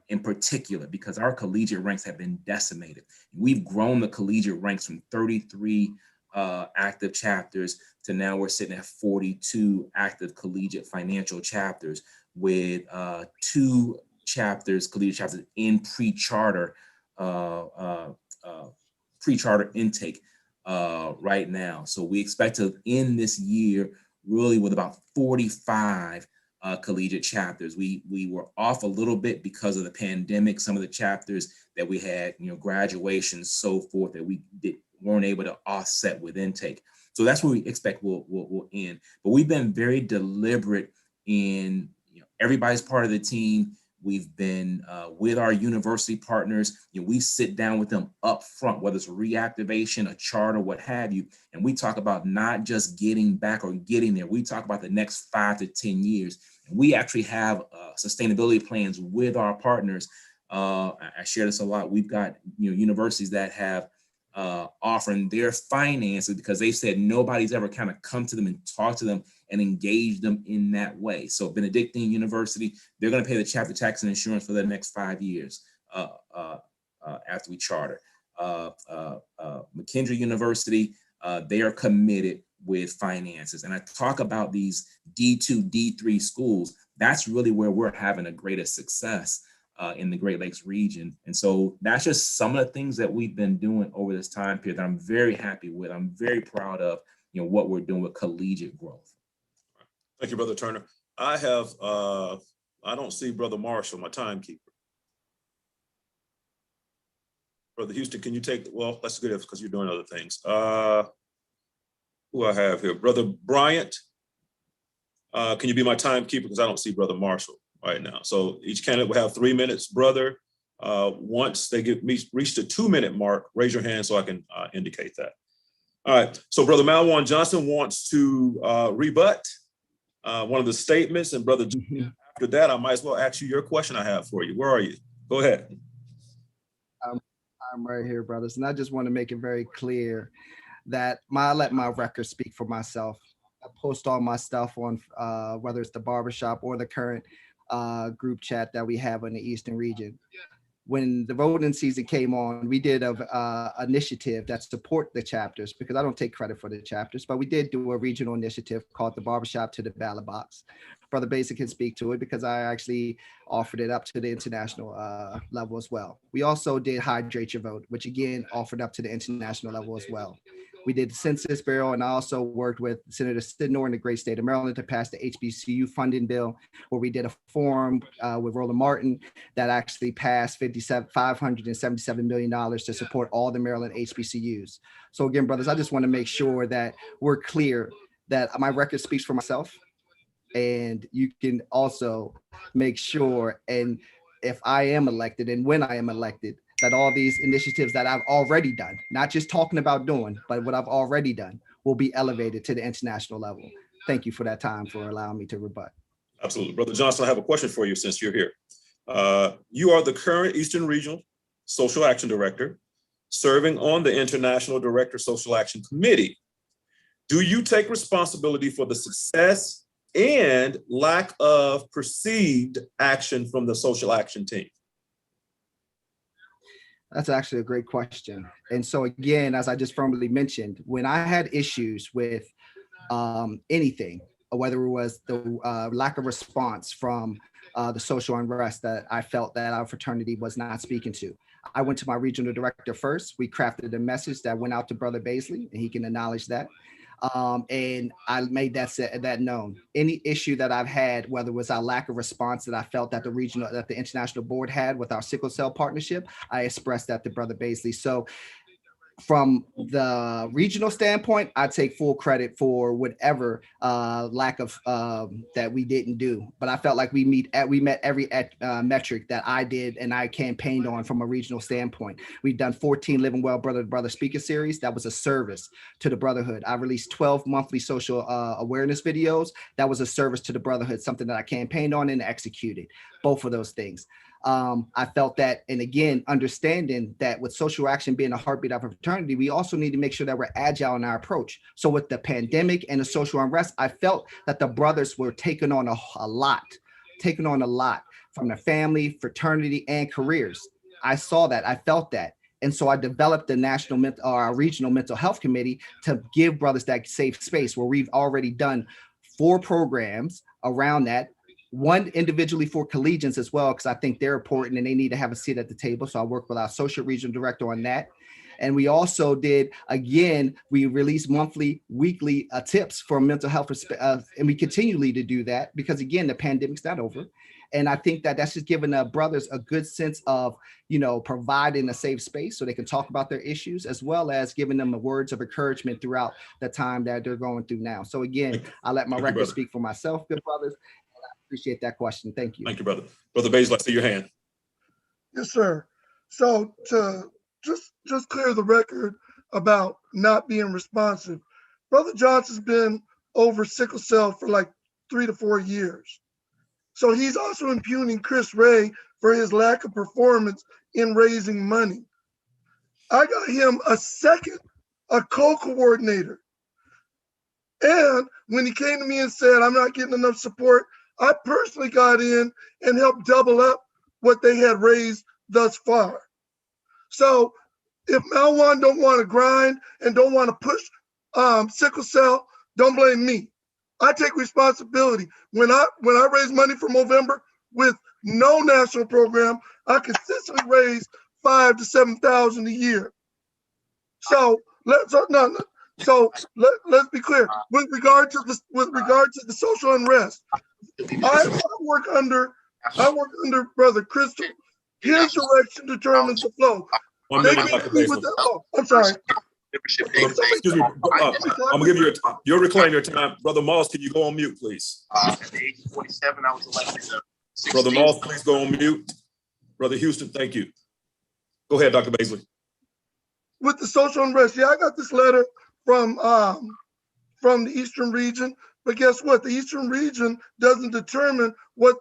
[SPEAKER 10] in particular, because our collegiate ranks have been decimated. We've grown the collegiate ranks from 33 active chapters to now we're sitting at 42 active collegiate financial chapters with 2 collegiate chapters in pre-charter intake right now. So we expect to end this year really with about 45 collegiate chapters. We were off a little bit because of the pandemic. Some of the chapters that we had, graduations, so forth, that we weren't able to offset with intake. So that's what we expect will end. But we've been very deliberate in, everybody's part of the team. We've been with our university partners. We sit down with them up front, whether it's a reactivation, a charter, what have you. And we talk about not just getting back or getting there. We talk about the next 5 to 10 years. And we actually have sustainability plans with our partners. I share this a lot. We've got universities that have offering their finances because they said nobody's ever kind of come to them and talked to them and engaged them in that way. So Benedictine University, they're going to pay the chapter tax and insurance for the next 5 years after we charter. McKendree University, they are committed with finances. And I talk about these D2, D3 schools. That's really where we're having a greater success in the Great Lakes region. And so that's just some of the things that we've been doing over this time period that I'm very happy with. I'm very proud of, what we're doing with collegiate growth.
[SPEAKER 1] Thank you, Brother Turner. I have, I don't see Brother Marshall, my timekeeper. Brother Houston, can you take, well, that's good because you're doing other things. Who I have here? Brother Bryant, can you be my timekeeper? Because I don't see Brother Marshall right now. So each candidate will have 3 minutes. Brother, once they reach the 2-minute mark, raise your hand so I can indicate that. All right, so Brother Malwan Johnson wants to rebut one of the statements, and Brother, after that, I might as well ask you your question I have for you. Where are you? Go ahead.
[SPEAKER 12] I'm right here, brothers, and I just want to make it very clear that I let my record speak for myself. I post all my stuff on whether it's the barbershop or the current group chat that we have in the Eastern region. When the voting season came on, we did an initiative that support the chapters, because I don't take credit for the chapters, but we did do a regional initiative called the Barbershop to the Ballot Box. Brother Basic can speak to it because I actually offered it up to the international level as well. We also did Hydrate Your Vote, which again offered up to the international level as well. We did the Census Bureau, and I also worked with Senator Sidnor in the great state of Maryland to pass the HBCU funding bill, where we did a forum with Roland Martin that actually passed $577 million to support all the Maryland HBCUs. So again, brothers, I just want to make sure that we're clear that my record speaks for myself, and you can also make sure, and if I am elected and when I am elected, that all these initiatives that I've already done, not just talking about doing, but what I've already done, will be elevated to the international level. Thank you for that time, for allowing me to rebut.
[SPEAKER 1] Absolutely. Brother Johnson, I have a question for you since you're here. You are the current Eastern Regional Social Action Director, serving on the International Director Social Action Committee. Do you take responsibility for the success and lack of perceived action from the social action team?
[SPEAKER 12] That's actually a great question. And so again, as I just firmly mentioned, when I had issues with anything, whether it was the lack of response from the social unrest that I felt that our fraternity was not speaking to, I went to my regional director first. We crafted a message that went out to Brother Baisley, and he can acknowledge that. And I made that known. Any issue that I've had, whether it was our lack of response that I felt that the international board had with our sickle cell partnership, I expressed that to Brother Baisley. So from the regional standpoint, I take full credit for whatever lack of that we didn't do. But I felt like we met every metric that I did and I campaigned on from a regional standpoint. We've done 14 Living Well Brother to Brother speaker series. That was a service to the Brotherhood. I released 12 monthly social awareness videos. That was a service to the Brotherhood, something that I campaigned on and executed. Both of those things. I felt that, and again, understanding that with social action being a heartbeat of a fraternity, we also need to make sure that we're agile in our approach. So with the pandemic and the social unrest, I felt that the brothers were taking on a lot from their family, fraternity, and careers. I saw that, I felt that. And so I developed the regional mental health committee to give brothers that safe space, where we've already done 4 programs around that. One individually for collegians as well, because I think they're important and they need to have a seat at the table. So I work with our social regional director on that. And we also did, again, we release monthly, weekly tips for mental health, and we continually to do that because, again, the pandemic's not over. And I think that that's just giving the brothers a good sense of, providing a safe space so they can talk about their issues, as well as giving them the words of encouragement throughout the time that they're going through now. So again, I let my record speak for myself, good brothers. Appreciate that question. Thank you.
[SPEAKER 1] Thank you, brother. Brother Baisley, I see your hand.
[SPEAKER 11] Yes, sir. So to just clear the record about not being responsive, Brother Johnson's been over sickle cell for like 3 to 4 years. So he's also impugning Chris Ray for his lack of performance in raising money. I got him a co-coordinator. And when he came to me and said, I'm not getting enough support, I personally got in and helped double up what they had raised thus far. So if Malwan don't want to grind and don't want to push sickle cell, don't blame me. I take responsibility. When I raise money for Movember with no national program, I consistently raise $5,000 to $7,000 a year. So let's be clear. With regard to the social unrest, I work under Brother Crystal. His direction determines the flow.
[SPEAKER 1] I'm
[SPEAKER 11] sorry.
[SPEAKER 1] Excuse me. I'm gonna give you you'll reclaim your time. Brother Moss, can you go on mute, please?
[SPEAKER 3] At the age of 47, I was elected.
[SPEAKER 1] Brother Moss, please go on mute. Brother Houston, thank you. Go ahead, Dr. Baisley.
[SPEAKER 11] With the social unrest, I got this letter from the Eastern region. But guess what? The Eastern region doesn't determine what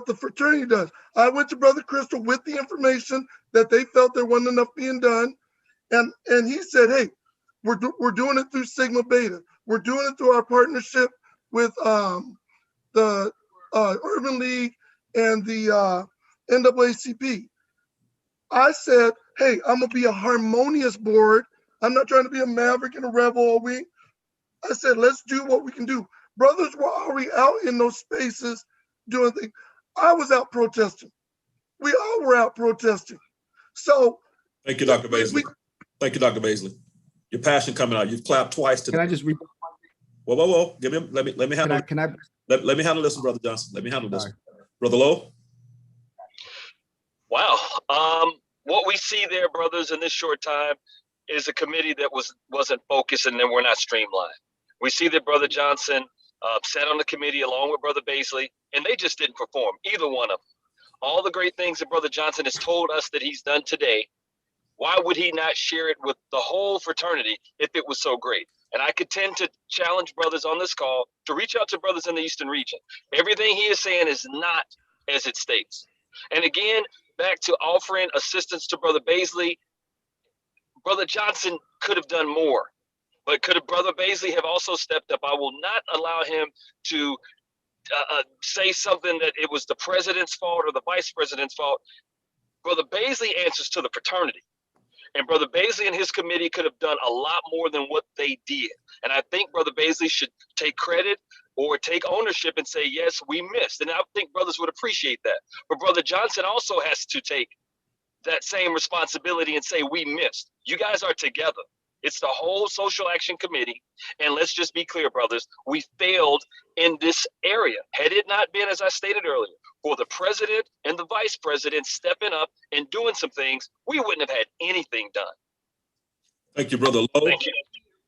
[SPEAKER 11] the fraternity does. I went to Brother Crystal with the information that they felt there wasn't enough being done. And he said, hey, we're doing it through Sigma Beta. We're doing it through our partnership with the Urban League and the NAACP. I said, hey, I'm gonna be a harmonious board. I'm not trying to be a maverick and a rebel all week. I said, let's do what we can do. Brothers were already out in those spaces doing things. I was out protesting. We all were out protesting. So
[SPEAKER 1] thank you, Dr. Baisley. Thank you, Dr. Baisley. Your passion coming out. You've clapped twice today.
[SPEAKER 12] Can I just read?
[SPEAKER 1] Whoa. Let me handle it.
[SPEAKER 12] Can I?
[SPEAKER 1] Let me handle this, Brother Johnson. Let me handle this. Brother Lowe.
[SPEAKER 6] Wow. What we see there, brothers, in this short time is a committee that wasn't focused and then we're not streamlined. We see that Brother Johnson sat on the committee along with Brother Baisley, and they just didn't perform, either one of them. All the great things that Brother Johnson has told us that he's done today, why would he not share it with the whole fraternity if it was so great? And I could tend to challenge brothers on this call to reach out to brothers in the Eastern region. Everything he is saying is not as it states. And again, back to offering assistance to Brother Baisley, Brother Johnson could have done more. But could Brother Baisley have also stepped up? I will not allow him to say something that it was the president's fault or the vice president's fault. Brother Baisley answers to the fraternity. And Brother Baisley and his committee could have done a lot more than what they did. And I think Brother Baisley should take credit or take ownership and say, yes, we missed. And I think brothers would appreciate that. But Brother Johnson also has to take that same responsibility and say, we missed. You guys are together. It's the whole social action committee. And let's just be clear, brothers, we failed in this area. Had it not been, as I stated earlier, for the president and the vice president stepping up and doing some things, we wouldn't have had anything done.
[SPEAKER 1] Thank you, Brother Lowe.
[SPEAKER 6] Thank you.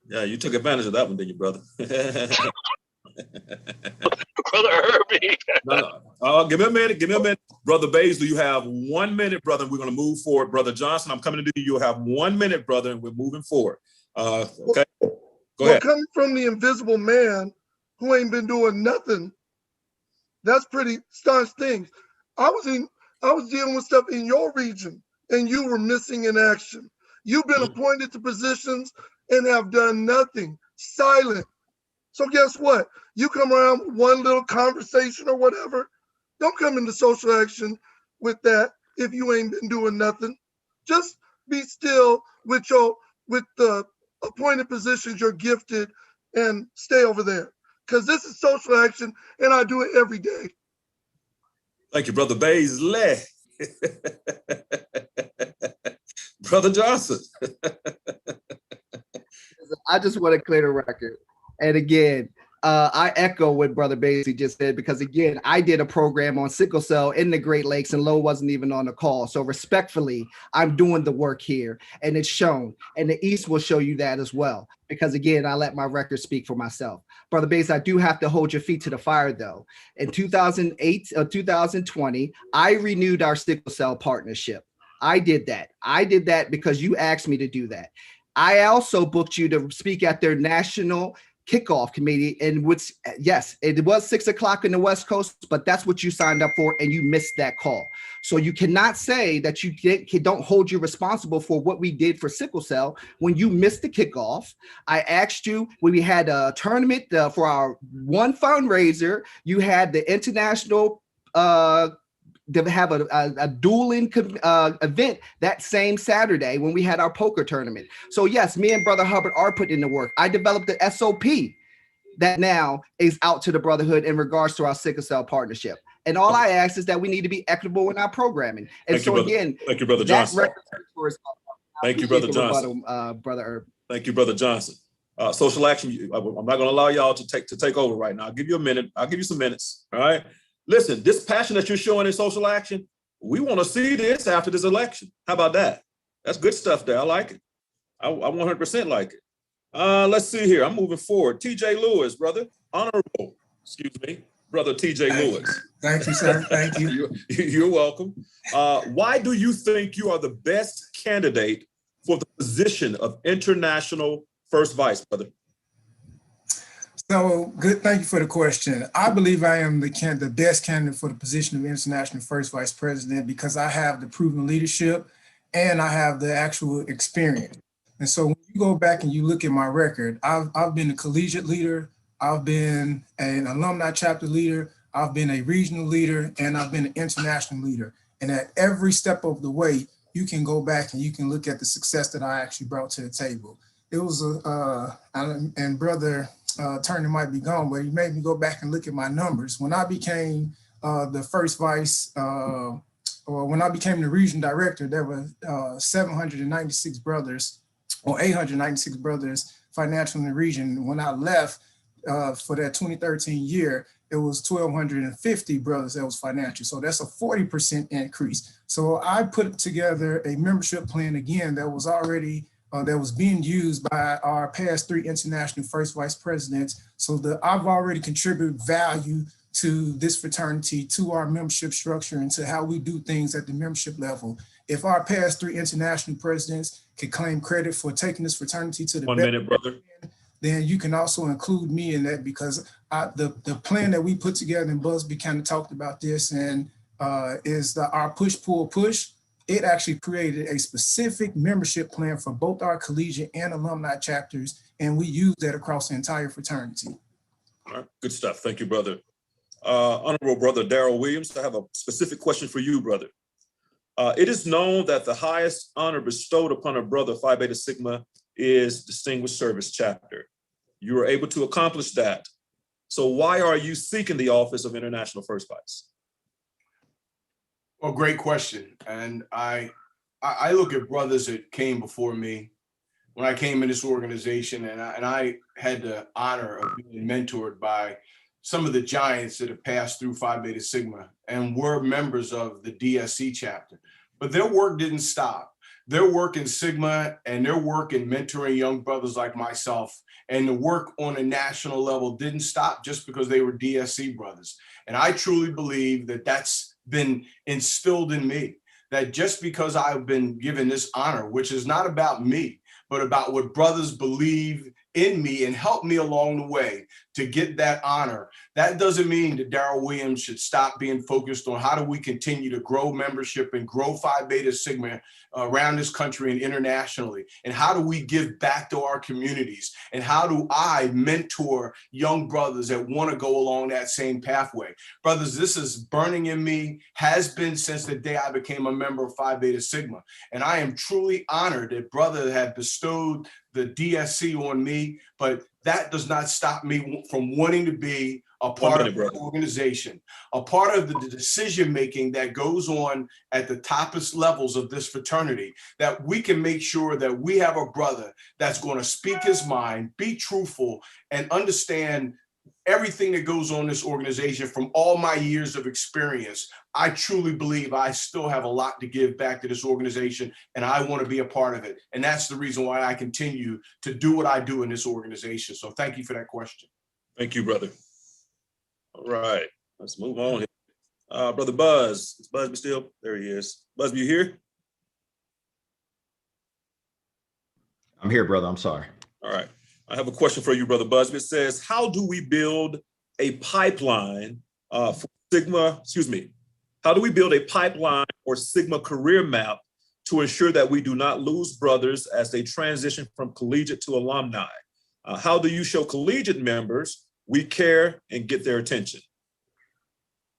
[SPEAKER 1] Yeah, you took advantage of that one, didn't you, brother?
[SPEAKER 6] Brother Irby.
[SPEAKER 1] Give me a minute. Brother Baisley, you have 1 minute, brother, and we're going to move forward. Brother Johnson, I'm coming to you. You'll have 1 minute, brother, and we're moving forward. Okay, go ahead.
[SPEAKER 11] Coming from the invisible man who ain't been doing nothing, that's pretty staunch things. I was dealing with stuff in your region, and you were missing in action. You've been appointed to positions and have done nothing, silent. So guess what? You come around with one little conversation or whatever. Don't come into social action with that if you ain't been doing nothing. Just be still with the appointed positions you're gifted and stay over there. Because this is social action and I do it every day.
[SPEAKER 1] Thank you, Brother Baisley. Brother Johnson.
[SPEAKER 12] I just want to clear the record. And again, I echo what Brother Baisley just said, because again, I did a program on sickle cell in the Great Lakes and Lowe wasn't even on the call. So respectfully, I'm doing the work here and it's shown. And the East will show you that as well. Because again, I let my record speak for myself. Brother Baisley, I do have to hold your feet to the fire though. In 2020, I renewed our sickle cell partnership. I did that because you asked me to do that. I also booked you to speak at their national kickoff committee, in which, yes, it was 6 o'clock in the West Coast, but that's what you signed up for and you missed that call. So you cannot say that you don't hold you responsible for what we did for sickle cell when you missed the kickoff. I asked you when we had a tournament for our one fundraiser, you had the international to have a dueling event that same Saturday when we had our poker tournament. So yes, me and Brother Hubbard are putting in the work. I developed the SOP that now is out to the Brotherhood in regards to our sickle cell partnership. And all I ask is that we need to be equitable in our programming. And
[SPEAKER 1] thank you, Brother Johnson. Thank you, Brother Johnson.
[SPEAKER 12] Brother Irby.
[SPEAKER 1] Thank you, Brother Johnson. Social action, I'm not going to allow y'all to take over right now. I'll give you a minute. I'll give you some minutes. All right. Listen, this passion that you're showing in social action, we want to see this after this election. How about that? That's good stuff there. I like it. I 100% like it. Let's see here. I'm moving forward. TJ Lewis, brother. Honorable, Brother TJ Lewis.
[SPEAKER 18] Thank you, sir. Thank you.
[SPEAKER 1] You're welcome. Why do you think you are the best candidate for the position of international first vice, brother?
[SPEAKER 18] So good. Thank you for the question. I believe I am the best candidate for the position of international first vice president because I have the proven leadership and I have the actual experience. And so when you go back and you look at my record, I've been a collegiate leader, I've been an alumni chapter leader, I've been a regional leader, and I've been an international leader. And at every step of the way, you can go back and you can look at the success that I actually brought to the table. It was and Brother Turner might be gone, but he made me go back and look at my numbers. When I became the first vice, or when I became the region director, there were 796 brothers or 896 brothers financial in the region. When I left for that 2013 year, it was 1,250 brothers that was financial. So that's a 40% increase. So I put together a membership plan again that was already that was being used by our past 3 international first vice presidents. So I've already contributed value to this fraternity, to our membership structure, and to how we do things at the membership level. If our past 3 international presidents could claim credit for taking this fraternity to the
[SPEAKER 1] 1 minute, brother.
[SPEAKER 18] Then you can also include me in that, because the plan that we put together, and Busby kind of talked about this, and is our push-pull-push. It actually created a specific membership plan for both our collegiate and alumni chapters, and we use that across the entire fraternity.
[SPEAKER 1] All right, good stuff. Thank you, brother. Honorable Brother Darrell Williams, I have a specific question for you, brother. It is known that the highest honor bestowed upon a brother Phi Beta Sigma is Distinguished Service Chapter. You were able to accomplish that. So why are you seeking the office of International First Vice?
[SPEAKER 9] Well, great question. And I look at brothers that came before me when I came in this organization, and I had the honor of being mentored by some of the giants that have passed through Phi Beta Sigma and were members of the DSC chapter. But their work didn't stop. Their work in Sigma and their work in mentoring young brothers like myself and the work on a national level didn't stop just because they were DSC brothers. And I truly believe that that's been instilled in me, that just because I've been given this honor, which is not about me, but about what brothers believe in me and help me along the way to get that honor, that doesn't mean that Darrell Williams should stop being focused on how do we continue to grow membership and grow Phi Beta Sigma around this country and internationally, and how do we give back to our communities, and how do I mentor young brothers that want to go along that same pathway. Brothers, this is burning in me, has been since the day I became a member of Phi Beta Sigma, and I am truly honored that brother had bestowed the DSC on me, but that does not stop me from wanting to be a part of the organization, a part of the decision-making that goes on at the toppest levels of this fraternity, that we can make sure that we have a brother that's going to speak his mind, be truthful, and understand everything that goes on in this organization. From all my years of experience, I truly believe I still have a lot to give back to this organization, and I want to be a part of it. And that's the reason why I continue to do what I do in this organization. So thank you for that question.
[SPEAKER 1] Thank you, brother. All right, let's move on here. Brother Buzz, is Busby still? There he is. Busby, you here?
[SPEAKER 15] I'm here, brother. I'm sorry.
[SPEAKER 1] All right. I have a question for you, Brother Busby. It says, how do we build a pipeline for Sigma, how do we build a pipeline or Sigma career map to ensure that we do not lose brothers as they transition from collegiate to alumni? How do you show collegiate members we care and get their attention?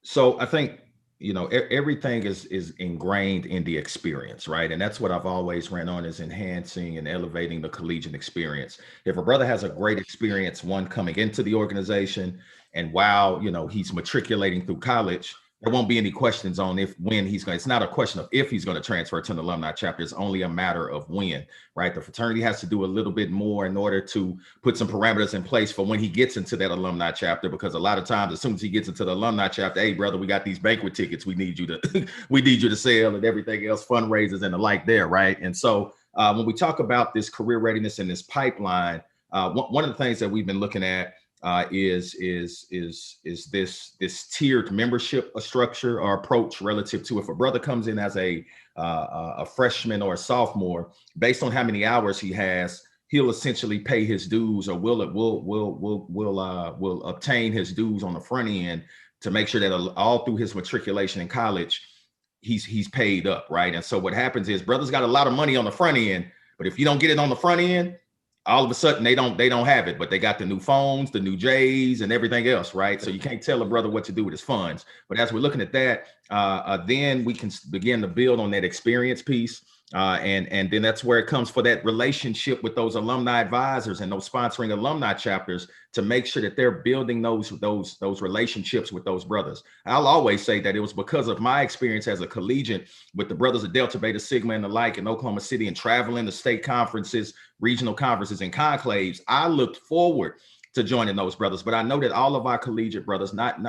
[SPEAKER 15] So I think, everything is ingrained in the experience, right? And that's what I've always ran on, is enhancing and elevating the collegiate experience. If a brother has a great experience, one coming into the organization, and while, he's matriculating through college, there won't be any questions on it's not a question of if he's going to transfer to an alumni chapter. It's only a matter of when, right? The fraternity has to do a little bit more in order to put some parameters in place for when he gets into that alumni chapter, because a lot of times, as soon as he gets into the alumni chapter, hey, brother, we got these banquet tickets. We need you to sell, and everything else, fundraisers and the like there, right? And so when we talk about this career readiness and this pipeline, one of the things that we've been looking at is this tiered membership structure or approach relative to if a brother comes in as a freshman or a sophomore, based on how many hours he has, he'll essentially pay his dues, or will obtain his dues on the front end to make sure that all through his matriculation in college, he's paid up, right? And so what happens is brothers got a lot of money on the front end, but if you don't get it on the front end, all of a sudden they don't have it, but they got the new phones, the new J's, and everything else, right? So you can't tell a brother what to do with his funds. But as we're looking at that, then we can begin to build on that experience piece. And then that's where it comes for that relationship with those alumni advisors and those sponsoring alumni chapters to make sure that they're building those relationships with those brothers. I'll always say that it was because of my experience as a collegiate with the brothers of Delta Beta Sigma and the like in Oklahoma City, and traveling to state conferences, regional conferences, and conclaves. I looked forward to joining those brothers, but I know that all of our collegiate brothers, not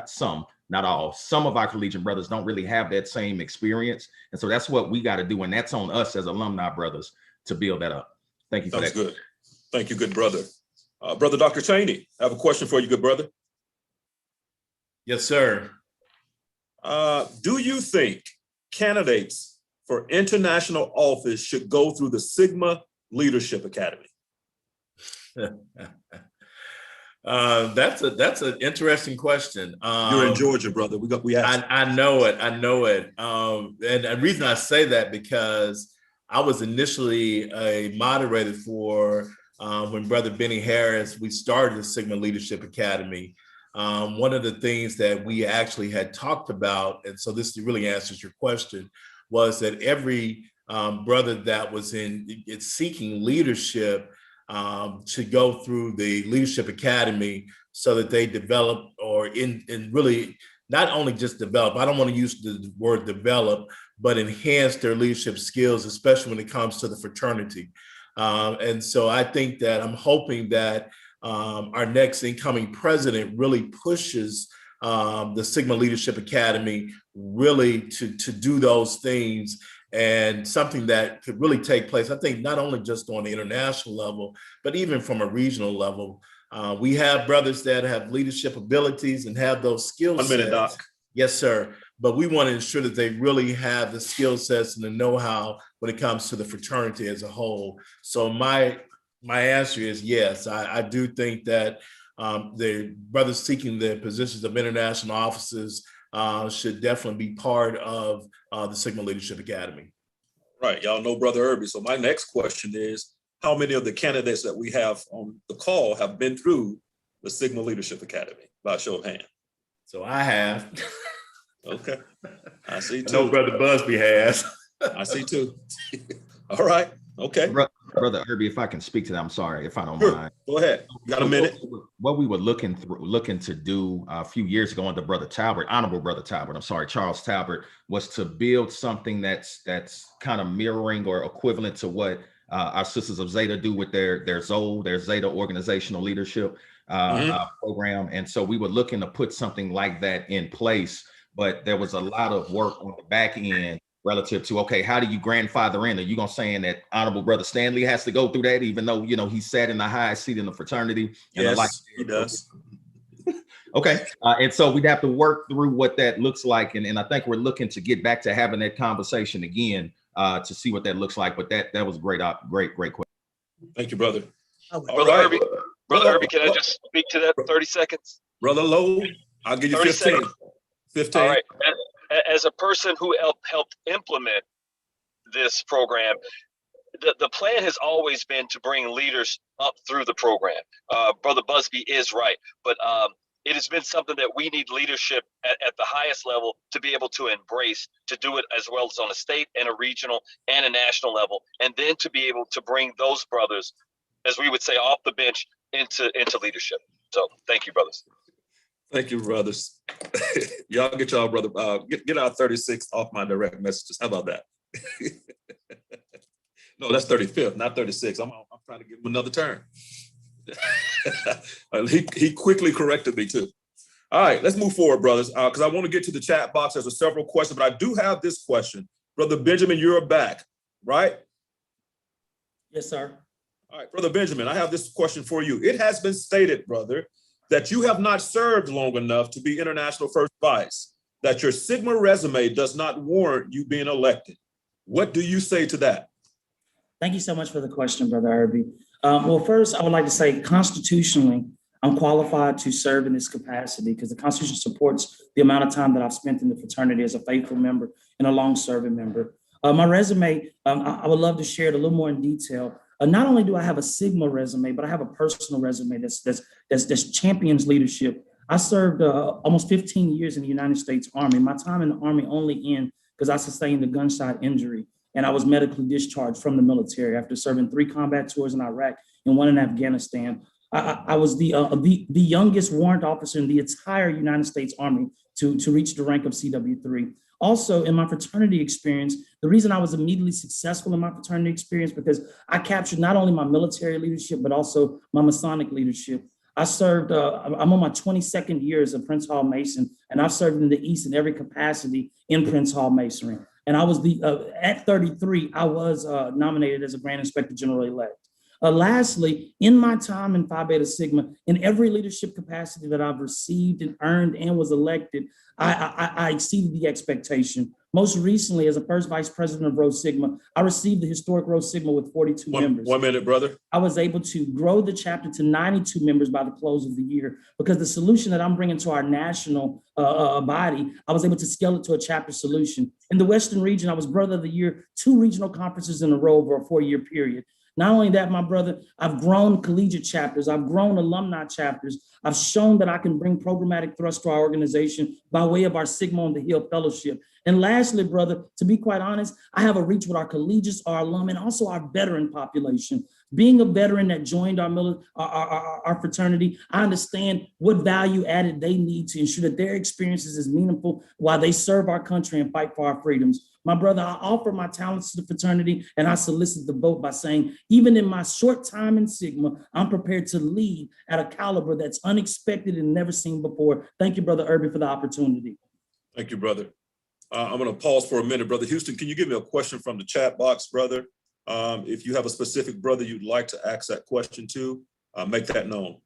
[SPEAKER 15] all, some of our collegiate brothers don't really have that same experience. And so that's what we got to do. And that's on us as alumni brothers to build that up. Thank you for that.
[SPEAKER 1] That's good. Thank you, good brother. Brother Dr. Cheney, I have a question for you, good brother.
[SPEAKER 16] Yes, sir.
[SPEAKER 1] Do you think candidates for international office should go through the Sigma Leadership Academy?
[SPEAKER 16] That's an interesting question.
[SPEAKER 1] You're in Georgia, brother. We asked.
[SPEAKER 16] I know it. And the reason I say that, because I was initially a moderator for when Brother Benny Harris, we started the Sigma Leadership Academy. One of the things that we actually had talked about, and so this really answers your question, was that every brother that was seeking leadership to go through the Leadership Academy so that they develop, or really not only just develop, I don't want to use the word develop, but enhance their leadership skills, especially when it comes to the fraternity. And so I think that I'm hoping that our next incoming president really pushes the Sigma Leadership Academy really to do those things, and something that could really take place, I think, not only just on the international level, but even from a regional level. We have brothers that have leadership abilities and have those skill sets.
[SPEAKER 1] 1 minute, Doc.
[SPEAKER 16] Yes, sir. But we want to ensure that they really have the skill sets and the know-how when it comes to the fraternity as a whole. So my answer is yes. I do think that the brothers seeking the positions of international offices should definitely be part of the Sigma Leadership Academy.
[SPEAKER 1] Right, y'all know Brother Irby. So my next question is, how many of the candidates that we have on the call have been through the Sigma Leadership Academy, by a show of hands?
[SPEAKER 16] So I have.
[SPEAKER 1] Okay, I see too.
[SPEAKER 16] No, Brother Busby has.
[SPEAKER 1] I see too. All right, okay.
[SPEAKER 15] Brother Irby, if I can speak to that, I'm sorry if I don't mind.
[SPEAKER 1] Go ahead. You got a minute.
[SPEAKER 15] What we were looking to do a few years ago under Brother Talbert, Honorable Brother Talbert, Charles Talbert, was to build something that's kind of mirroring or equivalent to what our Sisters of Zeta do with their ZOL, their Zeta Organizational Leadership program. And so we were looking to put something like that in place, but there was a lot of work on the back end relative to, okay, how do you grandfather in? Are you gonna saying that Honorable Brother Stanley has to go through that, even though, you know, he sat in the highest seat in the fraternity? And
[SPEAKER 1] yes, he does.
[SPEAKER 15] Okay, and so we'd have to work through what that looks like. And I think we're looking to get back to having that conversation again to see what that looks like. But that was great question.
[SPEAKER 1] Thank you, brother.
[SPEAKER 6] Brother Irby, Irby, can I just speak to that for 30 seconds?
[SPEAKER 1] Brother Lowe, I'll give you 15.
[SPEAKER 6] Seconds.
[SPEAKER 1] 15.
[SPEAKER 6] All right. As a person who helped implement this program, the plan has always been to bring leaders up through the program. Brother Busby is right, but it has been something that we need leadership at the highest level to be able to embrace, to do it as well as on a state and a regional and a national level, and then to be able to bring those brothers, as we would say, off the bench into leadership. So thank you, brothers.
[SPEAKER 1] Thank you, brothers. Y'all get y'all brother, get our 36 off my direct messages. How about that? No, that's 35th, not 36. I'm trying to give him another turn. He quickly corrected me too. All right, let's move forward, brothers, because I want to get to the chat box. There's several questions, but I do have this question. Brother Benjamin, you're back, right?
[SPEAKER 13] Yes, sir.
[SPEAKER 1] All right, Brother Benjamin, I have this question for you. It has been stated, brother, that you have not served long enough to be International First Vice, that your Sigma resume does not warrant you being elected. What do you say to that?
[SPEAKER 13] Thank you so much for the question, Brother Irby. Well, first, I would like to say constitutionally, I'm qualified to serve in this capacity because the Constitution supports the amount of time that I've spent in the fraternity as a faithful member and a long-serving member. My resume, I would love to share it a little more in detail. Not only do I have a Sigma resume, but I have a personal resume that's champions leadership. I served almost 15 years in the United States Army. My time in the Army only ended because I sustained a gunshot injury and I was medically discharged from the military after serving 3 combat tours in Iraq and 1 in Afghanistan. I was the youngest warrant officer in the entire United States Army to reach the rank of CW3. Also, in my fraternity experience, the reason I was immediately successful in my fraternity experience because I captured not only my military leadership, but also my Masonic leadership. I served, I'm on my 22nd year as a Prince Hall Mason, and I've served in the East in every capacity in Prince Hall Masonry. And I was at 33, I was nominated as a Grand Inspector General-elect. Lastly, in my time in Phi Beta Sigma, in every leadership capacity that I've received and earned and was elected, I exceeded the expectation. Most recently, as a first vice president of Rho Sigma, I received the historic Rho Sigma with 42 members.
[SPEAKER 1] 1 minute, brother.
[SPEAKER 13] I was able to grow the chapter to 92 members by the close of the year because the solution that I'm bringing to our national body, I was able to scale it to a chapter solution. In the Western region, I was Brother of the Year, 2 regional conferences in a row over a 4-year period. Not only that, my brother, I've grown collegiate chapters. I've grown alumni chapters. I've shown that I can bring programmatic thrust to our organization by way of our Sigma on the Hill Fellowship. And lastly, brother, to be quite honest, I have a reach with our collegiates, our alum, and also our veteran population. Being a veteran that joined our fraternity, I understand what value added they need to ensure that their experiences is meaningful while they serve our country and fight for our freedoms. My brother, I offer my talents to the fraternity and I solicit the vote by saying, even in my short time in Sigma, I'm prepared to lead at a caliber that's unexpected and never seen before. Thank you, Brother Irby, for the opportunity.
[SPEAKER 1] Thank you, brother. I'm going to pause for a minute, Brother Houston. Can you give me a question from the chat box, brother? If you have a specific brother you'd like to ask that question to, make that known.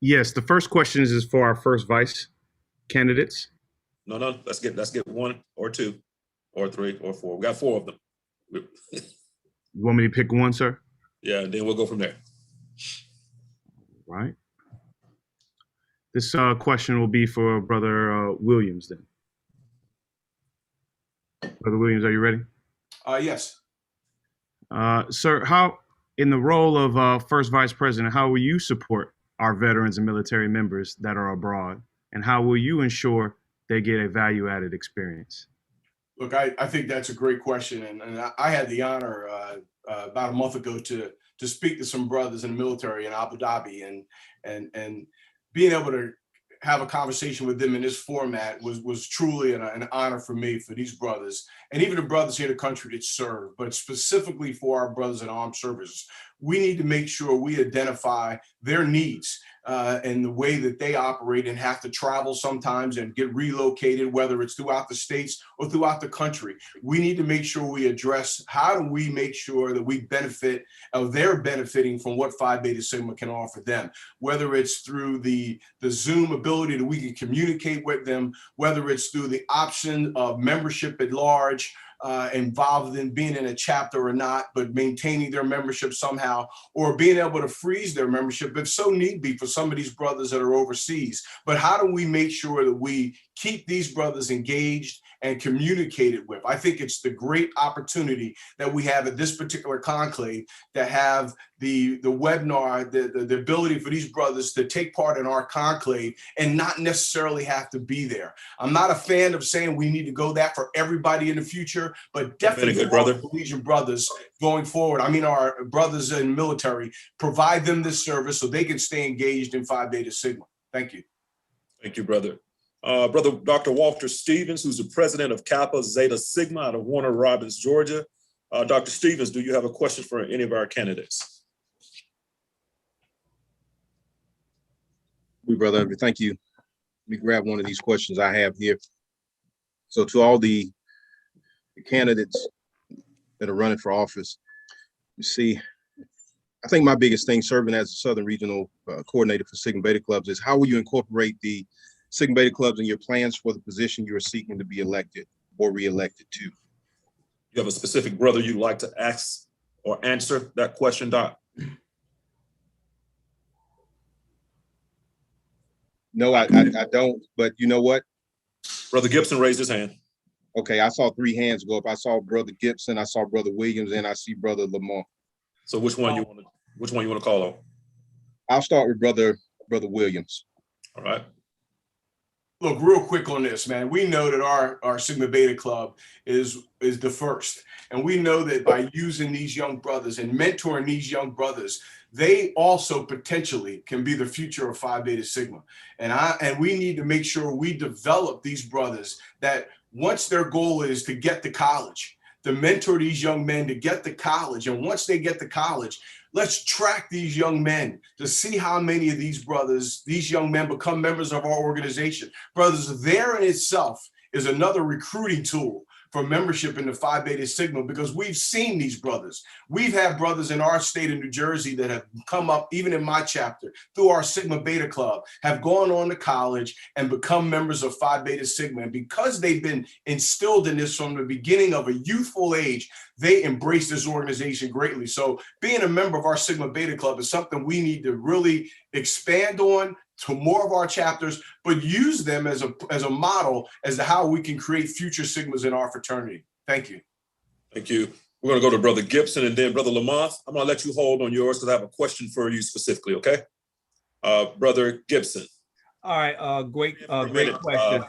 [SPEAKER 2] Yes, the first question is for our first vice candidates.
[SPEAKER 1] No, let's get 1 or 2 or 3 or 4. We got 4 of them.
[SPEAKER 2] You want me to pick one, sir?
[SPEAKER 1] Yeah, and then we'll go from there.
[SPEAKER 2] All right. This question will be for Brother Williams then. Brother Williams, are you ready?
[SPEAKER 9] Yes.
[SPEAKER 2] Sir, how, in the role of first vice president, how will you support our veterans and military members that are abroad? And how will you ensure they get a value-added experience?
[SPEAKER 9] Look, I think that's a great question. And I had the honor about a month ago to speak to some brothers in the military in Abu Dhabi and being able to have a conversation with them in this format was truly an honor for me, for these brothers, and even the brothers here in the country that serve, but specifically for our brothers in armed services. We need to make sure we identify their needs and the way that they operate and have to travel sometimes and get relocated, whether it's throughout the states or throughout the country. We need to make sure we address how do we make sure that we benefit, they're benefiting from what Phi Beta Sigma can offer them, whether it's through the Zoom ability that we can communicate with them, whether it's through the option of membership at large, involved in being in a chapter or not, but maintaining their membership somehow, or being able to freeze their membership if so need be for some of these brothers that are overseas. But how do we make sure that we keep these brothers engaged and communicated with? I think it's the great opportunity that we have at this particular conclave to have the webinar, the ability for these brothers to take part in our conclave and not necessarily have to be there. I'm not a fan of saying we need to go that for everybody in the future, but definitely for our collegiate brothers going forward. I mean, our brothers in military, provide them this service so they can stay engaged in Phi Beta Sigma. Thank you.
[SPEAKER 1] Thank you, brother. Brother Dr. Walter Stevens, who's the president of Kappa Zeta Sigma out of Warner Robins, Georgia. Dr. Stevens, do you have a question for any of our candidates?
[SPEAKER 21] Brother Irby, thank you. Let me grab one of these questions I have here. So to all the candidates that are running for office, you see, I think my biggest thing serving as a Southern Regional Coordinator for Sigma Beta Clubs is how will you incorporate the Sigma Beta Clubs in your plans for the position you are seeking to be elected or re-elected to?
[SPEAKER 1] You have a specific brother you'd like to ask or answer that question, Doc?
[SPEAKER 21] No, I don't. But you know what?
[SPEAKER 1] Brother Gibson raised his hand.
[SPEAKER 21] Okay, I saw 3 hands go up. I saw Brother Gibson, I saw Brother Williams, and I see Brother Lamont.
[SPEAKER 1] So which one you want to call on?
[SPEAKER 21] I'll start with Brother Williams.
[SPEAKER 1] All right.
[SPEAKER 9] Look, real quick on this, man. We know that our Sigma Beta Club is the first. And we know that by using these young brothers and mentoring these young brothers, they also potentially can be the future of Phi Beta Sigma. And we need to make sure we develop these brothers that once their goal is to get to college, to mentor these young men to get to college. And once they get to college, let's track these young men to see how many of these brothers, these young men become members of our organization. Brothers, there in itself is another recruiting tool for membership in the Phi Beta Sigma, because we've seen these brothers. We've had brothers in our state of New Jersey that have come up, even in my chapter, through our Sigma Beta Club, have gone on to college and become members of Phi Beta Sigma. And because they've been instilled in this from the beginning of a youthful age, they embrace this organization greatly. So being a member of our Sigma Beta Club is something we need to really expand on to more of our chapters, but use them as a model as to how we can create future Sigmas in our fraternity. Thank you.
[SPEAKER 1] Thank you. We're going to go to Brother Gibson and then Brother Lamont. I'm going to let you hold on yours because I have a question for you specifically, okay? Brother Gibson.
[SPEAKER 14] All right, great question.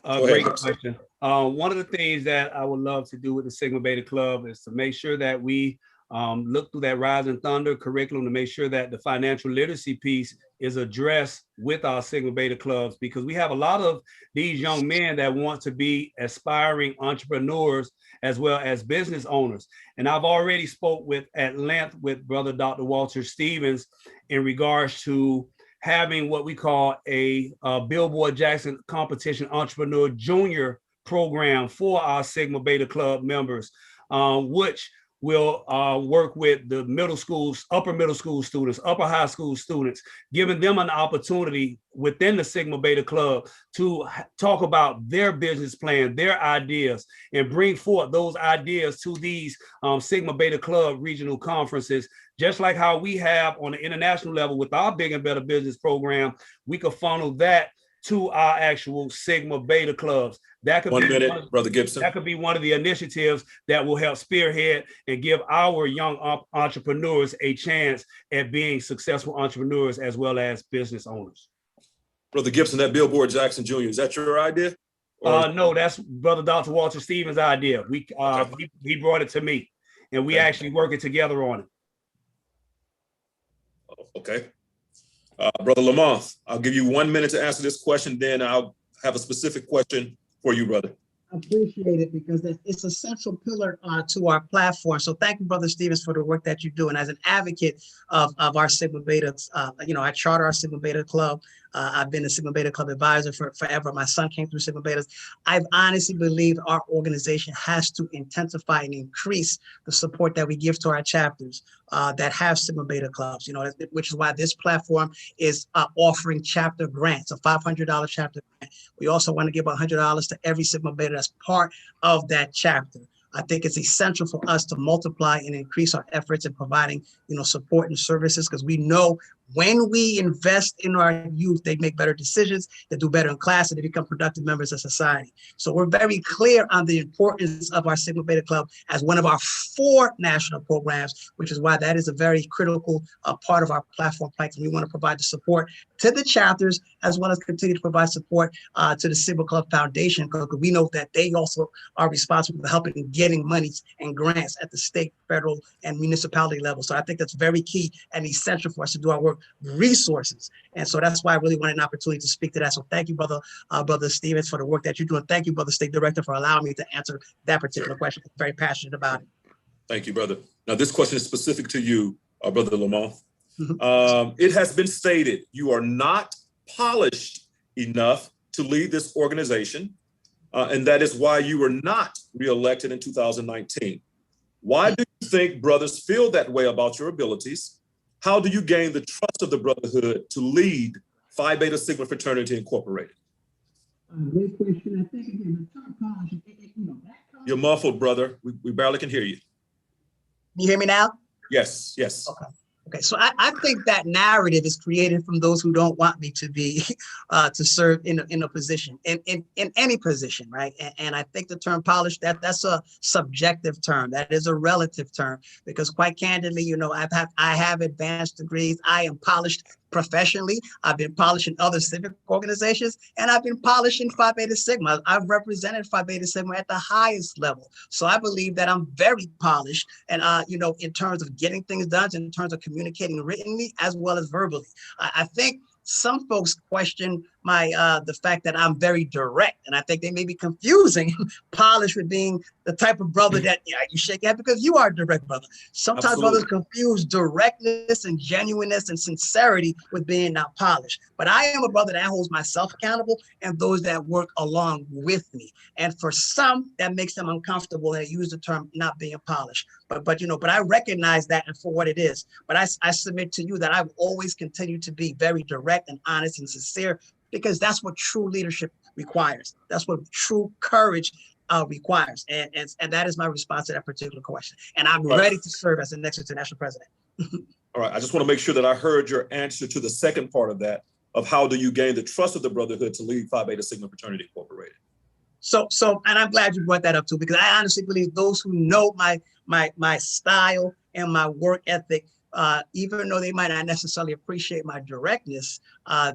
[SPEAKER 1] Great
[SPEAKER 14] question. One of the things that I would love to do with the Sigma Beta Club is to make sure that we look through that Rising Thunder curriculum to make sure that the financial literacy piece is addressed with our Sigma Beta clubs, because we have a lot of these young men that want to be aspiring entrepreneurs as well as business owners. And I've already spoke at length with Brother Dr. Walter Stevens in regards to having what we call a Billboard Jackson Competition Entrepreneur Junior program for our Sigma Beta Club members, which will work with the middle schools, upper middle school students, upper high school students, giving them an opportunity within the Sigma Beta Club to talk about their business plan, their ideas, and bring forth those ideas to these Sigma Beta Club regional conferences. Just like how we have on the international level with our Big and Better Business program, we could funnel that to our actual Sigma Beta clubs. That could
[SPEAKER 1] Brother Gibson.
[SPEAKER 14] That could be one of the initiatives that will help spearhead and give our young entrepreneurs a chance at being successful entrepreneurs as well as business owners.
[SPEAKER 1] Brother Gibson, that Billboard Jackson Jr., is that your idea?
[SPEAKER 14] No, that's Brother Dr. Walter Stevens' idea. He brought it to me, and we actually working together on it.
[SPEAKER 1] Okay. Brother Lamont, I'll give you 1 minute to answer this question, then I'll have a specific question for you, brother.
[SPEAKER 5] I appreciate it because it's a central pillar to our platform. So thank you, Brother Stevens, for the work that you do. And as an advocate of our Sigma Beta, I charter our Sigma Beta Club. I've been a Sigma Beta Club advisor for forever. My son came through Sigma Betas. I've honestly believed our organization has to intensify and increase the support that we give to our chapters that have Sigma Beta Clubs, which is why this platform is offering chapter grants, a $500 chapter grant. We also want to give $100 to every Sigma Beta that's part of that chapter. I think it's essential for us to multiply and increase our efforts in providing, support and services, because we know when we invest in our youth, they make better decisions, they do better in class, and they become productive members of society. So we're very clear on the importance of our Sigma Beta Club as one of our 4 national programs, which is why that is a very critical part of our platform plank. We want to provide the support to the chapters as well as continue to provide support to the Sigma Club Foundation, because we know that they also are responsible for helping in getting monies and grants at the state, federal, and municipality level. So I think that's very key and essential for us to do our work. Resources. And so that's why I really wanted an opportunity to speak to that. So thank you, Brother Stevens, for the work that you're doing. Thank you, Brother State Director, for allowing me to answer that particular question. I'm very passionate about it.
[SPEAKER 1] Thank you, brother. Now, this question is specific to you, Brother Lamont. It has been stated you are not polished enough to lead this organization, and that is why you were not reelected in 2019. Why do you think brothers feel that way about your abilities? How do you gain the trust of the Brotherhood to lead Phi Beta Sigma Fraternity Incorporated?
[SPEAKER 5] Great question. I think again, the term polish,
[SPEAKER 1] You're muffled, brother. We barely can hear you.
[SPEAKER 5] You hear me now?
[SPEAKER 1] Yes, yes.
[SPEAKER 5] Okay. Okay, so I think that narrative is created from those who don't want me to be to serve in a position, in any position, right? And I think the term polished, that's a subjective term. That is a relative term, because quite candidly, you know, I have advanced degrees. I am polished professionally. I've been polished in other civic organizations, and I've been polished in Phi Beta Sigma. I've represented Phi Beta Sigma at the highest level. So I believe that I'm very polished, and you know, in terms of getting things done, in terms of communicating writtenly as well as verbally. I think some folks question my the fact that I'm very direct, and I think they may be confusing polished with being the type of brother that, yeah, you shake your head because you are a direct brother. Sometimes
[SPEAKER 1] Absolutely.
[SPEAKER 5] brothers confuse directness and genuineness and sincerity with being not polished. But I am a brother that holds myself accountable and those that work along with me. And for some, that makes them uncomfortable and they use the term not being polished. But you know, but I recognize that and for what it is. But I submit to you that I've always continued to be very direct and honest and sincere, because that's what true leadership requires. That's what true courage requires. And that is my response to that particular question. And I'm ready to serve as the next international president.
[SPEAKER 1] All right, I just want to make sure that I heard your answer to the second part of that, of how do you gain the trust of the Brotherhood to lead Phi Beta Sigma Fraternity Incorporated?
[SPEAKER 5] So, and I'm glad you brought that up too, because I honestly believe those who know my style and my work ethic, even though they might not necessarily appreciate my directness,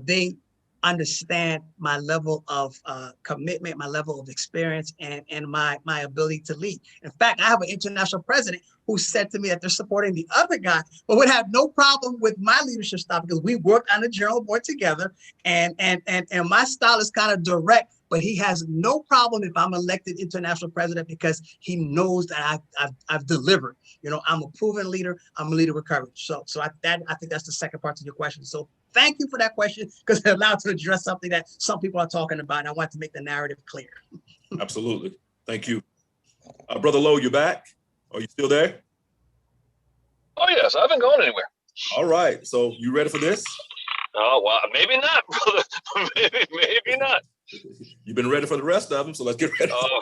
[SPEAKER 5] they understand my level of commitment, my level of experience, and my ability to lead. In fact, I have an international president who said to me that they're supporting the other guy, but would have no problem with my leadership style because we worked on the general board together, and my style is kind of direct. But he has no problem if I'm elected international president because he knows that I've delivered. You know, I'm a proven leader. I'm a leader with courage. So I think that's the second part to your question. So thank you for that question, because it allowed to address something that some people are talking about. And I want to make the narrative clear.
[SPEAKER 1] Absolutely. Thank you. Brother Lowe, you back? Are you still there?
[SPEAKER 6] Oh, yes, I haven't gone anywhere.
[SPEAKER 1] All right. So you ready for this?
[SPEAKER 6] Oh, well, maybe not, brother. maybe not.
[SPEAKER 1] You've been ready for the rest of them, so let's get ready.
[SPEAKER 6] Oh.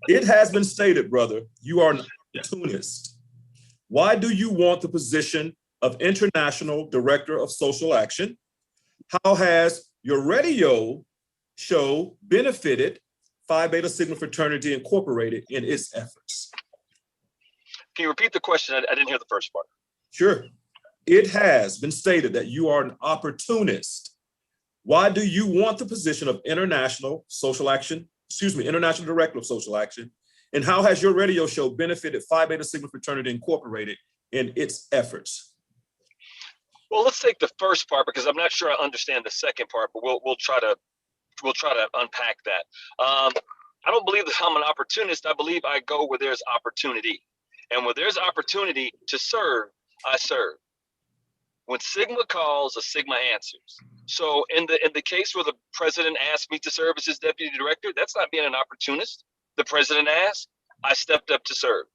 [SPEAKER 1] It has been stated, brother, you are an opportunist. Why do you want the position of International Director of Social Action? How has your radio show benefited Phi Beta Sigma Fraternity Incorporated in its efforts?
[SPEAKER 6] Can you repeat the question? I didn't hear the first part.
[SPEAKER 1] Sure. It has been stated that you are an opportunist. Why do you want the position of International Director of Social Action? And how has your radio show benefited Phi Beta Sigma Fraternity Incorporated in its efforts?
[SPEAKER 6] Well, let's take the first part because I'm not sure I understand the second part, but we'll try to unpack that. I don't believe that I'm an opportunist. I believe I go where there's opportunity, and where there's opportunity to serve, I serve. When Sigma calls, a Sigma answers. So in the case where the president asked me to serve as his deputy director, that's not being an opportunist. The president asked, I stepped up to serve.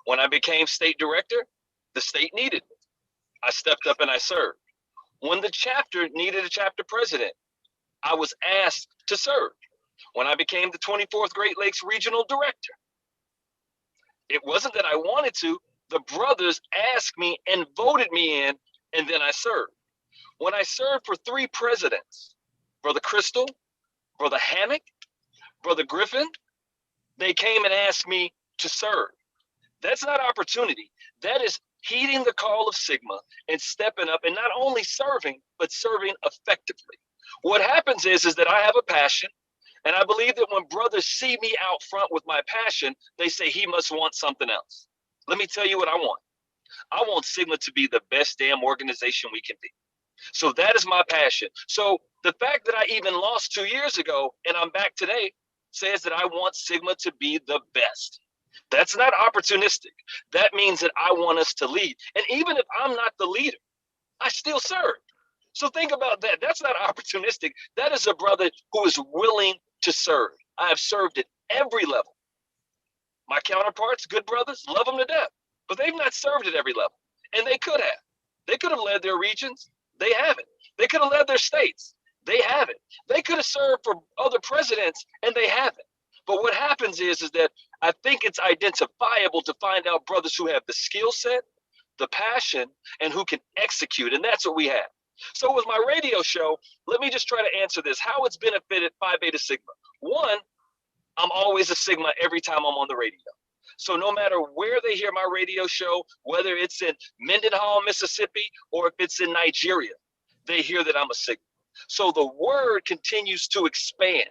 [SPEAKER 6] When I became state director, the state needed me. I stepped up and I served. When the chapter needed a chapter president, I was asked to serve. When I became the 24th Great Lakes Regional Director, it wasn't that I wanted to. The brothers asked me and voted me in, and then I served. When I served for 3 presidents, Brother Crystal, Brother Hammock, Brother Griffin, they came and asked me to serve. That's not opportunity. That is heeding the call of Sigma and stepping up and not only serving, but serving effectively. What happens is that I have a passion, and I believe that when brothers see me out front with my passion, they say he must want something else. Let me tell you what I want. I want Sigma to be the best damn organization we can be. So that is my passion. So the fact that I even lost 2 years ago and I'm back today says that I want Sigma to be the best. That's not opportunistic. That means that I want us to lead. And even if I'm not the leader, I still serve. So think about that. That's not opportunistic. That is a brother who is willing to serve. I have served at every level. My counterparts, good brothers, love them to death, but they've not served at every level. And they could have. They could have led their regions. They haven't. They could have led their states. They haven't. They could have served for other presidents, and they haven't. But what happens is that I think it's identifiable to find out brothers who have the skill set, the passion, and who can execute. And that's what we have. So with my radio show, let me just try to answer this, how it's benefited Phi Beta Sigma. One, I'm always a Sigma every time I'm on the radio. So no matter where they hear my radio show, whether it's in Mendenhall, Mississippi, or if it's in Nigeria, they hear that I'm a Sigma. So the word continues to expand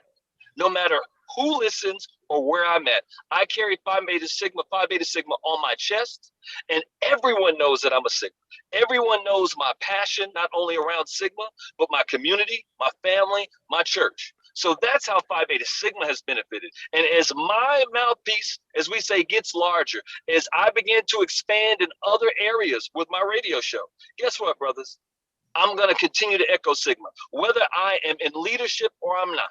[SPEAKER 6] no matter who listens or where I'm at. I carry Phi Beta Sigma on my chest, and everyone knows that I'm a Sigma. Everyone knows my passion, not only around Sigma, but my community, my family, my church. So that's how Phi Beta Sigma has benefited. And as my mouthpiece, as we say, gets larger, as I begin to expand in other areas with my radio show, guess what, brothers? I'm going to continue to echo Sigma, whether I am in leadership or I'm not.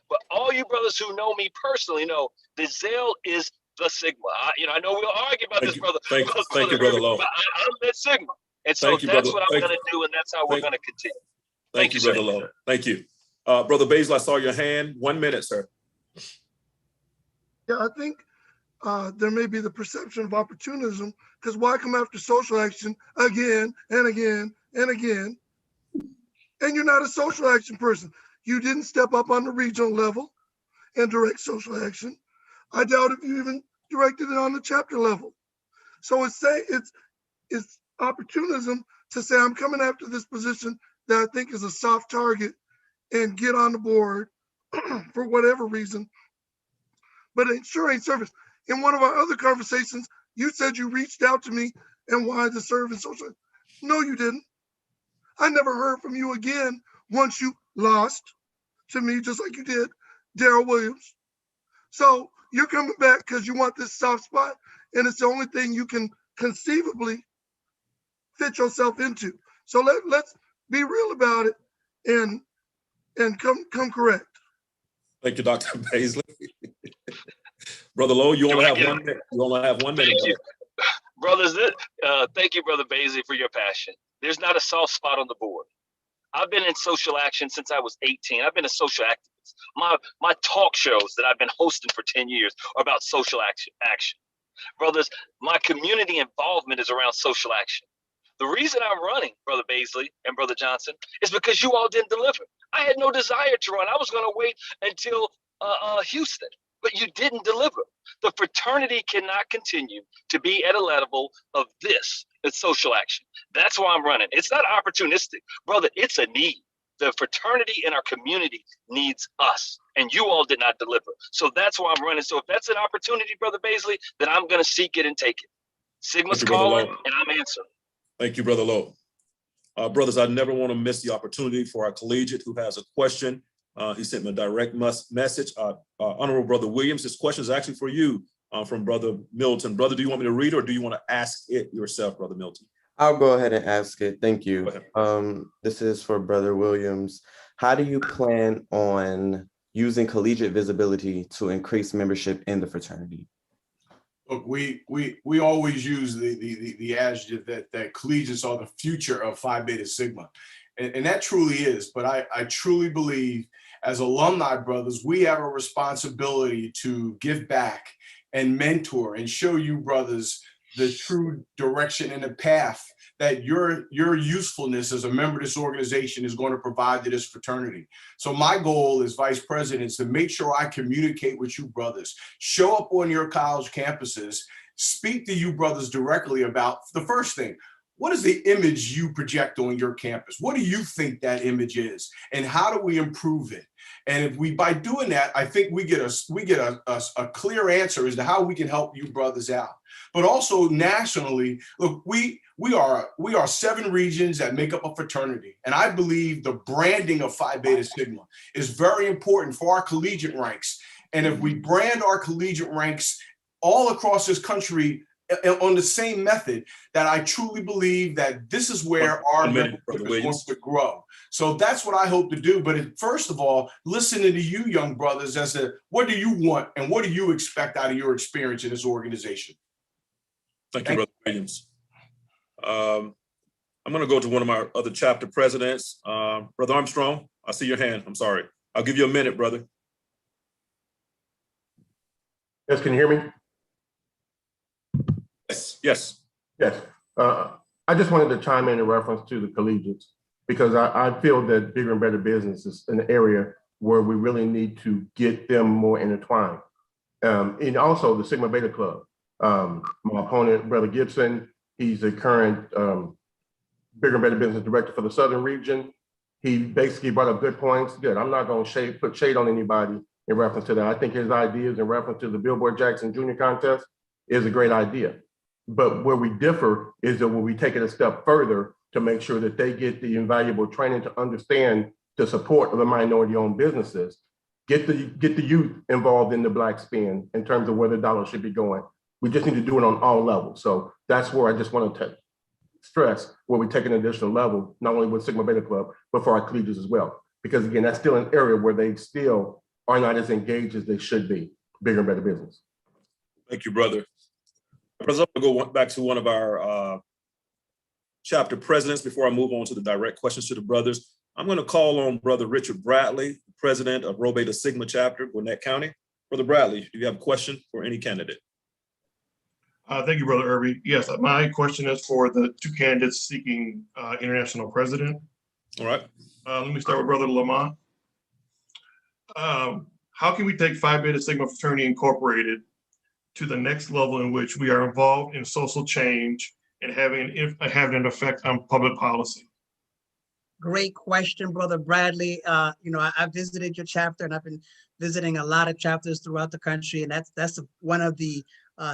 [SPEAKER 6] But all you brothers who know me personally know that Zell is the Sigma. I know we'll argue about this, brother.
[SPEAKER 1] Thank you, Brother Lowe.
[SPEAKER 6] But I'm that Sigma. And so that's what I'm going to do, and that's how we're going to continue.
[SPEAKER 1] Thank you, Brother Lowe. Thank you. Brother Basil, I saw your hand. 1 minute, sir.
[SPEAKER 11] Yeah, I think there may be the perception of opportunism, because why come after social action again and again and again? And you're not a social action person. You didn't step up on the regional level and direct social action. I doubt if you even directed it on the chapter level. So it's opportunism to say, I'm coming after this position that I think is a soft target and get on the board for whatever reason. But it sure ain't service. In one of our other conversations, you said you reached out to me and wanted to serve in social. No, you didn't. I never heard from you again once you lost to me, just like you did Darrell Williams. So you're coming back because you want this soft spot, and it's the only thing you can conceivably fit yourself into. So let's be real about it and come correct.
[SPEAKER 1] Thank you, Dr. Paisley. Brother Lowe, you only have 1 minute. You only have 1 minute.
[SPEAKER 6] Thank you. Brothers, thank you, Brother Basie, for your passion. There's not a soft spot on the board. I've been in social action since I was 18. I've been a social activist. My talk shows that I've been hosting for 10 years are about social action. Brothers, my community involvement is around social action. The reason I'm running, Brother Basley and Brother Johnson, is because you all didn't deliver. I had no desire to run. I was going to wait until Houston, but you didn't deliver. The fraternity cannot continue to be at a level of this. It's social action. That's why I'm running. It's not opportunistic, brother. It's a need. The fraternity in our community needs us, and you all did not deliver. So that's why I'm running. So if that's an opportunity, Brother Basley, then I'm going to seek it and take it. Sigma's calling, and I'm answering.
[SPEAKER 1] Thank you, Brother Lowe. Brothers, I never want to miss the opportunity for our collegiate who has a question. He sent me a direct message. Honorable Brother Williams, this question is actually for you from Brother Milton. Brother, do you want me to read it, or do you want to ask it yourself, Brother Milton?
[SPEAKER 20] I'll go ahead and ask it. Thank you. This is for Brother Williams. How do you plan on using collegiate visibility to increase membership in the fraternity?
[SPEAKER 9] Look, we always use the adjective that collegiates are the future of Phi Beta Sigma. And that truly is, but I truly believe as alumni brothers, we have a responsibility to give back and mentor and show you brothers the true direction and the path that your usefulness as a member of this organization is going to provide to this fraternity. So my goal as vice president is to make sure I communicate with you brothers, show up on your college campuses, speak to you brothers directly about the first thing. What is the image you project on your campus? What do you think that image is? And how do we improve it? And if we, by doing that, I think we get a clear answer as to how we can help you brothers out. But also nationally, look, we are 7 regions that make up a fraternity. And I believe the branding of Phi Beta Sigma is very important for our collegiate ranks. And if we brand our collegiate ranks all across this country on the same method, that I truly believe that this is where our membership is going to grow. So that's what I hope to do. But first of all, listening to you young brothers as to what do you want and what do you expect out of your experience in this organization?
[SPEAKER 1] Thank you, Brother Williams. I'm going to go to one of my other chapter presidents. Brother Armstrong, I see your hand. I'm sorry. I'll give you a minute, brother.
[SPEAKER 19] Yes, can you hear me?
[SPEAKER 1] Yes.
[SPEAKER 19] Yes. I just wanted to chime in reference to the collegiates, because I feel that bigger and better business is an area where we really need to get them more intertwined. And also the Sigma Beta Club. My opponent, Brother Gibson, he's a current bigger and better business director for the Southern region. He basically brought up good points. Good, I'm not gonna put shade on anybody in reference to that. I think his ideas in reference to the Billboard Jackson Junior contest is a great idea. But where we differ is that when we take it a step further to make sure that they get the invaluable training to understand the support of the minority-owned businesses, get the youth involved in the Black spin in terms of where the dollar should be going. We just need to do it on all levels. So that's where I just want to stress where we take an additional level, not only with Sigma Beta Club, but for our collegiates as well. Because again, that's still an area where they still are not as engaged as they should be, bigger and better business.
[SPEAKER 1] Thank you, brother. I'm going to go back to one of our chapter presidents before I move on to the direct questions to the brothers. I'm going to call on Brother Richard Bradley, president of Rho Beta Sigma chapter, Gwinnett County. Brother Bradley, do you have a question for any candidate?
[SPEAKER 3] Thank you, Brother Irby. Yes, my question is for the two candidates seeking international president.
[SPEAKER 1] All right.
[SPEAKER 3] Let me start with Brother Lamont. How can we take Phi Beta Sigma Fraternity Incorporated to the next level in which we are involved in social change and having an effect on public policy?
[SPEAKER 5] Great question, Brother Bradley. You know, I visited your chapter, and I've been visiting a lot of chapters throughout the country, and that's one of the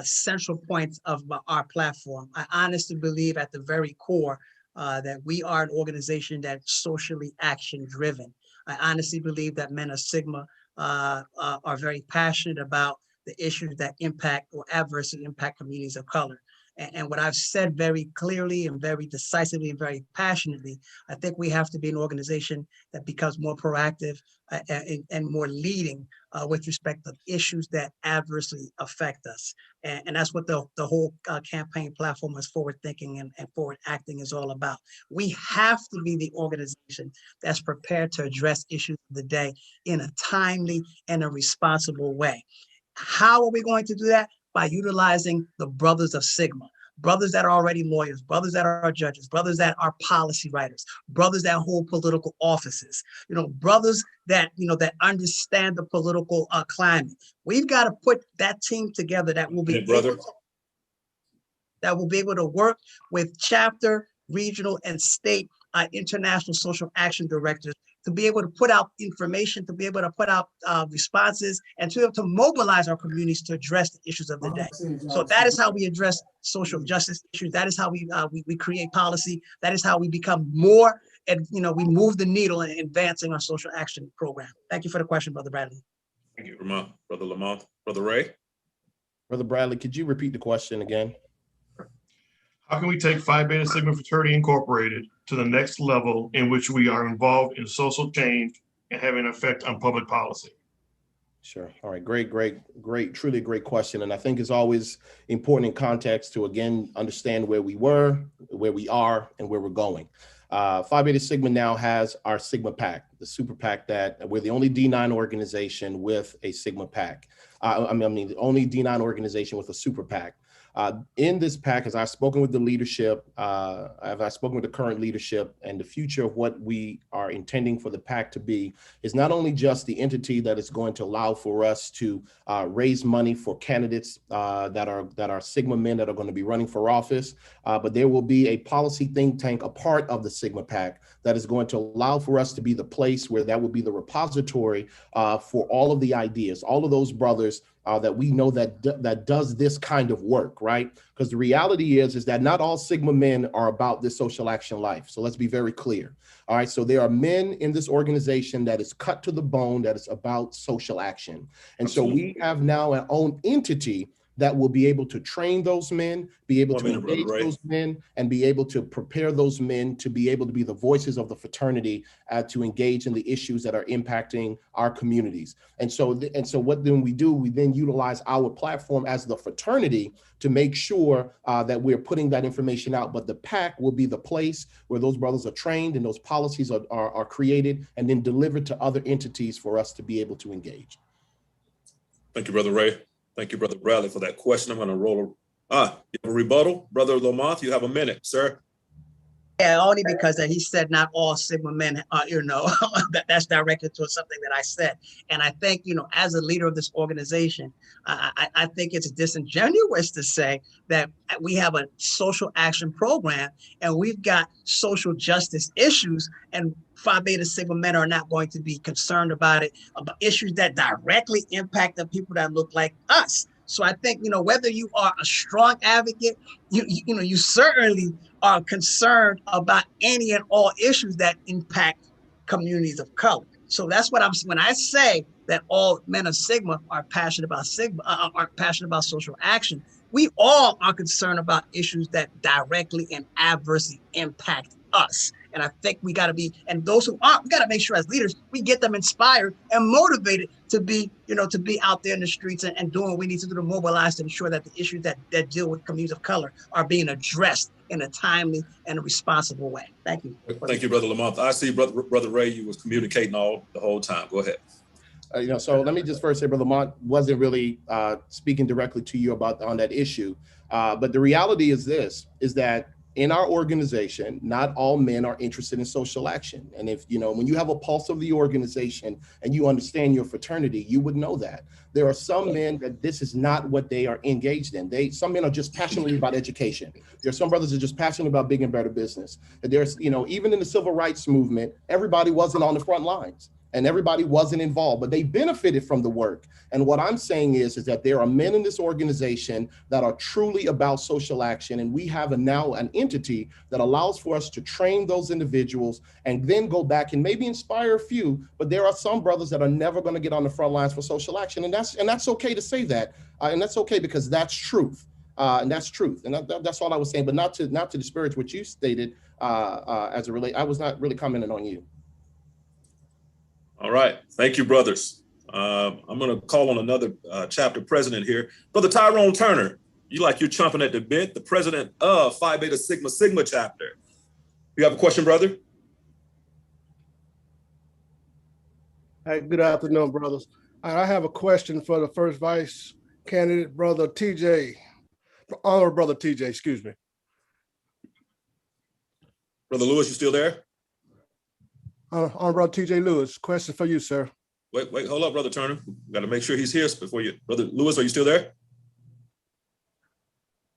[SPEAKER 5] central points of our platform. I honestly believe at the very core that we are an organization that's socially action driven. I honestly believe that men of Sigma are very passionate about the issues that impact or adversely impact communities of color. And what I've said very clearly and very decisively and very passionately, I think we have to be an organization that becomes more proactive and more leading with respect to issues that adversely affect us. And that's what the whole campaign platform is forward thinking and forward acting is all about. We have to be the organization that's prepared to address issues of the day in a timely and a responsible way. How are we going to do that? By utilizing the brothers of Sigma, brothers that are already lawyers, brothers that are judges, brothers that are policy writers, brothers that hold political offices, you know, brothers that, you know, that understand the political climate. We've got to put that team together that will be able to work with chapter, regional, and state international social action directors to be able to put out information, to be able to put out responses, and to be able to mobilize our communities to address the issues of the day. So that is how we address social justice issues. That is how we create policy. That is how we become more, and you know, we move the needle in advancing our social action program. Thank you for the question, Brother Bradley.
[SPEAKER 1] Thank you, Brother Lamont. Brother Ray?
[SPEAKER 7] Brother Bradley, could you repeat the question again?
[SPEAKER 3] How can we take Phi Beta Sigma Fraternity Incorporated to the next level in which we are involved in social change and having an effect on public policy?
[SPEAKER 7] Sure. All right. Great, truly great question. And I think it's always important in context to, again, understand where we were, where we are, and where we're going. Phi Beta Sigma now has our Sigma PAC, the super PAC that we're the only D9 organization with a Sigma PAC. I mean, the only D9 organization with a super PAC. In this PAC, as I've spoken with the leadership, I've spoken with the current leadership, and the future of what we are intending for the PAC to be is not only just the entity that is going to allow for us to raise money for candidates that are Sigma men that are going to be running for office, but there will be a policy think tank, a part of the Sigma PAC, that is going to allow for us to be the place where that will be the repository for all of the ideas, all of those brothers that we know that does this kind of work, right? Because the reality is that not all Sigma men are about this social action life. So let's be very clear. All right, so there are men in this organization that is cut to the bone, that is about social action. And so we have now our own entity that will be able to train those men, be able to engage those men, and be able to prepare those men to be able to be the voices of the fraternity to engage in the issues that are impacting our communities. And so what then we do, we then utilize our platform as the fraternity to make sure that we're putting that information out. But the PAC will be the place where those brothers are trained and those policies are created and then delivered to other entities for us to be able to engage.
[SPEAKER 1] Thank you, Brother Ray. Thank you, Brother Bradley, for that question. I'm going to roll. You have a rebuttal? Brother Lamont, you have a minute, sir.
[SPEAKER 5] Yeah, only because that he said not all Sigma men are, that's directed towards something that I said. And I think, as a leader of this organization, I think it's disingenuous to say that we have a social action program and we've got social justice issues and Phi Beta Sigma men are not going to be concerned about it, about issues that directly impact the people that look like us. So I think, whether you are a strong advocate, you certainly are concerned about any and all issues that impact communities of color. So that's what when I say that all men of Sigma are passionate about are passionate about social action, we all are concerned about issues that directly and adversely impact us. And I think we got to be, and those who aren't, we got to make sure as leaders, we get them inspired and motivated to be, to be out there in the streets and doing what we need to do to mobilize to ensure that the issues that deal with communities of color are being addressed in a timely and a responsible way. Thank you.
[SPEAKER 1] Thank you, Brother Lamont. I see Brother Ray, you was communicating the whole time. Go ahead.
[SPEAKER 7] So let me just first say, Brother Lamont wasn't really speaking directly to you on that issue. But the reality is that in our organization, not all men are interested in social action. And if, when you have a pulse of the organization and you understand your fraternity, you would know that. There are some men that this is not what they are engaged in. Some men are just passionate about education. There are some brothers that are just passionate about big and better business. There's, even in the civil rights movement, everybody wasn't on the front lines. And everybody wasn't involved, but they benefited from the work. And what I'm saying is that there are men in this organization that are truly about social action. And we have now an entity that allows for us to train those individuals and then go back and maybe inspire a few. But there are some brothers that are never going to get on the front lines for social action. And that's okay to say that. And that's okay because that's truth. And that's truth. And that's all I was saying, but not to disparage what you stated as it relates. I was not really commenting on you.
[SPEAKER 1] All right. Thank you, brothers. I'm going to call on another chapter president here. Brother Tyrone Turner, you're chomping at the bit, the president of Phi Beta Sigma chapter. You have a question, brother?
[SPEAKER 8] Hey, good afternoon, brothers. I have a question for the first vice candidate, Brother TJ. Honorable Brother TJ, excuse me.
[SPEAKER 1] Brother Lewis, you still there?
[SPEAKER 8] Honorable Brother TJ Lewis, question for you, sir.
[SPEAKER 1] Wait, hold up, Brother Turner. Got to make sure he's here before you. Brother Lewis, are you still there?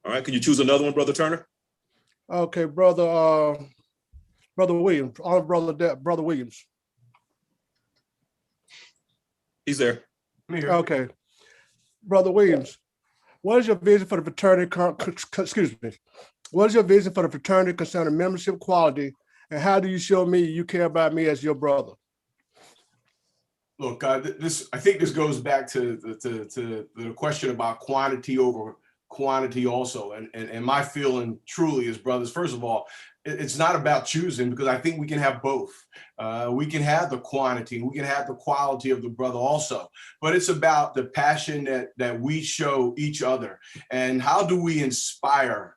[SPEAKER 1] All right, can you choose another one, Brother Turner?
[SPEAKER 8] Okay, Brother Williams, Brother Williams.
[SPEAKER 1] He's there.
[SPEAKER 8] Okay. Brother Williams, what is your vision for the fraternity, excuse me, what is your vision for the fraternity concerning membership quality, and how do you show me you care about me as your brother?
[SPEAKER 9] Look, I think this goes back to the question about quantity over quantity also. And my feeling truly is, brothers, first of all, it's not about choosing, because I think we can have both. We can have the quantity, we can have the quality of the brother also, but it's about the passion that we show each other. And how do we inspire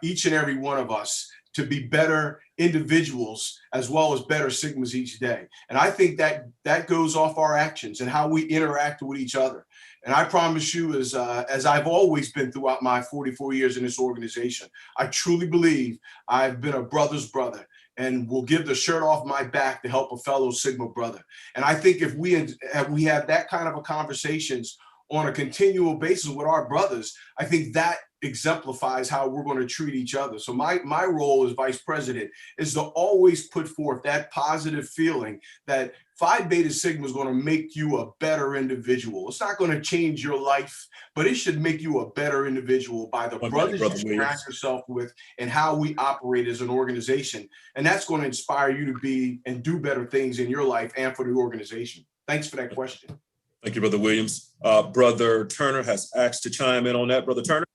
[SPEAKER 9] each and every one of us to be better individuals as well as better Sigmas each day. And I think that goes off our actions and how we interact with each other. And I promise you, as I've always been throughout my 44 years in this organization, I truly believe I've been a brother's brother and will give the shirt off my back to help a fellow Sigma brother. And I think if we have that kind of a conversations on a continual basis with our brothers, I think that exemplifies how we're going to treat each other. So my role as vice president is to always put forth that positive feeling that Phi Beta Sigma is going to make you a better individual. It's not going to change your life, but it should make you a better individual by the brothers you surround yourself with and how we operate as an organization. And that's going to inspire you to be and do better things in your life and for the organization. Thanks for that question.
[SPEAKER 1] Thank you, Brother Williams. Brother Turner has asked to chime in on that. Brother Turner?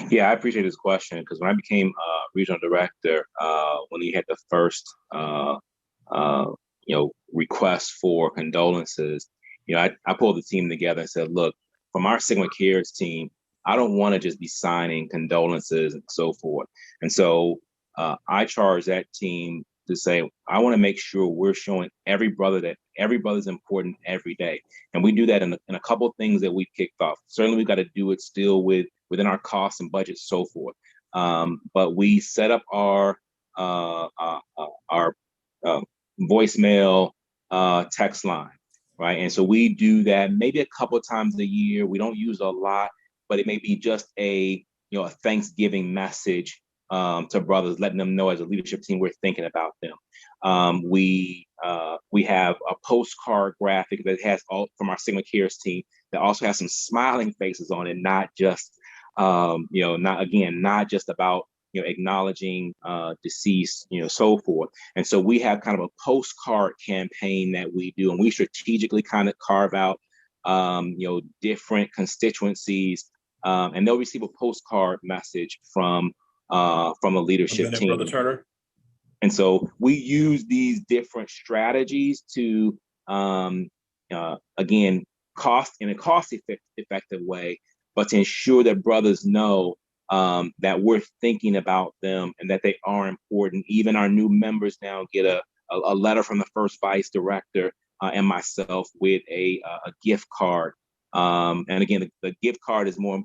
[SPEAKER 10] Yeah, I appreciate this question, because when I became regional director, when he had the first, request for condolences, I pulled the team together and said, look, from our Sigma Cares team, I don't want to just be signing condolences and so forth. And so I charged that team to say, I want to make sure we're showing every brother that every brother's important every day. And we do that in a couple of things that we kicked off. Certainly, we've got to do it still within our costs and budgets, so forth. But we set up our our voicemail text line, right? And so we do that maybe a couple of times a year. We don't use a lot, but it may be just a a Thanksgiving message to brothers, letting them know as a leadership team we're thinking about them. We have a postcard graphic that has all from our Sigma Cares team that also has some smiling faces on it, not just not just about acknowledging deceased, so forth. And so we have kind of a postcard campaign that we do, and we strategically kind of carve out different constituencies, and they'll receive a postcard message from a leadership team.
[SPEAKER 1] Brother Turner.
[SPEAKER 10] And so we use these different strategies to again cost effective way, but to ensure that brothers know that we're thinking about them and that they are important. Even our new members now get a letter from the first vice director and myself with a gift card. And again, the gift card is more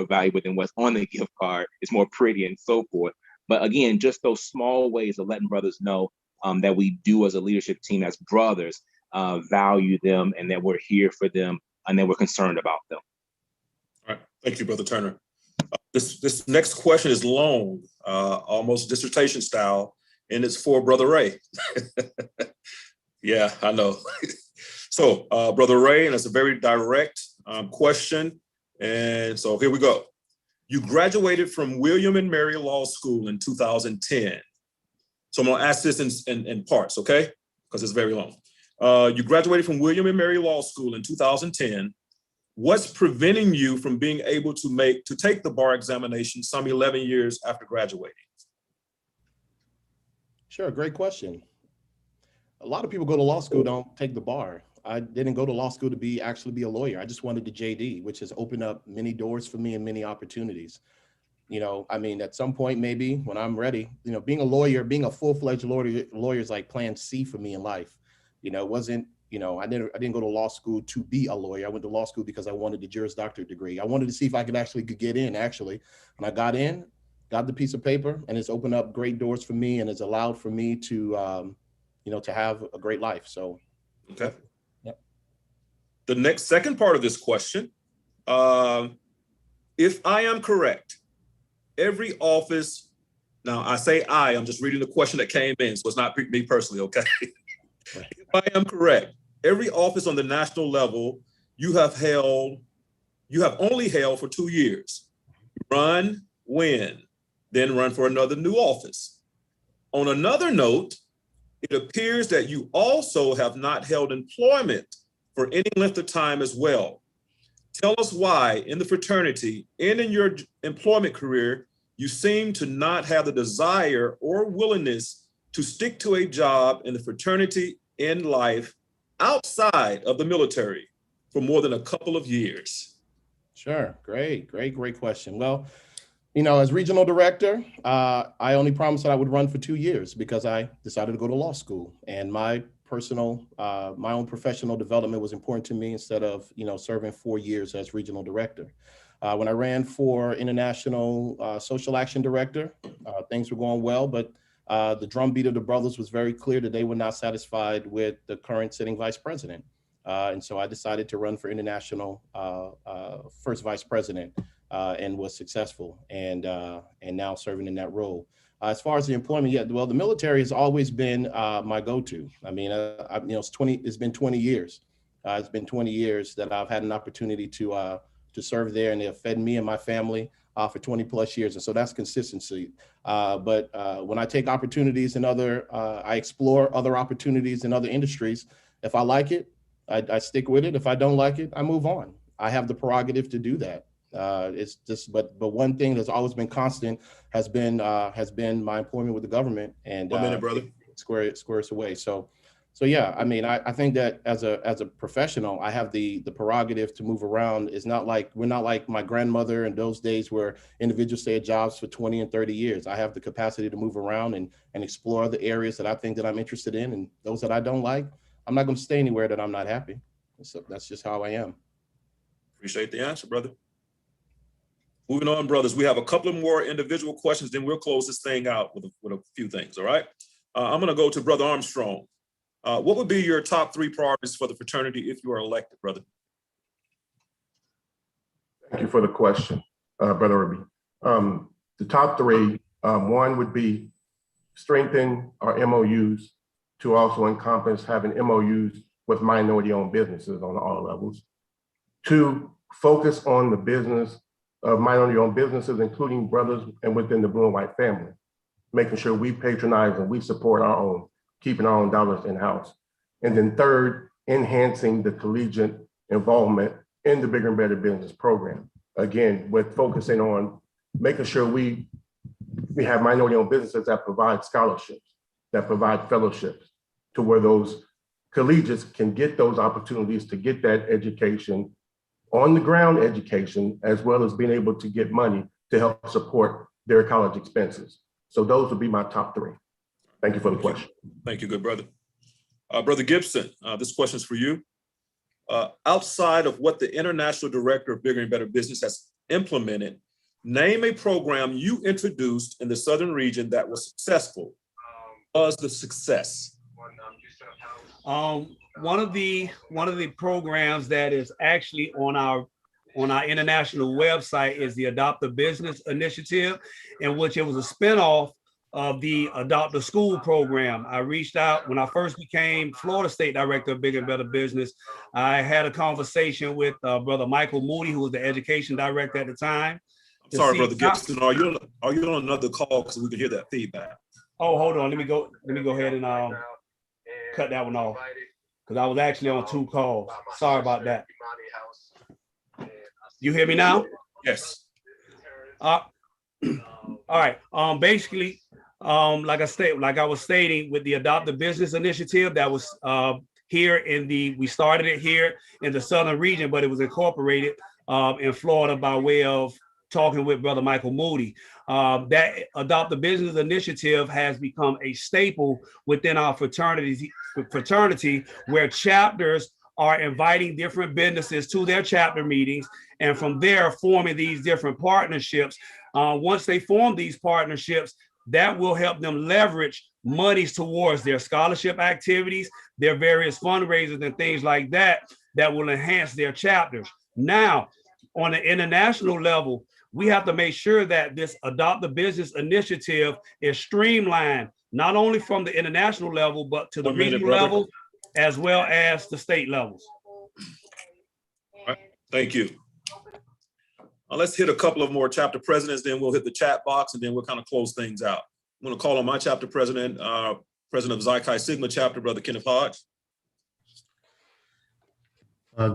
[SPEAKER 10] valuable than what's on the gift card. It's more pretty and so forth. But again, just those small ways of letting brothers know that we do as a leadership team, as brothers, value them and that we're here for them and that we're concerned about them.
[SPEAKER 1] All right. Thank you, Brother Turner. This next question is long, almost dissertation style, and it's for Brother Ray. Yeah, I know. So, Brother Ray, and it's a very direct question. And so here we go. You graduated from William and Mary Law School in 2010. So I'm gonna ask this in parts, okay? Because it's very long. You graduated from William and Mary Law School in 2010. What's preventing you from being able to take the bar examination some 11 years after graduating?
[SPEAKER 7] Sure, great question. A lot of people go to law school, don't take the bar. I didn't go to law school to actually be a lawyer. I just wanted the JD, which has opened up many doors for me and many opportunities. I mean, at some point, maybe when I'm ready, being a lawyer, being a full-fledged lawyer is like plan C for me in life. It wasn't, I didn't go to law school to be a lawyer. I went to law school because I wanted the Juris Doctor degree. I wanted to see if I could get in, actually. When I got in, got the piece of paper, and it's opened up great doors for me, and it's allowed for me to, to have a great life. So,
[SPEAKER 1] okay.
[SPEAKER 7] Yep.
[SPEAKER 1] The second part of this question, if I am correct, every office, now I say I'm just reading the question that came in, so it's not me personally, okay? If I am correct, every office on the national level you have only held for 2 years. Run, win, then run for another new office. On another note, it appears that you also have not held employment for any length of time as well. Tell us why in the fraternity and in your employment career, you seem to not have the desire or willingness to stick to a job in the fraternity in life outside of the military for more than a couple of years.
[SPEAKER 7] Sure, great question. Well, as regional director, I only promised that I would run for 2 years because I decided to go to law school, and my own professional development was important to me instead of, serving 4 years as regional director. When I ran for international social action director, things were going well, but the drumbeat of the brothers was very clear that they were not satisfied with the current sitting vice president. And so I decided to run for international first vice president and was successful and now serving in that role. As far as the employment, the military has always been my go-to. I mean, it's been 20 years. It's been 20 years that I've had an opportunity to serve there, and they have fed me and my family for 20 plus years. And so that's consistency. But when I take opportunities I explore other opportunities in other industries. If I like it, I stick with it. If I don't like it, I move on. I have the prerogative to do that. It's just, but one thing that's always been constant has been my employment with the government, and
[SPEAKER 1] 1 minute, brother.
[SPEAKER 7] Square us away. So yeah, I mean, I think that as a professional, I have the prerogative to move around. We're not like my grandmother in those days where individuals stay at jobs for 20 and 30 years. I have the capacity to move around and explore the areas that I think that I'm interested in, and those that I don't like, I'm not going to stay anywhere that I'm not happy. So that's just how I am.
[SPEAKER 1] Appreciate the answer, brother. Moving on, brothers, we have a couple of more individual questions, then we'll close this thing out with a few things, all right? I'm gonna go to Brother Armstrong. What would be your top 3 priorities for the fraternity if you are elected, brother?
[SPEAKER 19] Thank you for the question, Brother Irby. The top 3, one would be strengthen our MOUs to also encompass having MOUs with minority-owned businesses on all levels. 2, focus on the business of minority-owned businesses, including brothers and within the blue and white family, making sure we patronize and we support our own, keeping our own dollars in-house. And then 3rd, enhancing the collegiate involvement in the Bigger and Better Business program. Again, with focusing on making sure we have minority-owned businesses that provide scholarships, that provide fellowships, to where those collegiates can get those opportunities to get that education, on the ground education, as well as being able to get money to help support their college expenses. So those would be my top 3. Thank you for the question.
[SPEAKER 1] Thank you, good brother. Brother Gibson, this question is for you. Outside of what the International Director of Bigger and Better Business has implemented, name a program you introduced in the Southern region that was successful. What was the success?
[SPEAKER 14] One of the programs that is actually on our international website is the Adopt a Business Initiative, in which it was a spinoff of the Adopt a School program. I reached out when I first became Florida State Director of Bigger and Better Business. I had a conversation with Brother Michael Moody, who was the Education Director at the time.
[SPEAKER 1] Sorry, Brother Gibson, are you on another call because we can hear that feedback?
[SPEAKER 14] Oh, hold on. Let me go ahead and cut that one off, because I was actually on 2 calls. Sorry about that. You hear me now?
[SPEAKER 1] Yes.
[SPEAKER 14] All right. Basically, like I was stating, with the Adopt a Business Initiative, that was we started it here in the Southern region, but it was incorporated in Florida by way of talking with Brother Michael Moody. That Adopt a Business Initiative has become a staple within our fraternity, where chapters are inviting different businesses to their chapter meetings, and from there forming these different partnerships. Once they form these partnerships, that will help them leverage monies towards their scholarship activities, their various fundraisers and things like that, that will enhance their chapters. Now, on the international level, we have to make sure that this Adopt a Business Initiative is streamlined, not only from the international level, but to the regional level, as well as the state levels.
[SPEAKER 1] All right. Thank you. Let's hit a couple of more chapter presidents, then we'll hit the chat box, and then we'll kind of close things out. I'm going to call on my chapter president, president of Xi Chi Sigma chapter, Brother Kenneth Hodge.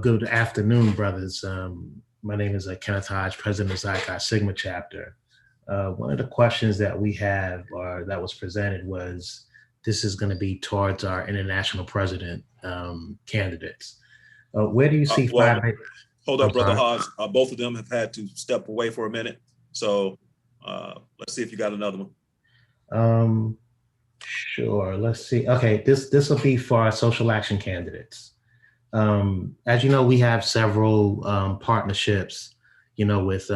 [SPEAKER 4] Good afternoon, brothers. My name is Kenneth Hodge, president of Xi Chi Sigma chapter. One of the questions that we have, or that was presented, was this is going to be towards our international president candidates. Where do you see
[SPEAKER 1] Hold up, Brother Hodge. Both of them have had to step away for a minute. So let's see if you got another one.
[SPEAKER 4] Sure, let's see. Okay, this will be for our social action candidates. As you know, we have several partnerships, with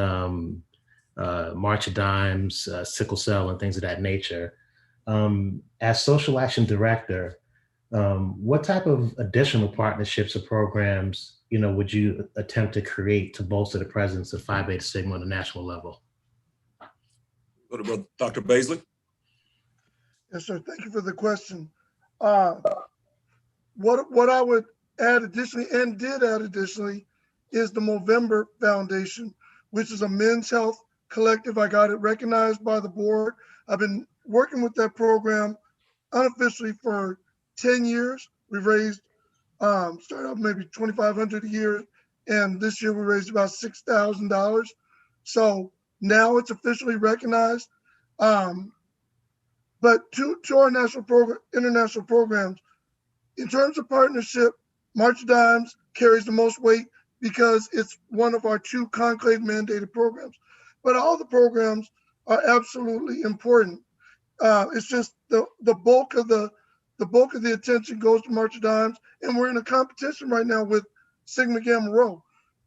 [SPEAKER 4] March of Dimes, Sickle Cell, and things of that nature. As social action director, what type of additional partnerships or programs, would you attempt to create to bolster the presence of Phi Beta Sigma on the national level?
[SPEAKER 1] Go to Brother Dr. Baisley.
[SPEAKER 11] Yes, sir. Thank you for the question. What I would add additionally, and did add additionally, is the Movember Foundation, which is a men's health collective. I got it recognized by the board. I've been working with that program unofficially for 10 years. We've raised, started off maybe $2,500 a year, and this year we raised about $6,000. So now it's officially recognized. But to our international programs, in terms of partnership, March of Dimes carries the most weight because it's one of our 2 conclave mandated programs. But all the programs are absolutely important. It's just the bulk of the attention goes to March of Dimes, and we're in a competition right now with Sigma Gamma Rho.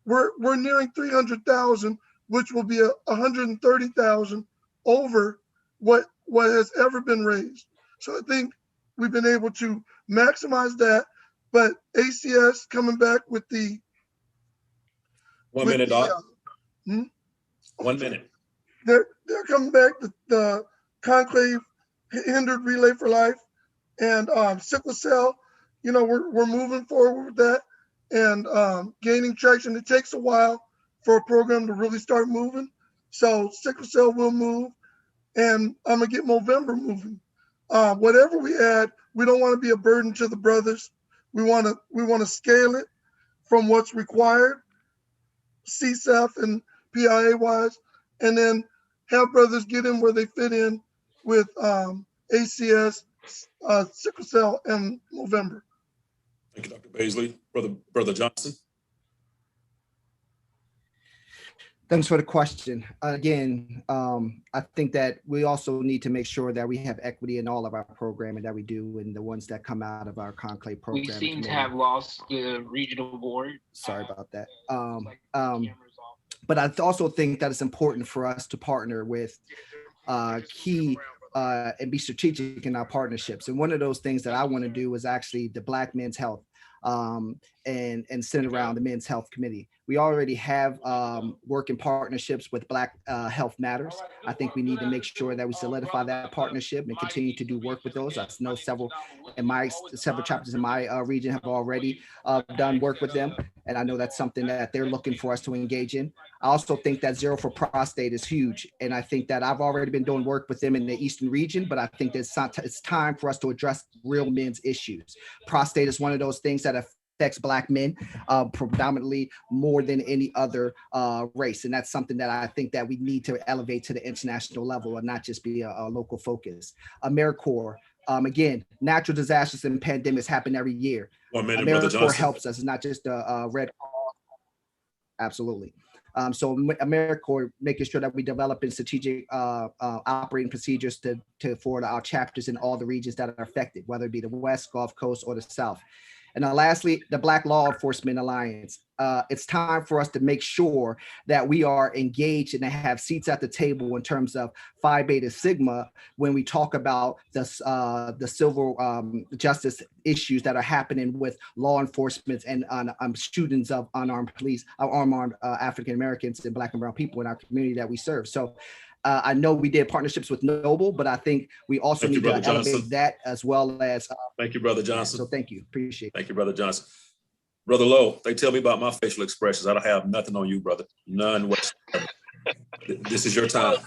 [SPEAKER 11] We're nearing 300,000 which will be 130,000 over what has ever been raised. So I think we've been able to maximize that. But ACS coming back with the
[SPEAKER 1] 1 minute, Doc.
[SPEAKER 11] 1 minute. They're coming back, the conclave hindered Relay for Life and sickle cell. You know, we're moving forward with that and gaining traction. It takes a while for a program to really start moving. So sickle cell will move, and I'm gonna get Movember moving. Whatever we add, we don't want to be a burden to the brothers. We want to scale it from what's required, CSAF and PIA wise, and then have brothers get in where they fit in with ACS, sickle cell, and Movember.
[SPEAKER 1] Thank you, Dr. Baisley. Brother Johnson.
[SPEAKER 12] Thanks for the question. Again, I think that we also need to make sure that we have equity in all of our programming that we do and the ones that come out of our conclave program.
[SPEAKER 17] We seem to have lost the regional board.
[SPEAKER 12] Sorry about that. But I also think that it's important for us to partner with key and be strategic in our partnerships. And one of those things that I want to do is actually the Black Men's Health and centered around the Men's Health Committee. We already have working partnerships with Black Health Matters. I think we need to make sure that we solidify that partnership and continue to do work with those. I know several chapters in my region have already done work with them. And I know that's something that they're looking for us to engage in. I also think that Zero for Prostate is huge. And I think that I've already been doing work with them in the Eastern region, but I think it's time for us to address real men's issues. Prostate is one of those things that affects Black men predominantly more than any other race. And that's something that I think that we need to elevate to the international level and not just be a local focus. AmeriCorps, again, natural disasters and pandemics happen every year.
[SPEAKER 1] 1 minute, Brother
[SPEAKER 12] AmeriCorps
[SPEAKER 1] Johnson.
[SPEAKER 12] helps us. It's not just a Red Cross. Absolutely. So AmeriCorps making sure that we develop in strategic operating procedures for our chapters in all the regions that are affected, whether it be the West, Gulf Coast, or the South. And then lastly, the Black Law Enforcement Alliance. It's time for us to make sure that we are engaged and have seats at the table in terms of Phi Beta Sigma when we talk about the civil justice issues that are happening with law enforcement and shootings of unarmed police, unarmed African Americans and Black and brown people in our community that we serve. So I know we did partnerships with Noble, but I think we also need to elevate that as well as.
[SPEAKER 1] Thank you, Brother Johnson.
[SPEAKER 12] So thank you. Appreciate it.
[SPEAKER 1] Thank you, Brother Johnson. Brother Lowe, they tell me about my facial expressions. I don't have nothing on you, brother. None whatsoever. This is your time.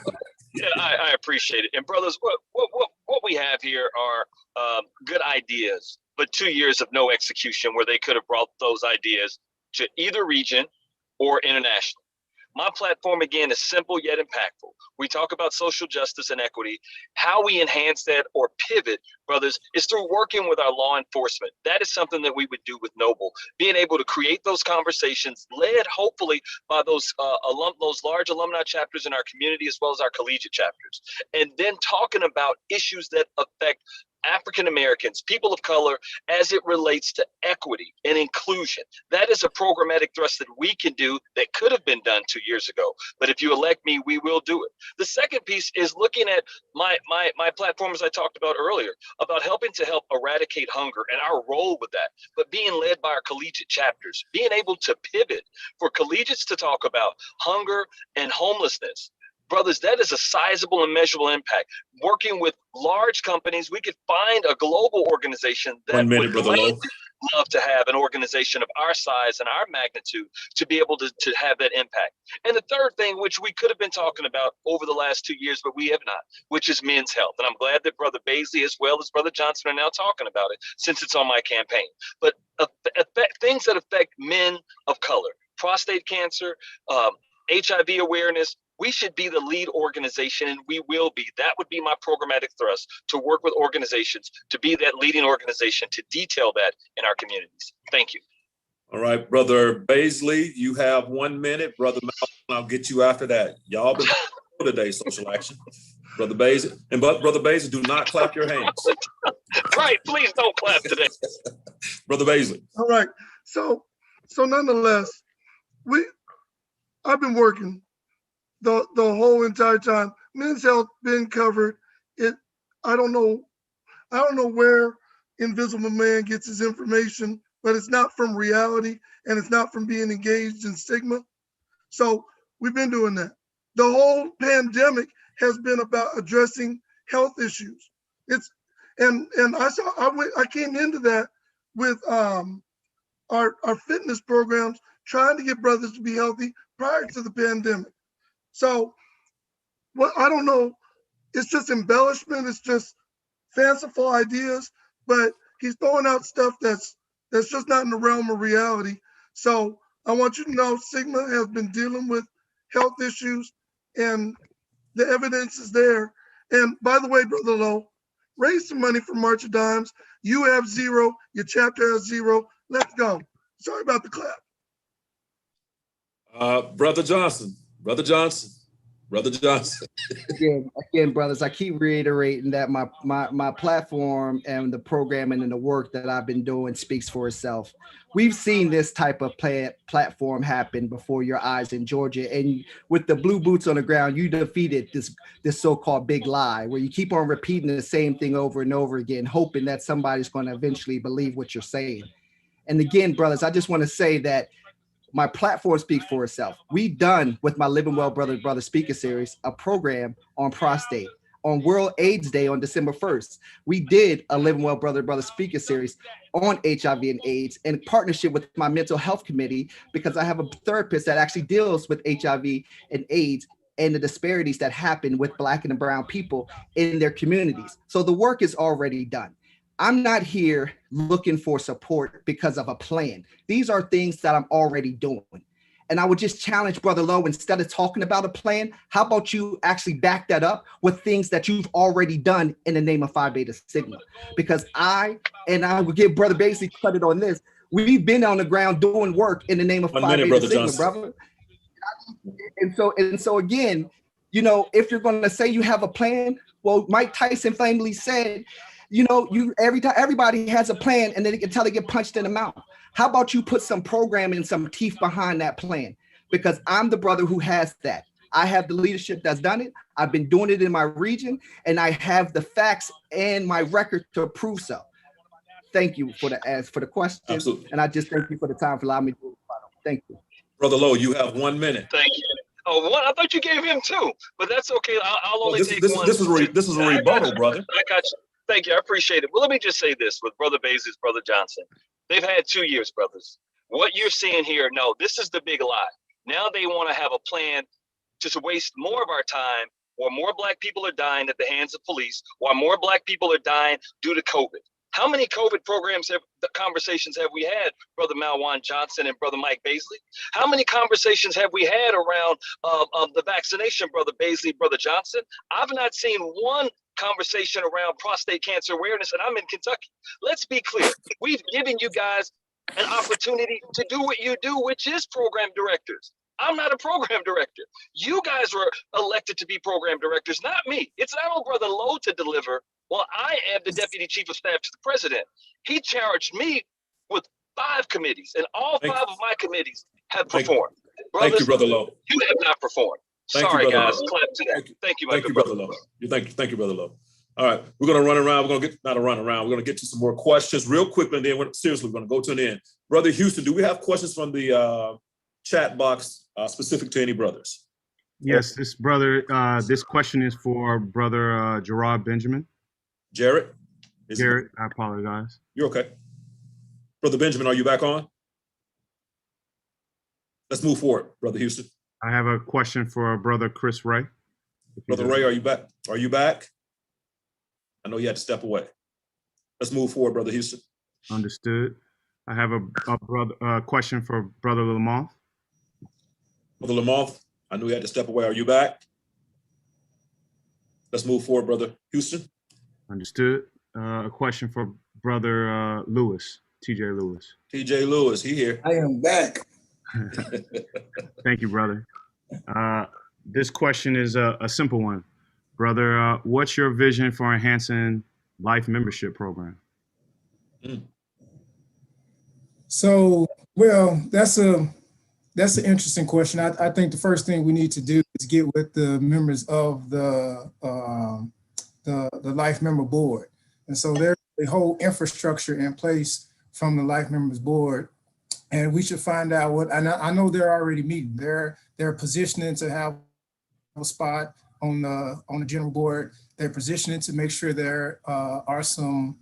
[SPEAKER 6] Yeah, I appreciate it. And brothers, what we have here are good ideas, but 2 years of no execution where they could have brought those ideas to either region or international. My platform, again, is simple yet impactful. We talk about social justice and equity. How we enhance that or pivot, brothers, is through working with our law enforcement. That is something that we would do with Noble, being able to create those conversations led hopefully by those large alumni chapters in our community as well as our collegiate chapters. And then talking about issues that affect African Americans, people of color, as it relates to equity and inclusion. That is a programmatic thrust that we can do that could have been done 2 years ago. But if you elect me, we will do it. The second piece is looking at my platform, as I talked about earlier, about helping to help eradicate hunger and our role with that, but being led by our collegiate chapters, being able to pivot for collegiates to talk about hunger and homelessness. Brothers, that is a sizable and measurable impact. Working with large companies, we could find a global organization that would love to have an organization of our size and our magnitude to be able to have that impact. And the third thing, which we could have been talking about over the last 2 years, but we have not, which is men's health. And I'm glad that Brother Baisley as well as Brother Johnson are now talking about it since it's on my campaign. But things that affect men of color, prostate cancer, HIV awareness, we should be the lead organization, and we will be. That would be my programmatic thrust, to work with organizations, to be that leading organization, to detail that in our communities. Thank you.
[SPEAKER 1] All right, Brother Baisley, you have 1 minute. Brother Malcolm, I'll get you after that. Y'all been today, social action. Brother Baisley, Brother Baisley, do not clap your hands.
[SPEAKER 6] Right, please don't clap today.
[SPEAKER 1] Brother Baisley.
[SPEAKER 11] All right, so nonetheless, I've been working the whole entire time. Men's health been covered. I don't know where Invisible Man gets his information, but it's not from reality and it's not from being engaged in stigma. So we've been doing that. The whole pandemic has been about addressing health issues. And I came into that with our fitness programs, trying to get brothers to be healthy prior to the pandemic. So I don't know, it's just embellishment, it's just fanciful ideas, but he's throwing out stuff that's just not in the realm of reality. So I want you to know Sigma has been dealing with health issues and the evidence is there. And by the way, Brother Lowe, raise some money for March of Dimes. You have zero, your chapter has zero. Let's go. Sorry about the clap.
[SPEAKER 1] Brother Johnson.
[SPEAKER 12] Again, brothers, I keep reiterating that my platform and the programming and the work that I've been doing speaks for itself. We've seen this type of platform happen before your eyes in Georgia, and with the blue boots on the ground, you defeated this so-called big lie, where you keep on repeating the same thing over and over again, hoping that somebody's going to eventually believe what you're saying. And again, brothers, I just want to say that my platform speaks for itself. We've done with my Living Well Brother Speaker Series, a program on prostate. On World AIDS Day on December 1st, we did a Living Well Brother Speaker Series on HIV and AIDS in partnership with my mental health committee, because I have a therapist that actually deals with HIV and AIDS and the disparities that happen with Black and brown people in their communities. So the work is already done. I'm not here looking for support because of a plan. These are things that I'm already doing. And I would just challenge Brother Lowe, instead of talking about a plan, how about you actually back that up with things that you've already done in the name of Phi Beta Sigma? Because I will give Brother Basley credit on this, we've been on the ground doing work in the name of Phi Beta Sigma, brother. And so again, you know, if you're going to say you have a plan, well, Mike Tyson famously said, you know, everybody has a plan and then until they get punched in the mouth. How about you put some programming and some teeth behind that plan? Because I'm the brother who has that. I have the leadership that's done it. I've been doing it in my region, and I have the facts and my record to prove so. Thank you for the question.
[SPEAKER 1] Absolutely.
[SPEAKER 12] And I just thank you for the time for allowing me to do it. Thank you.
[SPEAKER 1] Brother Lowe, you have 1 minute.
[SPEAKER 6] Thank you. Oh, one? I thought you gave him two, but that's okay. I'll only take one.
[SPEAKER 1] This is a rebuttal, brother.
[SPEAKER 6] I got you. Thank you. I appreciate it. Well, let me just say this with Brother Basley's Brother Johnson. They've had 2 years, brothers. What you're seeing here, no, this is the big lie. Now they want to have a plan to waste more of our time, while more Black people are dying at the hands of police, while more Black people are dying due to COVID. How many COVID conversations have we had, Brother Malwan Johnson and Brother Mike Basley? How many conversations have we had around of the vaccination, Brother Basley, Brother Johnson? I've not seen one conversation around prostate cancer awareness, and I'm in Kentucky. Let's be clear. We've given you guys an opportunity to do what you do, which is program directors. I'm not a program director. You guys were elected to be program directors, not me. It's not on Brother Lowe to deliver. Well, I am the Deputy Chief of Staff to the President. He charged me with 5 committees, and all 5 of my committees have performed.
[SPEAKER 1] Thank you, Brother Lowe.
[SPEAKER 6] You have not performed. Sorry, guys. Clap to that. Thank you,
[SPEAKER 1] Thank you, Brother Lowe. Thank you, Brother Lowe. All right, we're going to run around. We're going to get to some more questions real quickly, and then we're going to go to an end. Brother Houston, do we have questions from the chat box specific to any brothers?
[SPEAKER 2] Yes, this question is for Brother Gerard Benjamin.
[SPEAKER 1] Jared?
[SPEAKER 2] Jared, I apologize.
[SPEAKER 1] You're okay. Brother Benjamin, are you back on? Let's move forward, Brother Houston.
[SPEAKER 2] I have a question for Brother Chris Ray.
[SPEAKER 1] Brother Ray, are you back? Are you back? I know you had to step away. Let's move forward, Brother Houston.
[SPEAKER 2] Understood. I have a question for Brother Lamont.
[SPEAKER 1] Brother Lamont, I knew you had to step away. Are you back? Let's move forward, Brother Houston.
[SPEAKER 2] Understood. A question for Brother Lewis, TJ Lewis.
[SPEAKER 1] TJ Lewis, he here.
[SPEAKER 18] I am back.
[SPEAKER 2] Thank you, brother. This question is a simple one. Brother, what's your vision for enhancing life membership program?
[SPEAKER 18] So, well, that's a That's an interesting question. I think the first thing we need to do is get with the members of the Life Member Board. And so there's a whole infrastructure in place from the Life Members Board. And we should find out what, and I know they're already meeting. They're positioning to have a spot on the general board. They're positioning to make sure there are some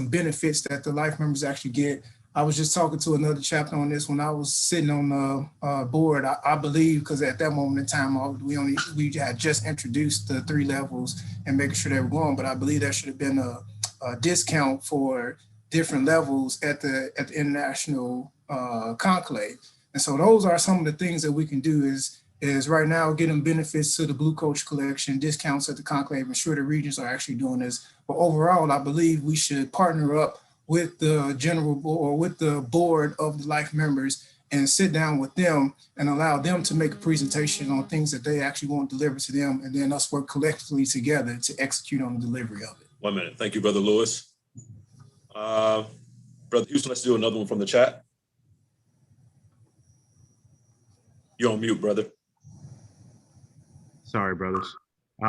[SPEAKER 18] benefits that the life members actually get. I was just talking to another chapter on this when I was sitting on the board. I believe, because at that moment in time, we had just introduced the 3 levels and making sure they were going, but I believe there should have been a discount for different levels at the international conclave. And so those are some of the things that we can do is right now getting benefits to the Blue Coach Collection, discounts at the conclave, ensure the regions are actually doing this. But overall, I believe we should partner up with the general board or with the board of the life members and sit down with them and allow them to make a presentation on things that they actually want to deliver to them, and then us work collectively together to execute on the delivery of it.
[SPEAKER 1] 1 minute. Thank you, Brother Lewis. Brother Houston, let's do another one from the chat. You're on mute, brother.
[SPEAKER 2] Sorry, brothers.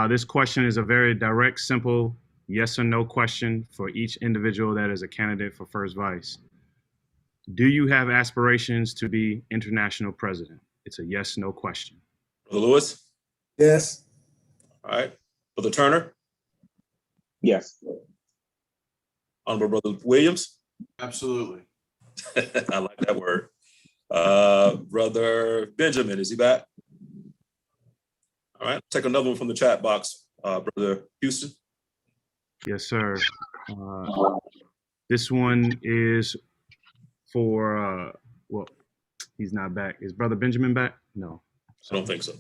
[SPEAKER 2] This question is a very direct, simple yes or no question for each individual that is a candidate for first vice. Do you have aspirations to be international president? It's a yes, no question.
[SPEAKER 1] Brother Lewis?
[SPEAKER 18] Yes.
[SPEAKER 1] All right. Brother Turner?
[SPEAKER 22] Yes.
[SPEAKER 1] Honorable Brother Williams?
[SPEAKER 9] Absolutely.
[SPEAKER 1] I like that word. Brother Benjamin, is he back? All right, take another one from the chat box. Brother Houston.
[SPEAKER 2] Yes, sir. This one is for, well, he's not back. Is Brother Benjamin back? No.
[SPEAKER 1] I don't think so.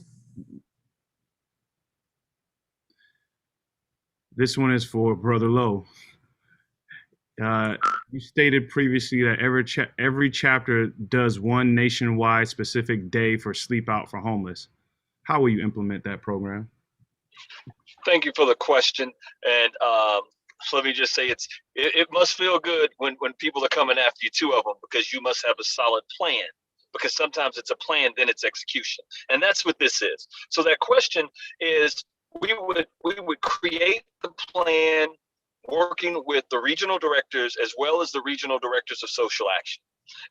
[SPEAKER 2] This one is for Brother Lowe. You stated previously that every chapter does one nationwide specific day for sleep out for homeless. How will you implement that program?
[SPEAKER 6] Thank you for the question. And so let me just say it must feel good when people are coming after you, 2 of them, because you must have a solid plan. Because sometimes it's a plan, then it's execution. And that's what this is. So that question is, we would create the plan working with the regional directors as well as the regional directors of social action.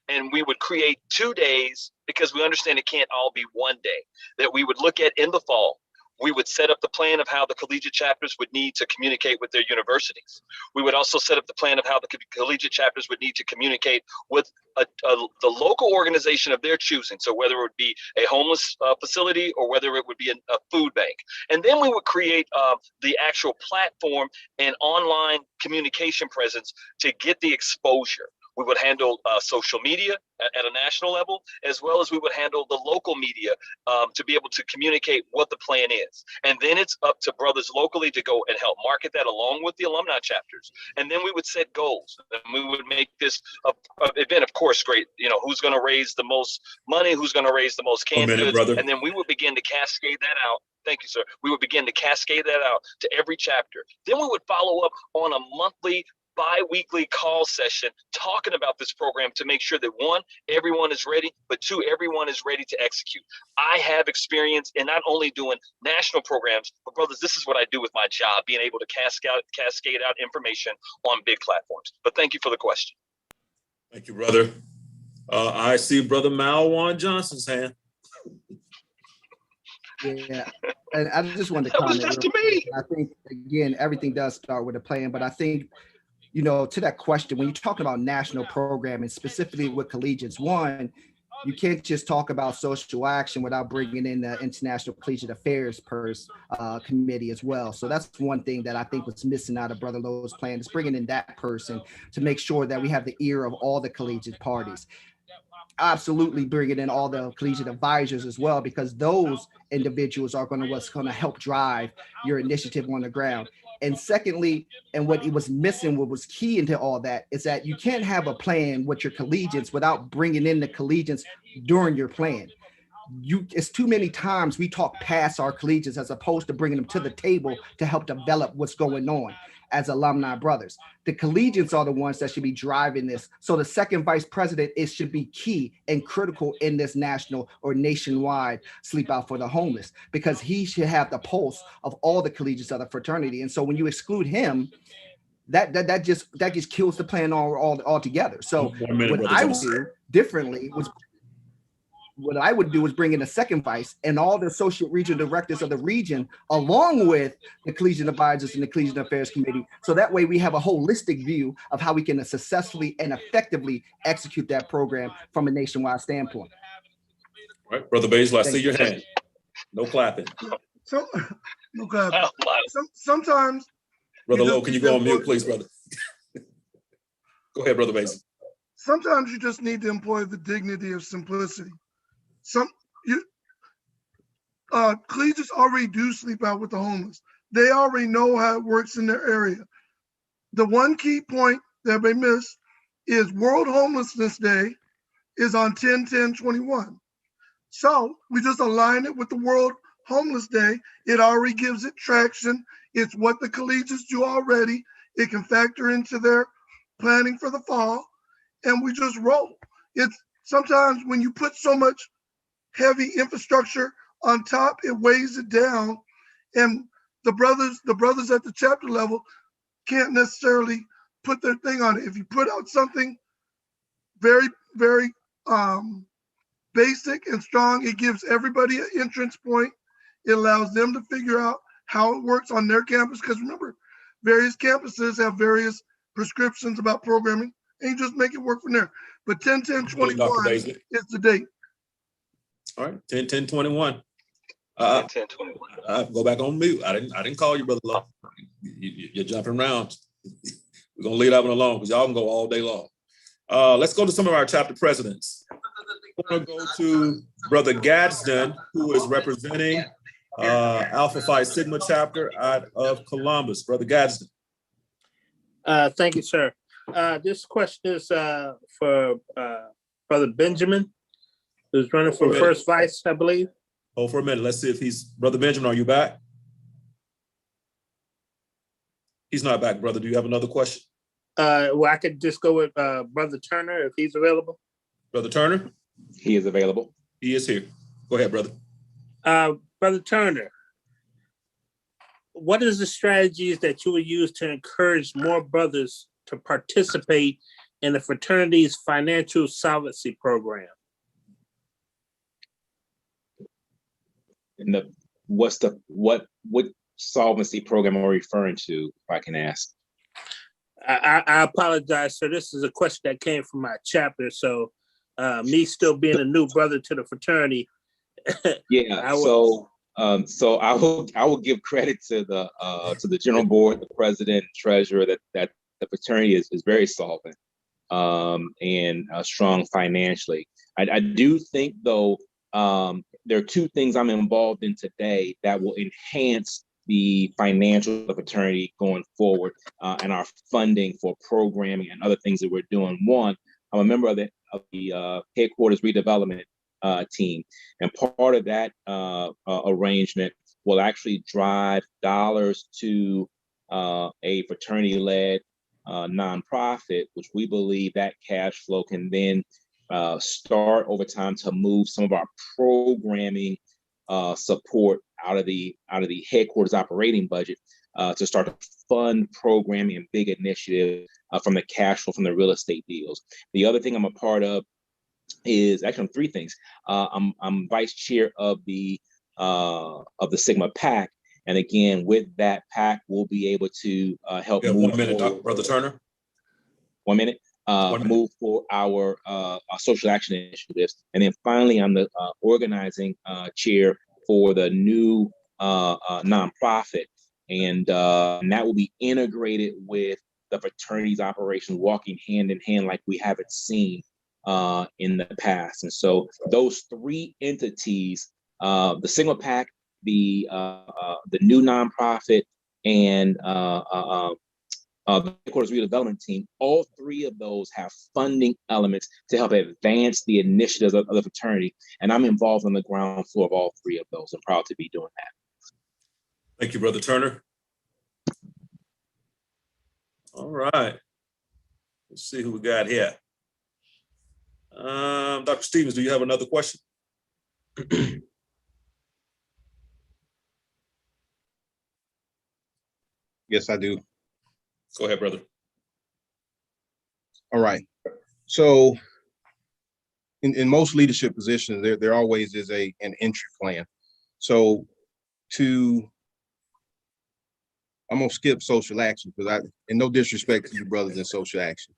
[SPEAKER 6] And we would create 2 days, because we understand it can't all be one day, that we would look at in the fall. We would set up the plan of how the collegiate chapters would need to communicate with their universities. We would also set up the plan of how the collegiate chapters would need to communicate with the local organization of their choosing. So whether it would be a homeless facility or whether it would be a food bank. And then we would create the actual platform and online communication presence to get the exposure. We would handle social media at a national level, as well as we would handle the local media to be able to communicate what the plan is. And then it's up to brothers locally to go and help market that along with the alumni chapters. And then we would set goals. And we would make this event, of course, great. You know, who's going to raise the most money, who's going to raise the most canned goods. And then we would begin to cascade that out. Thank you, sir. We would begin to cascade that out to every chapter. Then we would follow up on a monthly bi-weekly call session talking about this program to make sure that 1, everyone is ready, but 2, everyone is ready to execute. I have experience in not only doing national programs, but brothers, this is what I do with my job, being able to cascade out information on big platforms. But thank you for the question.
[SPEAKER 1] Thank you, brother. I see Brother Malwan Johnson's hand.
[SPEAKER 12] Yeah, and I just wanted to comment. I think, again, everything does start with a plan, but I think, you know, to that question, when you talk about national programming, specifically with collegiates, one, you can't just talk about social action without bringing in the International Collegiate Affairs Committee as well. So that's one thing that I think was missing out of Brother Lowe's plan, is bringing in that person to make sure that we have the ear of all the collegiate parties. Absolutely bringing in all the collegiate advisors as well, because those individuals are what's going to help drive your initiative on the ground. And secondly, and what it was missing, what was key into all that, is that you can't have a plan with your collegiates without bringing in the collegiates during your plan. It's too many times we talk past our collegiates as opposed to bringing them to the table to help develop what's going on. as alumni brothers. The collegians are the ones that should be driving this. So the second vice president should be key and critical in this national or nationwide sleep out for the homeless, because he should have the pulse of all the collegians of the fraternity. And so when you exclude him, that just kills the plan altogether. So what I would do differently was, what I would do is bring in a second vice and all the associate regional directors of the region, along with the collegiate advisors and the collegiate affairs committee. So that way we have a holistic view of how we can successfully and effectively execute that program from a nationwide standpoint.
[SPEAKER 1] All right, Brother Basil, I see your hand. No clapping.
[SPEAKER 11] No clapping. Sometimes.
[SPEAKER 1] Brother Lowe, can you go on mute, please, brother? Go ahead, Brother Basil.
[SPEAKER 11] Sometimes you just need to employ the dignity of simplicity. Collegians already do sleep out with the homeless. They already know how it works in their area. The one key point that they miss is World Homelessness Day is on 10/10/21. So we just align it with the World Homeless Day. It already gives it traction. It's what the collegians do already. It can factor into their planning for the fall, and we just roll. It's sometimes when you put so much heavy infrastructure on top, it weighs it down, and the brothers at the chapter level can't necessarily put their thing on it. If you put out something very, very basic and strong, it gives everybody an entrance point. It allows them to figure out how it works on their campus, because remember, various campuses have various prescriptions about programming, and you just make it work from there. But 10/10/21 is the date.
[SPEAKER 1] All right, 10/10/21. 10/10/21. Go back on mute. I didn't call you, Brother Law. You're jumping around. We're gonna leave that one alone because y'all can go all day long. Let's go to some of our chapter presidents. We're gonna go to Brother Gadsden, who is representing Alpha Phi Sigma chapter out of Columbus. Brother Gadsden.
[SPEAKER 15] Thank you, sir. This question is for Brother Benjamin, who's running for first vice, I believe.
[SPEAKER 1] Hold for a minute. Let's see if he's, Brother Benjamin, are you back? He's not back, brother. Do you have another question?
[SPEAKER 15] Well, I could just go with Brother Turner if he's available.
[SPEAKER 1] Brother Turner?
[SPEAKER 10] He is available.
[SPEAKER 1] He is here. Go ahead, brother.
[SPEAKER 15] Brother Turner, what is the strategies that you would use to encourage more brothers to participate in the fraternity's financial solvency program?
[SPEAKER 10] And what solvency program are we referring to, if I can ask?
[SPEAKER 15] I apologize, sir. This is a question that came from my chapter. So me still being a new brother to the fraternity.
[SPEAKER 10] Yeah. So I will give credit to the general board, the president, treasurer, that the fraternity is very solvent and strong financially. I do think, though, there are two things I'm involved in today that will enhance the financial of the fraternity going forward, and our funding for programming and other things that we're doing. One, I'm a member of the headquarters redevelopment team, and part of that arrangement will actually drive dollars to a fraternity-led nonprofit, which we believe that cash flow can then start over time to move some of our programming support out of the headquarters operating budget to start to fund programming and big initiatives from the cash flow from the real estate deals. The other thing I'm a part of is actually three things. I'm vice chair of the Sigma PAC, and again, with that PAC, we'll be able to help move
[SPEAKER 1] 1 minute,
[SPEAKER 10] forward.
[SPEAKER 1] Brother Turner.
[SPEAKER 10] 1 minute. Move for our social action initiatives. And then finally, I'm the organizing chair for the new nonprofit. And that will be integrated with the fraternity's operation, walking hand in hand like we haven't seen in the past. And so those three entities, the Sigma PAC, the new nonprofit, and the headquarters redevelopment team, all three of those have funding elements to help advance the initiatives of the fraternity. And I'm involved on the ground floor of all three of those. I'm proud to be doing that.
[SPEAKER 1] Thank you, Brother Turner. All right. Let's see who we got here. Dr. Stevens, do you have another question?
[SPEAKER 21] Yes, I do.
[SPEAKER 1] Go ahead, brother.
[SPEAKER 21] All right. So in most leadership positions, there always is an entry plan. So I'm gonna skip social action because and no disrespect to you brothers in social action.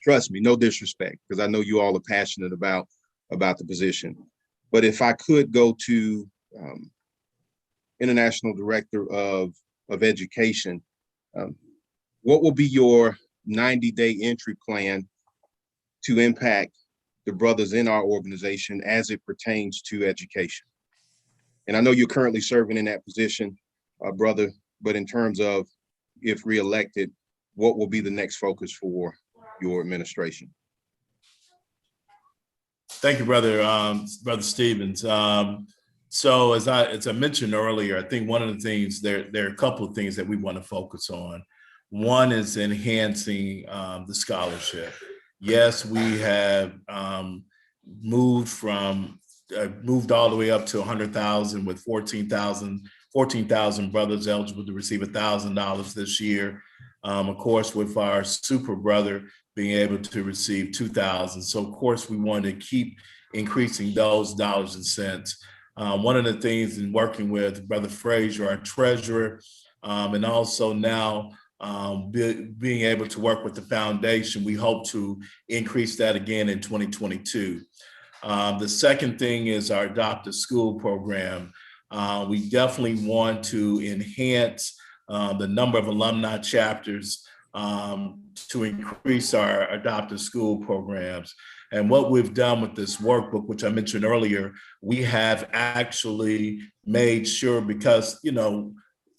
[SPEAKER 21] Trust me, no disrespect, because I know you all are passionate about the position. But if I could go to International Director of Education, what will be your 90-day entry plan to impact the brothers in our organization as it pertains to education? And I know you're currently serving in that position, brother, but in terms of if reelected, what will be the next focus for your administration?
[SPEAKER 13] Thank you, brother Stevens. So as I mentioned earlier, I think one of the things, there are a couple of things that we want to focus on. One is enhancing the scholarship. Yes, we have moved all the way up to 100,000 with 14,000 brothers eligible to receive $1,000 this year. Of course, with our super brother being able to receive 2,000. So of course, we want to keep increasing those dollars and cents. One of the things in working with Brother Frazier, our treasurer, and also now being able to work with the foundation, we hope to increase that again in 2022. The second thing is our Adopt a School program. We definitely want to enhance the number of alumni chapters to increase our Adopt a School programs. And what we've done with this workbook, which I mentioned earlier, we have actually made sure, because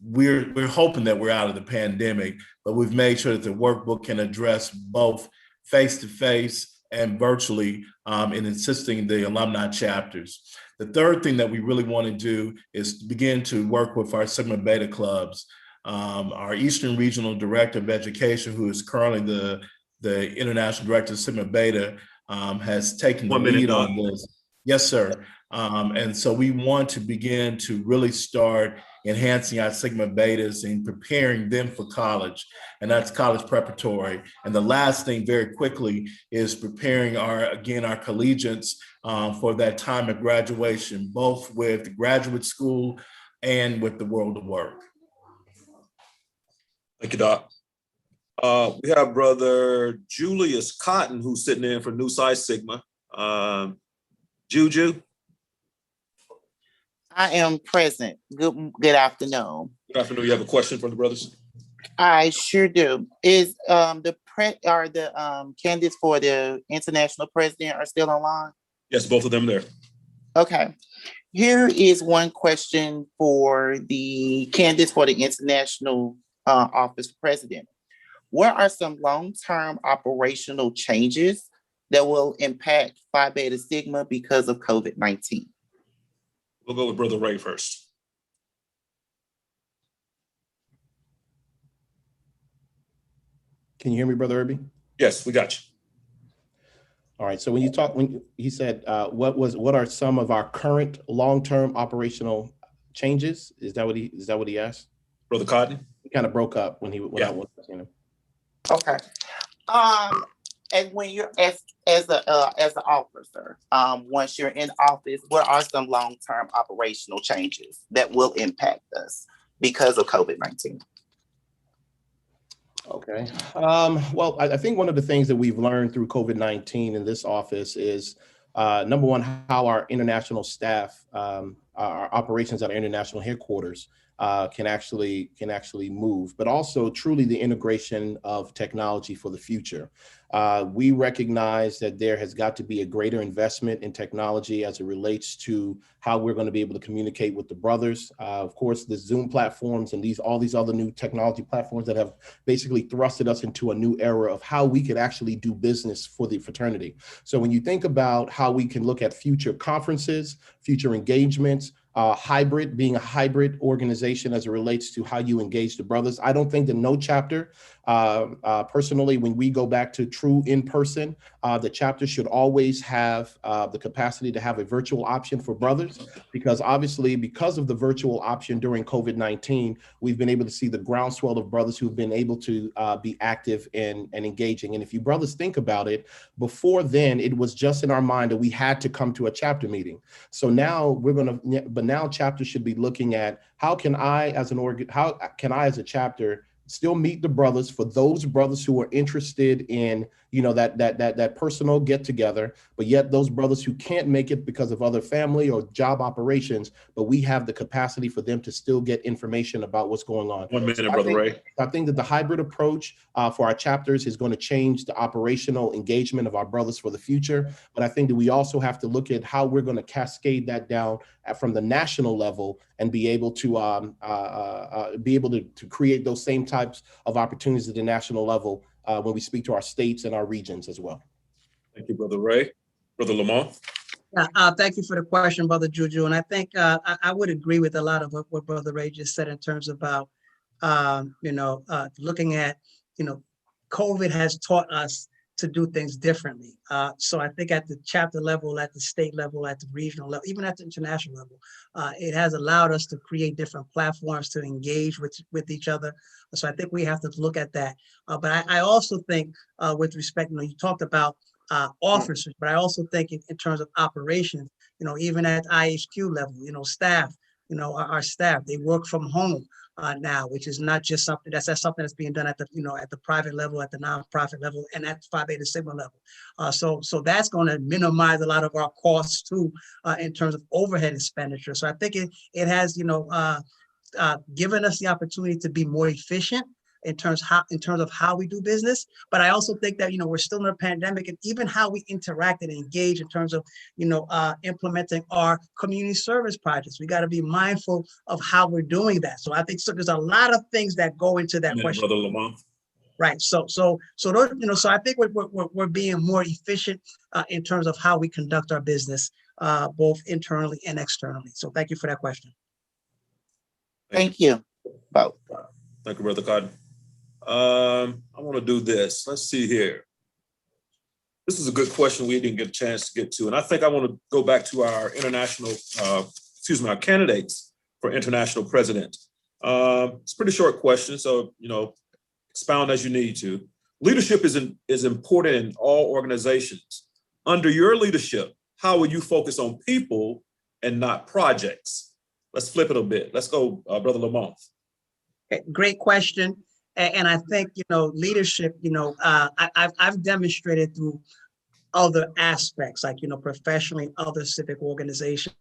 [SPEAKER 13] we're hoping that we're out of the pandemic, but we've made sure that the workbook can address both face-to-face and virtually in assisting the alumni chapters. The third thing that we really want to do is begin to work with our Sigma Beta clubs. Our Eastern Regional Director of Education, who is currently the International Director of Sigma Beta, has taken the lead on this. Yes, sir. And so we want to begin to really start enhancing our Sigma Betas and preparing them for college, and that's college preparatory. And the last thing, very quickly, is preparing our collegiates for that time of graduation, both with graduate school and with the world of work.
[SPEAKER 1] Thank you, Doc. We have Brother Julius Cotton, who's sitting in for Nu Psi Sigma. Juju?
[SPEAKER 16] I am present. Good afternoon.
[SPEAKER 1] Good afternoon. You have a question for the brothers?
[SPEAKER 16] I sure do. Is the candidates for the international president are still online?
[SPEAKER 1] Yes, both of them there.
[SPEAKER 16] Okay. Here is one question for the candidates for the international office president. What are some long-term operational changes that will impact Phi Beta Sigma because of COVID-19?
[SPEAKER 1] We'll go with Brother Ray first.
[SPEAKER 7] Can you hear me, Brother Irby?
[SPEAKER 1] Yes, we got you.
[SPEAKER 7] All right. So when he said, what are some of our current long-term operational changes? Is that what he asked?
[SPEAKER 1] Brother Cotton?
[SPEAKER 7] He kind of broke up when I was asking him.
[SPEAKER 16] Okay. And when you're as an officer, once you're in office, what are some long-term operational changes that will impact us because of COVID-19?
[SPEAKER 7] Okay. Well, I think one of the things that we've learned through COVID-19 in this office is, number one, how our international staff, our operations at our international headquarters can actually move, but also truly the integration of technology for the future. We recognize that there has got to be a greater investment in technology as it relates to how we're going to be able to communicate with the brothers. Of course, the Zoom platforms and all these other new technology platforms that have basically thrusted us into a new era of how we could actually do business for the fraternity. So when you think about how we can look at future conferences, future engagements, being a hybrid organization as it relates to how you engage the brothers. I don't think that no chapter, personally, when we go back to true in-person, the chapter should always have the capacity to have a virtual option for brothers, because obviously, because of the virtual option during COVID-19, we've been able to see the groundswell of brothers who've been able to be active and engaging. And if you brothers think about it, before then, it was just in our mind that we had to come to a chapter meeting. So now but now chapters should be looking at how can I as a chapter still meet the brothers, for those brothers who are interested in, that personal get together, but yet those brothers who can't make it because of other family or job operations, but we have the capacity for them to still get information about what's going on.
[SPEAKER 1] 1 minute, Brother Ray.
[SPEAKER 7] I think that the hybrid approach for our chapters is going to change the operational engagement of our brothers for the future. But I think that we also have to look at how we're going to cascade that down from the national level and be able to create those same types of opportunities at the national level when we speak to our states and our regions as well.
[SPEAKER 1] Thank you, Brother Ray. Brother Lamont.
[SPEAKER 5] Thank you for the question, Brother Juju. And I think I would agree with a lot of what Brother Ray just said in terms about, looking at, COVID has taught us to do things differently. So I think at the chapter level, at the state level, at the regional level, even at the international level, it has allowed us to create different platforms to engage with each other. So I think we have to look at that. But I also think with respect, you talked about officers, but I also think in terms of operations, even at IHQ level, staff, our staff, they work from home now, which is not just something that's being done at the, at the private level, at the nonprofit level, and at Phi Beta Sigma level. So that's going to minimize a lot of our costs too, in terms of overhead expenditure. So I think it has, given us the opportunity to be more efficient in terms of how we do business. But I also think that, we're still in a pandemic, and even how we interact and engage in terms of, implementing our community service projects. We got to be mindful of how we're doing that. So I think there's a lot of things that go into that question.
[SPEAKER 1] Brother Lamont.
[SPEAKER 5] Right. So those, so I think we're being more efficient in terms of how we conduct our business, both internally and externally. So thank you for that question.
[SPEAKER 16] Thank you. Both.
[SPEAKER 1] Thank you, Brother Cotton. I want to do this. Let's see here. This is a good question we didn't get a chance to get to. And I think I want to go back to our our candidates for international president. It's a pretty short question, so, expound as you need to. Leadership is important in all organizations. Under your leadership, how will you focus on people and not projects? Let's flip it a bit. Let's go, Brother Lamont.
[SPEAKER 5] Okay, great question. And I think, leadership, I've demonstrated through other aspects, like, professionally, other civic organizations,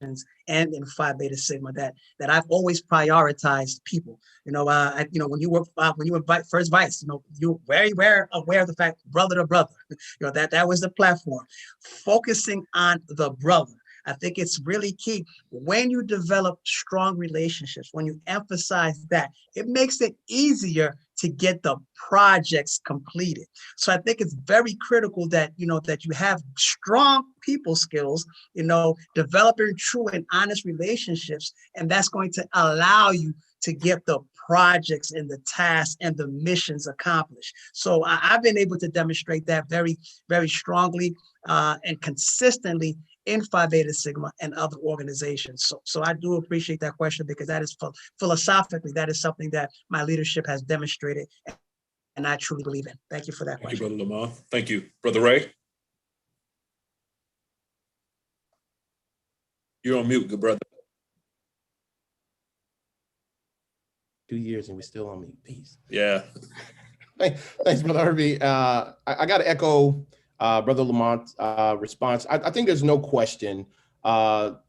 [SPEAKER 5] and in Phi Beta Sigma that I've always prioritized people. When you were first vice, you're very aware of the fact, brother to brother, that was the platform, focusing on the brother. I think it's really key. When you develop strong relationships, when you emphasize that, it makes it easier to get the projects completed. So I think it's very critical that, that you have strong people skills, developing true and honest relationships, and that's going to allow you to get the projects and the tasks and the missions accomplished. So I've been able to demonstrate that very, very strongly and consistently in Phi Beta Sigma and other organizations. So I do appreciate that question, because that is philosophically, that is something that my leadership has demonstrated and I truly believe in. Thank you for that question.
[SPEAKER 1] Thank you, Brother Lamont. Thank you. Brother Ray? You're on mute, good brother.
[SPEAKER 7] 2 years and we're still on mute. Peace.
[SPEAKER 1] Yeah.
[SPEAKER 7] Thanks, Brother Irby. I got to echo Brother Lamont's response. I think there's no question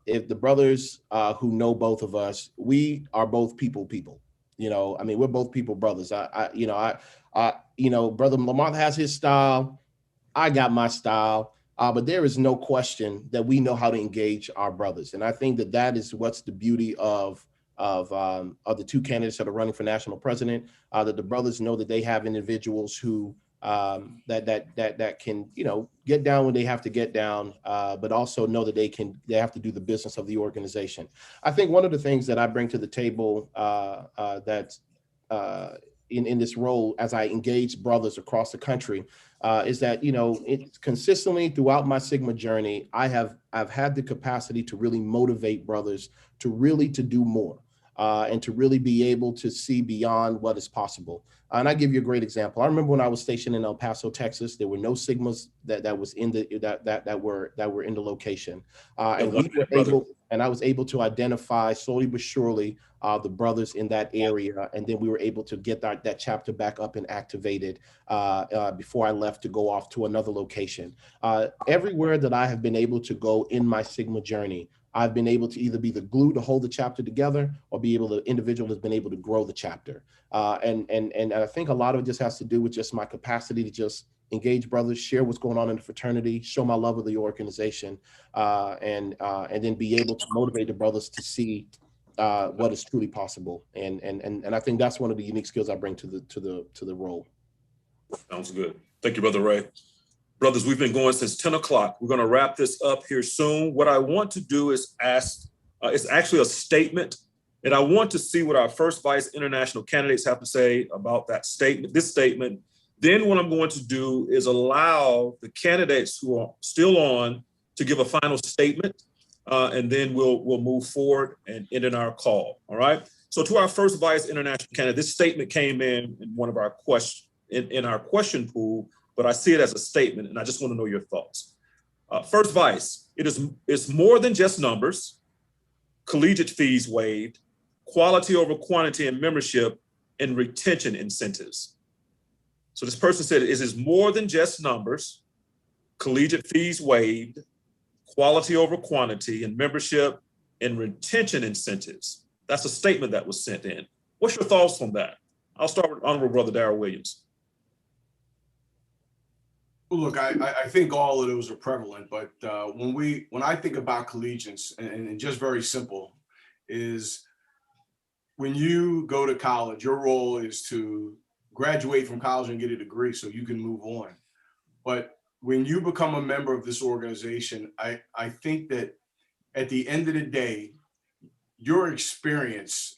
[SPEAKER 7] if the brothers who know both of us, we are both people. We're both people brothers. Brother Lamont has his style. I got my style. But there is no question that we know how to engage our brothers. And I think that is what's the beauty of the two candidates that are running for national president, that the brothers know that they have individuals who that can, get down when they have to get down, but also know that they have to do the business of the organization. I think one of the things that I bring to the table in this role as I engage brothers across the country is that, it's consistently throughout my Sigma journey, I've had the capacity to really motivate brothers to do more. And to really be able to see beyond what is possible. And I give you a great example. I remember when I was stationed in El Paso, Texas, there were no Sigmas that were in the location, and I was able to identify slowly but surely the brothers in that area, and then we were able to get that chapter back up and activated before I left to go off to another location. Everywhere that I have been able to go in my Sigma journey, I've been able to either be the glue to hold the chapter together or be able to, the individual has been able to grow the chapter. And I think a lot of it just has to do with just my capacity to just engage brothers, share what's going on in the fraternity, show my love of the organization, and then be able to motivate the brothers to see what is truly possible. And I think that's one of the unique skills I bring to the role.
[SPEAKER 1] Sounds good. Thank you, Brother Ray. Brothers, we've been going since 10 o'clock. We're going to wrap this up here soon. What I want to do is ask, it's actually a statement, and I want to see what our first vice international candidates have to say about that statement, this statement. Then what I'm going to do is allow the candidates who are still on to give a final statement, and then we'll move forward and end in our call, all right? So to our first vice international candidate, this statement came in one of our questions, in our question pool, but I see it as a statement, and I just want to know your thoughts. First vice, it's more than just numbers, collegiate fees waived, quality over quantity in membership, and retention incentives. So this person said, it is more than just numbers, collegiate fees waived, quality over quantity in membership, and retention incentives. That's a statement that was sent in. What's your thoughts on that? I'll start with Honorable Brother Darrell Williams.
[SPEAKER 9] Look, I think all of those are prevalent, but when I think about collegiance, and just very simple, is when you go to college, your role is to graduate from college and get a degree so you can move on. But when you become a member of this organization, I think that at the end of the day, your experience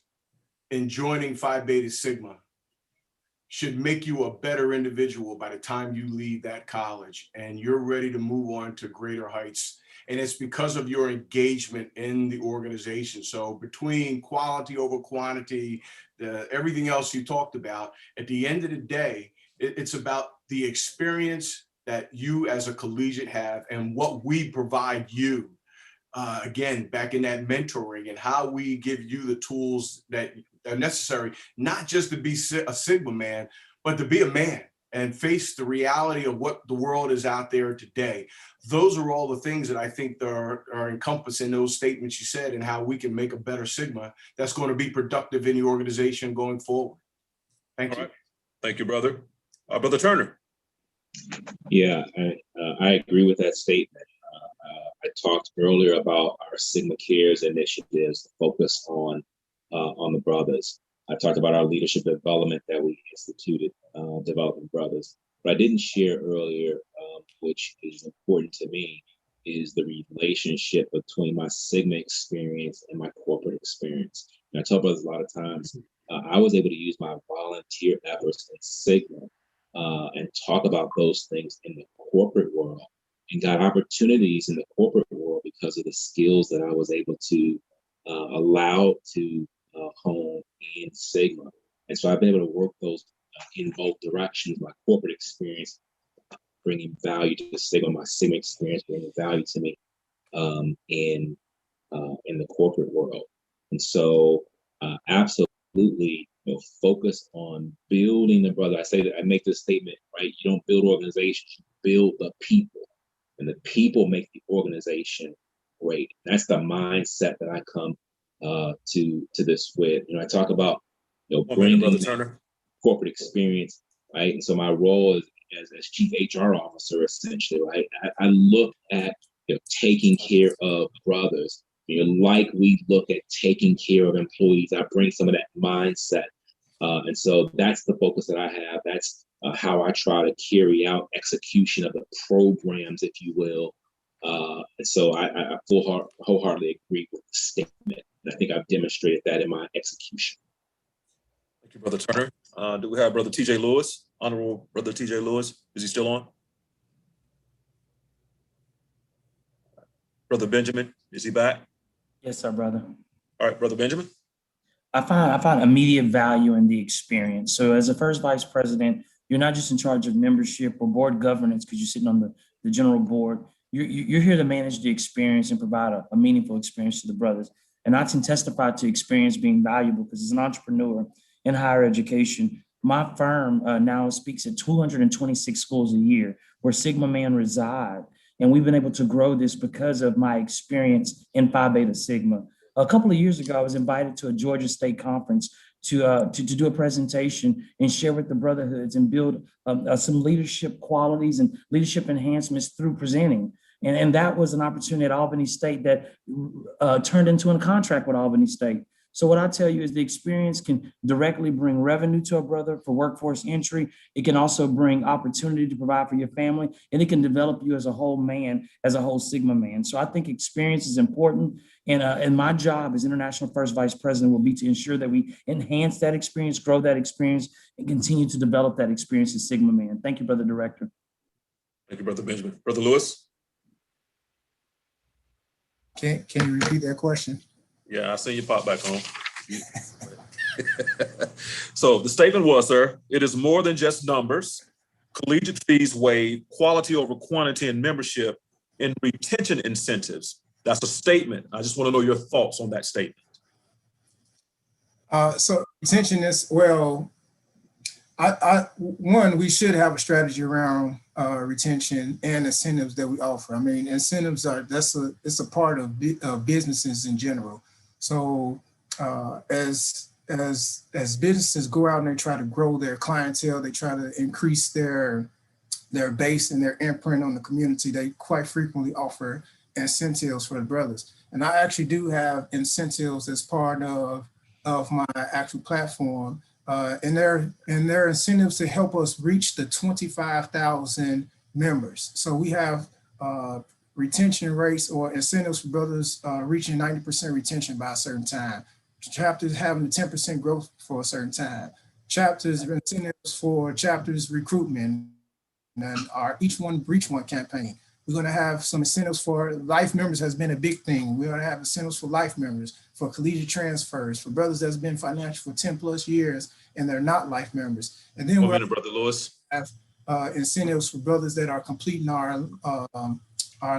[SPEAKER 9] in joining Phi Beta Sigma should make you a better individual by the time you leave that college and you're ready to move on to greater heights. And it's because of your engagement in the organization. So between quality over quantity, everything else you talked about, at the end of the day, it's about the experience that you as a collegiate have and what we provide you. Again, back in that mentoring and how we give you the tools that are necessary, not just to be a Sigma man, but to be a man and face the reality of what the world is out there today. Those are all the things that I think are encompassed in those statements you said and how we can make a better Sigma that's going to be productive in the organization going forward. Thank you.
[SPEAKER 1] Right. Thank you, brother. Brother Turner.
[SPEAKER 10] Yeah, I agree with that statement. I talked earlier about our Sigma Cares initiatives focused on the brothers. I talked about our leadership development that we instituted, developing brothers. But I didn't share earlier, which is important to me, is the relationship between my Sigma experience and my corporate experience. And I tell brothers a lot of times, I was able to use my volunteer efforts in Sigma and talk about those things in the corporate world, and got opportunities in the corporate world because of the skills that I was able to allow to hone in Sigma. And so I've been able to work those in both directions, my corporate experience bringing value to Sigma, my Sigma experience bringing value to me in the corporate world. And so absolutely, focus on building the brother. I say that I make this statement, right? You don't build organizations, you build the people. And the people make the organization great. That's the mindset that I come to this with. I talk about bringing corporate experience, right? And so my role is as chief HR officer, essentially, right? I look at taking care of brothers. Like we look at taking care of employees. I bring some of that mindset
[SPEAKER 3] And so that's the focus that I have. That's how I try to carry out execution of the programs, if you will. And so I wholeheartedly agree with the statement. And I think I've demonstrated that in my execution.
[SPEAKER 1] Thank you, Brother Turner. Do we have Brother TJ Lewis? Honorable Brother TJ Lewis, is he still on? Brother Benjamin, is he back?
[SPEAKER 20] Yes, sir, brother.
[SPEAKER 1] All right, Brother Benjamin.
[SPEAKER 20] I find immediate value in the experience. So as a first vice president, you're not just in charge of membership or board governance because you're sitting on the general board. You're here to manage the experience and provide a meaningful experience to the brothers. And I can testify to experience being valuable because as an entrepreneur in higher education, my firm now speaks at 226 schools a year where Sigma Man reside. And we've been able to grow this because of my experience in Phi Beta Sigma. A couple of years ago, I was invited to a Georgia State conference to do a presentation and share with the brotherhoods and build some leadership qualities and leadership enhancements through presenting. And that was an opportunity at Albany State that turned into a contract with Albany State. So what I tell you is the experience can directly bring revenue to a brother for workforce entry. It can also bring opportunity to provide for your family, and it can develop you as a whole man, as a whole Sigma man. So I think experience is important. And my job as International First Vice President will be to ensure that we enhance that experience, grow that experience, and continue to develop that experience as Sigma man. Thank you, Brother Director.
[SPEAKER 1] Thank you, Brother Benjamin. Brother Lewis?
[SPEAKER 18] Can you repeat that question?
[SPEAKER 1] Yeah, I see you pop back on. So the statement was, sir, it is more than just numbers. Collegiate fees waived, quality over quantity in membership, and retention incentives. That's a statement. I just want to know your thoughts on that statement.
[SPEAKER 18] So retention is, well, one, we should have a strategy around retention and incentives that we offer. I mean, incentives it's a part of businesses in general. So as businesses go out and they try to grow their clientele, they try to increase their base and their imprint on the community, they quite frequently offer incentives for the brothers. And I actually do have incentives as part of my actual platform. And they're incentives to help us reach the 25,000 members. So we have retention rates or incentives for brothers reaching 90% retention by a certain time. Chapters having 10% growth for a certain time. Chapters incentives for chapters recruitment and our Each One Reach One campaign. We're going to have some incentives for life members has been a big thing. We're going to have incentives for life members, for collegiate transfers, for brothers that's been financial for 10 plus years and they're not life members. And then we're
[SPEAKER 1] Brother Lewis.
[SPEAKER 18] Have incentives for brothers that are completing our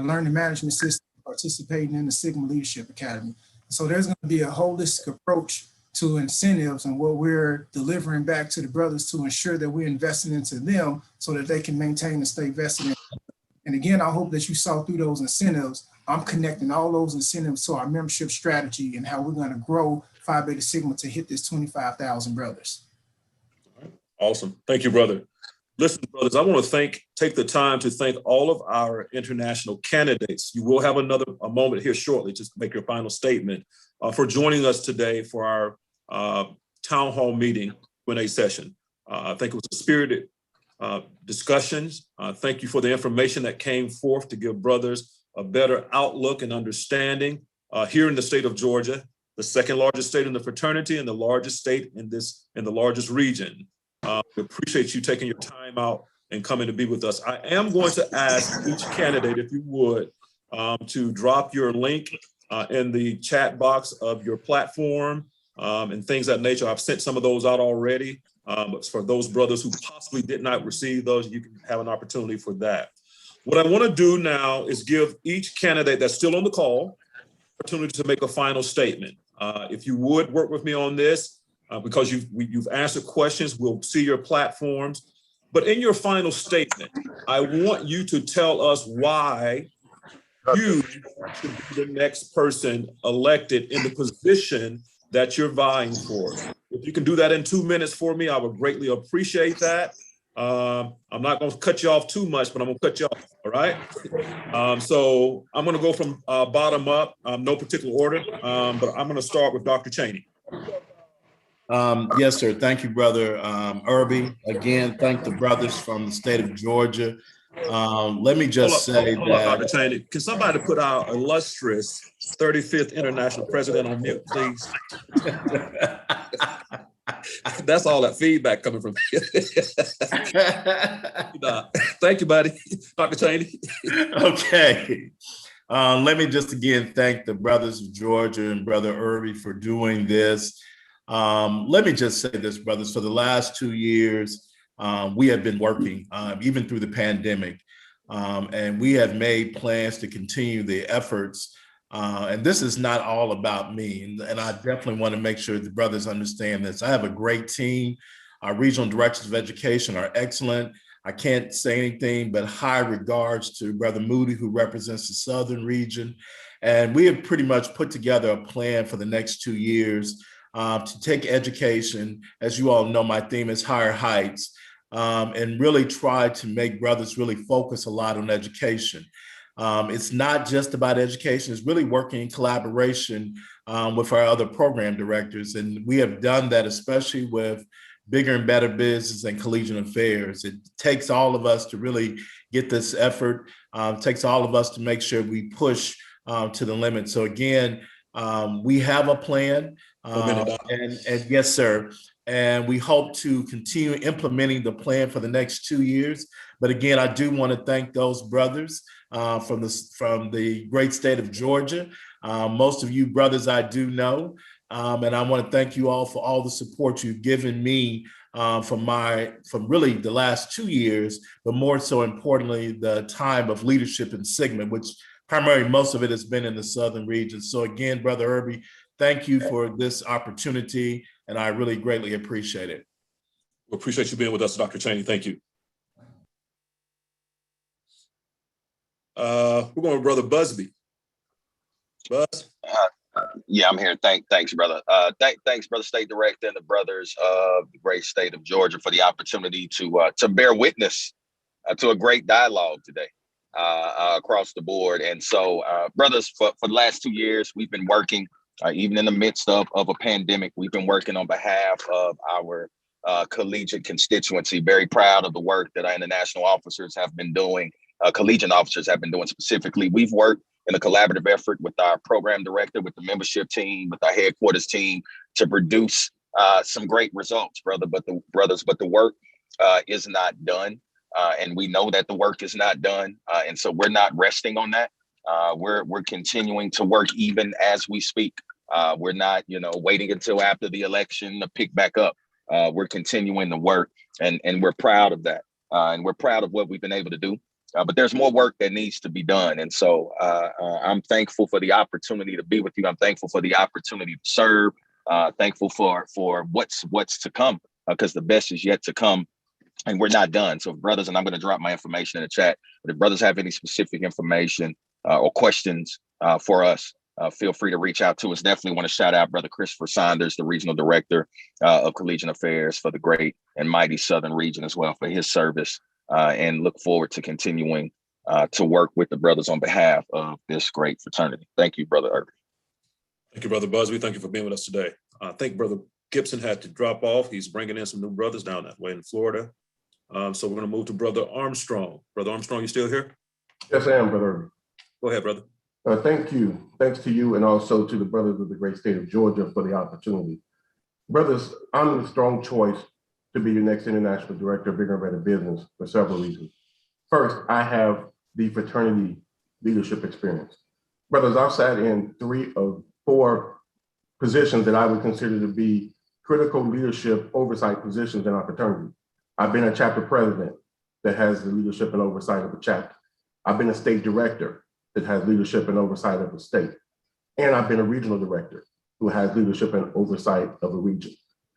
[SPEAKER 18] learning management system, participating in the Sigma Leadership Academy. So there's going to be a holistic approach to incentives and what we're delivering back to the brothers to ensure that we're investing into them so that they can maintain and stay vested in. And again, I hope that you saw through those incentives, I'm connecting all those incentives to our membership strategy and how we're going to grow Phi Beta Sigma to hit this 25,000 brothers.
[SPEAKER 1] Awesome. Thank you, brother. Listen, brothers, I want to take the time to thank all of our international candidates. You will have a moment here shortly to make your final statement for joining us today for our town hall meeting Q&A session. I think it was a spirited discussions. Thank you for the information that came forth to give brothers a better outlook and understanding here in the state of Georgia, the second largest state in the fraternity and the largest state in the largest region. We appreciate you taking your time out and coming to be with us. I am going to ask each candidate, if you would, to drop your link in the chat box of your platform and things of that nature. I've sent some of those out already. But for those brothers who possibly did not receive those, you can have an opportunity for that. What I want to do now is give each candidate that's still on the call opportunity to make a final statement. If you would work with me on this, because you've answered questions, we'll see your platforms. But in your final statement, I want you to tell us why you should be the next person elected in the position that you're vying for. If you can do that in 2 minutes for me, I would greatly appreciate that. I'm not going to cut you off too much, but I'm going to cut you off, all right? So I'm going to go from bottom up, no particular order, but I'm going to start with Dr. Cheney.
[SPEAKER 13] Yes, sir. Thank you, Brother Irby. Again, thank the brothers from the state of Georgia. Let me just say
[SPEAKER 1] hold up,
[SPEAKER 13] that.
[SPEAKER 1] Dr. Cheney. Can somebody put our illustrious 35th International President on mute, please? That's all that feedback coming from here. Thank you, buddy. Dr. Cheney.
[SPEAKER 13] Okay. Let me just again thank the brothers of Georgia and Brother Irby for doing this. Let me just say this, brothers, for the last 2 years, we have been working, even through the pandemic, and we have made plans to continue the efforts. And this is not all about me. And I definitely want to make sure the brothers understand this. I have a great team. Our regional directors of education are excellent. I can't say anything but high regards to Brother Moody, who represents the Southern region. And we have pretty much put together a plan for the next 2 years to take education. As you all know, my theme is higher heights, and really try to make brothers really focus a lot on education. It's not just about education, it's really working in collaboration with our other program directors. And we have done that, especially with bigger and better business and collegiate affairs. It takes all of us to really get this effort. It takes all of us to make sure we push to the limit. So again, we have a plan, and yes, sir. And we hope to continue implementing the plan for the next 2 years. But again, I do want to thank those brothers from the great state of Georgia. Most of you brothers I do know. And I want to thank you all for all the support you've given me from really the last 2 years, but more so importantly, the time of leadership in Sigma, which primarily most of it has been in the Southern region. So again, Brother Irby, thank you for this opportunity, and I really greatly appreciate it.
[SPEAKER 1] We appreciate you being with us, Dr. Cheney. Thank you. We're going with Brother Busby. Buzz?
[SPEAKER 8] Yeah, I'm here. Thanks, brother. Thanks, Brother State Director and the brothers of the great state of Georgia for the opportunity to bear witness to a great dialogue today across the board. And so, brothers, for the last 2 years, we've been working, even in the midst of a pandemic, we've been working on behalf of our collegiate constituency. Very proud of the work that our international officers have been doing, collegiate officers have been doing specifically. We've worked in a collaborative effort with our program director, with the membership team, with our headquarters team to produce some great results, but the work is not done. And we know that the work is not done. And so we're not resting on that. We're continuing to work even as we speak. We're not, waiting until after the election to pick back up. We're continuing the work, and we're proud of that. And we're proud of what we've been able to do. But there's more work that needs to be done. And so I'm thankful for the opportunity to be with you. I'm thankful for the opportunity to serve, thankful for what's to come, because the best is yet to come. And we're not done. So brothers, and I'm going to drop my information in the chat, but if brothers have any specific information or questions for us, feel free to reach out to us. Definitely want to shout out Brother Christopher Saunders, the Regional Director of Collegiate Affairs for the great and mighty Southern region as well, for his service. And look forward to continuing to work with the brothers on behalf of this great fraternity. Thank you, Brother Irby.
[SPEAKER 1] Thank you, Brother Busby. Thank you for being with us today. I think Brother Gibson had to drop off. He's bringing in some new brothers down that way in Florida. So we're going to move to Brother Armstrong. Brother Armstrong, you still here?
[SPEAKER 19] Yes, I am, Brother Irby.
[SPEAKER 1] Go ahead, brother.
[SPEAKER 19] Thank you. Thanks to you and also to the brothers of the great state of Georgia for the opportunity. Brothers, I'm the strong choice to be your next international director of bigger and better business for several reasons. First, I have the fraternity leadership experience. Brothers, I've sat in 3 of 4 positions that I would consider to be critical leadership oversight positions in our fraternity. I've been a chapter president that has the leadership and oversight of the chapter. I've been a state director that has leadership and oversight of the state. And I've been a regional director who has leadership and oversight of a region.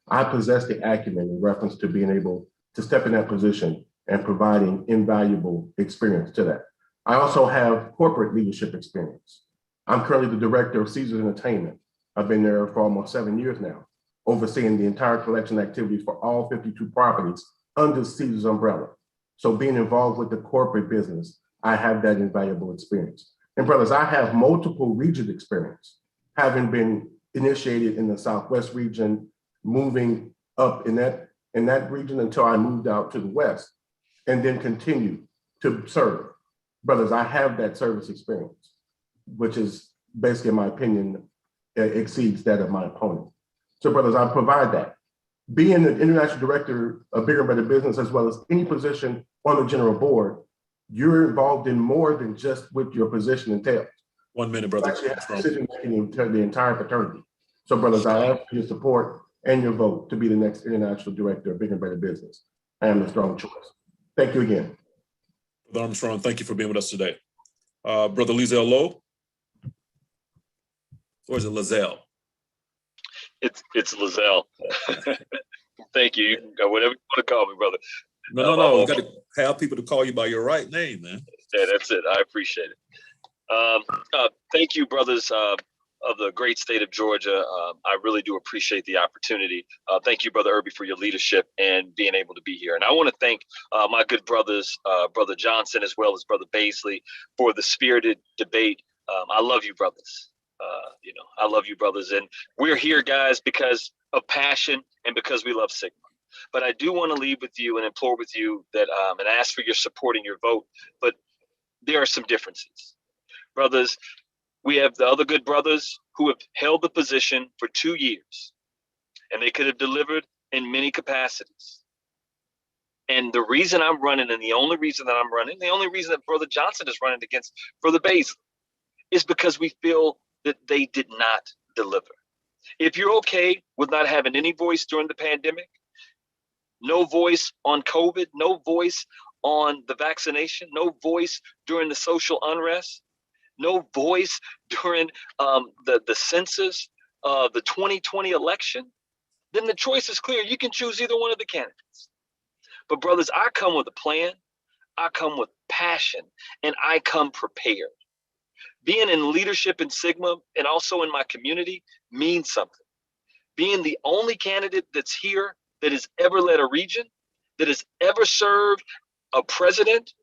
[SPEAKER 19] I possess the acumen in reference to being able to step in that position and providing invaluable experience to that. I also have corporate leadership experience. I'm currently the director of Caesars Entertainment. I've been there for almost 7 years now, overseeing the entire collection activities for all 52 properties under Caesars umbrella. So being involved with the corporate business, I have that invaluable experience. And brothers, I have multiple region experience, having been initiated in the Southwest region, moving up in that region until I moved out to the West, and then continued to serve. Brothers, I have that service experience, which is basically, in my opinion, exceeds that of my opponent. So brothers, I provide that. Being an international director of Bigger and Better Business, as well as any position on the general board, you're involved in more than just what your position entails.
[SPEAKER 1] 1 minute, brother.
[SPEAKER 19] Actually have decision making in the entire fraternity. So brothers, I ask for your support and your vote to be the next international director of Bigger and Better Business. I am the strong choice. Thank you again.
[SPEAKER 1] Brother Armstrong, thank you for being with us today. Brother Lizelle Lowe, or is it Lizelle?
[SPEAKER 6] It's Lizelle. Thank you. You can go whatever you want to call me, brother.
[SPEAKER 1] No. You got to have people to call you by your right name, man.
[SPEAKER 6] Yeah, that's it. I appreciate it. Thank you, brothers of the great state of Georgia. I really do appreciate the opportunity. Thank you, Brother Irby, for your leadership and being able to be here. And I want to thank my good brothers, Brother Johnson, as well as Brother Baisley, for the spirited debate. I love you, brothers. I love you, brothers. And we're here, guys, because of passion and because we love Sigma. But I do want to leave with you and implore with you that and ask for your support and your vote. But there are some differences. Brothers, we have the other good brothers who have held the position for 2 years, and they could have delivered in many capacities. And the reason I'm running, and the only reason that I'm running, the only reason that Brother Johnson is running against Brother Baisley, is because we feel that they did not deliver. If you're okay with not having any voice during the pandemic, no voice on COVID, no voice on the vaccination, no voice during the social unrest, no voice during the census, the 2020 election, then the choice is clear. You can choose either one of the candidates. But brothers, I come with a plan, I come with passion, and I come prepared. Being in leadership in Sigma and also in my community means something. Being the only candidate that's here that has ever led a region, that has ever served a president,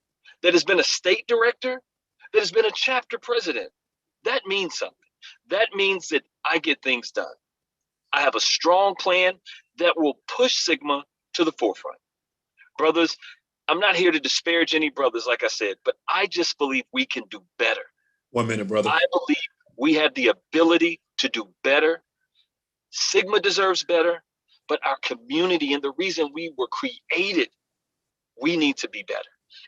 [SPEAKER 6] that has been a state director, that has been a chapter president, that means something. That means that I get things done. I have a strong plan that will push Sigma to the forefront. Brothers, I'm not here to disparage any brothers, like I said, but I just believe we can do better.
[SPEAKER 1] 1 minute, brother.
[SPEAKER 6] I believe we have the ability to do better. Sigma deserves better, but our community and the reason we were created, we need to be better.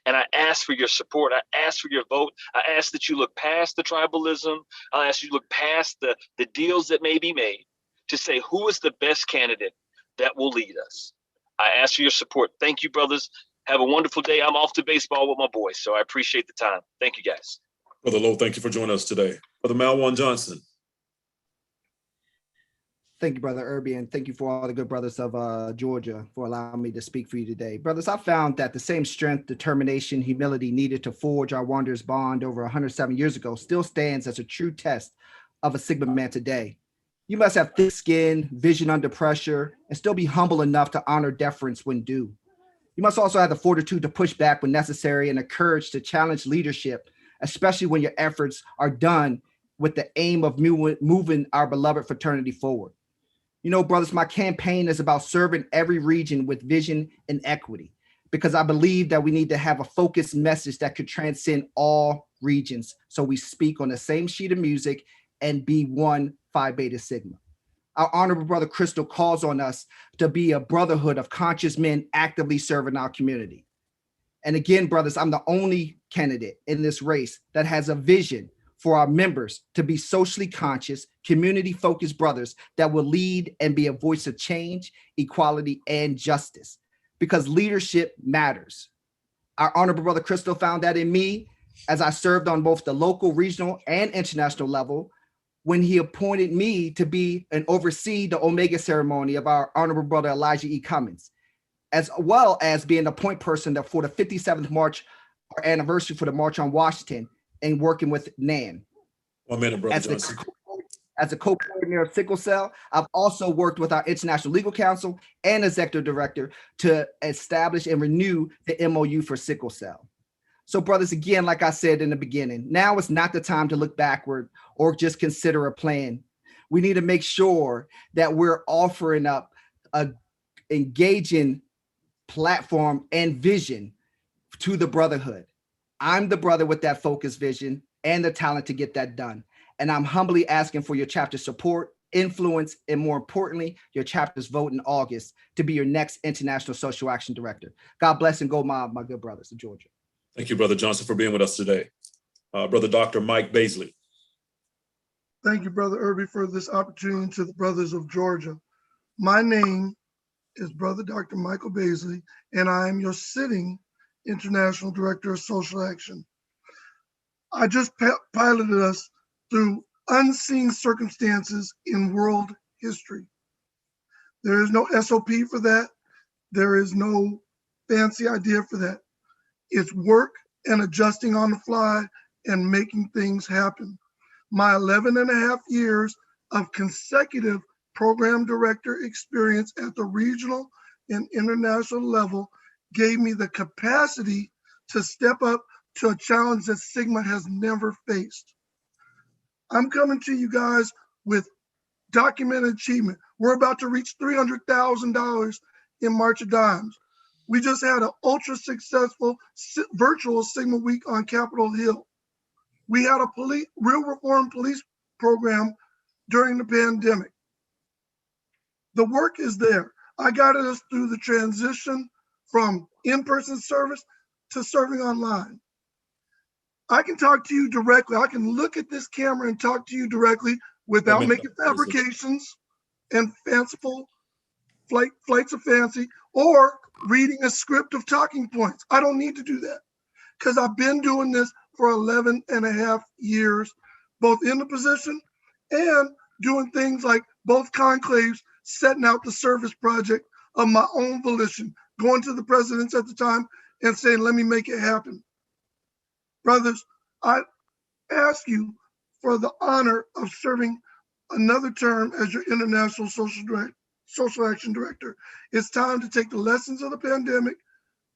[SPEAKER 6] And I ask for your support. I ask for your vote. I ask that you look past the tribalism. I ask you to look past the deals that may be made to say who is the best candidate that will lead us. I ask for your support. Thank you, brothers. Have a wonderful day. I'm off to baseball with my boys, so I appreciate the time. Thank you, guys.
[SPEAKER 1] Brother Lowe, thank you for joining us today. Brother Malwan Johnson.
[SPEAKER 12] Thank you, Brother Irby, and thank you for all the good brothers of Georgia for allowing me to speak for you today. Brothers, I found that the same strength, determination, humility needed to forge our Wanderers bond over 107 years ago still stands as a true test of a Sigma man today. You must have thick skin, vision under pressure, and still be humble enough to honor deference when due. You must also have the fortitude to push back when necessary and the courage to challenge leadership, especially when your efforts are done with the aim of moving our beloved fraternity forward. You know, brothers, my campaign is about serving every region with vision and equity, because I believe that we need to have a focused message that could transcend all regions, so we speak on the same sheet of music and be one Phi Beta Sigma. Our honorable brother Crystal calls on us to be a brotherhood of conscious men actively serving our community. And again, brothers, I'm the only candidate in this race that has a vision for our members to be socially conscious, community-focused brothers that will lead and be a voice of change, equality, and justice, because leadership matters. Our honorable brother Crystal found that in me as I served on both the local, regional, and international level when he appointed me to be and oversee the Omega ceremony of our honorable brother Elijah E. Cummins, as well as being the point person for the 57th March, our anniversary for the March on Washington, and working with NAN.
[SPEAKER 1] 1 minute, Brother Johnson.
[SPEAKER 12] As a co-coordinator of Sickle Cell, I've also worked with our International Legal Counsel and Executive Director to establish and renew the MOU for Sickle Cell. So brothers, again, like I said in the beginning, now is not the time to look backward or just consider a plan. We need to make sure that we're offering up a engaging platform and vision to the Brotherhood. I'm the brother with that focused vision and the talent to get that done. And I'm humbly asking for your chapter support, influence, and more importantly, your chapter's vote in August to be your next International Social Action Director. God bless and go mob, my good brothers of Georgia.
[SPEAKER 1] Thank you, Brother Johnson, for being with us today. Brother Dr. Mike Baisley.
[SPEAKER 11] Thank you, Brother Irby, for this opportunity to the brothers of Georgia. My name is Brother Dr. Michael Baisley, and I am your sitting International Director of Social Action. I just piloted us through unseen circumstances in world history. There is no SOP for that. There is no fancy idea for that. It's work and adjusting on the fly and making things happen. My 11 and a half years of consecutive program director experience at the regional and international level gave me the capacity to step up to a challenge that Sigma has never faced. I'm coming to you guys with documented achievement. We're about to reach $300,000 in March of Dimes. We just had an ultra successful virtual Sigma week on Capitol Hill. We had a real reform police program during the pandemic. The work is there. I guided us through the transition from in-person service to serving online. I can talk to you directly. I can look at this camera and talk to you directly without making fabrications and fanciful flights of fancy or reading a script of talking points. I don't need to do that because I've been doing this for 11 and a half years, both in the position and doing things like both conclaves, setting out the service project of my own volition, going to the presidents at the time and saying, let me make it happen. Brothers, I ask you for the honor of serving another term as your International Social Action Director. It's time to take the lessons of the pandemic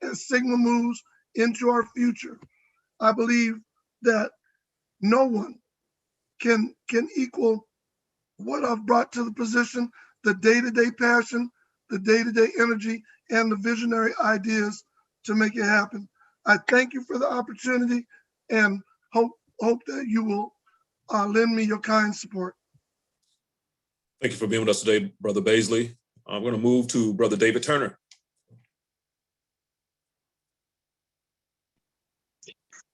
[SPEAKER 11] as Sigma moves into our future. I believe that no one can equal what I've brought to the position, the day-to-day passion, the day-to-day energy, and the visionary ideas to make it happen. I thank you for the opportunity and hope that you will lend me your kind support.
[SPEAKER 1] Thank you for being with us today, Brother Baisley. I'm going to move to Brother David Turner.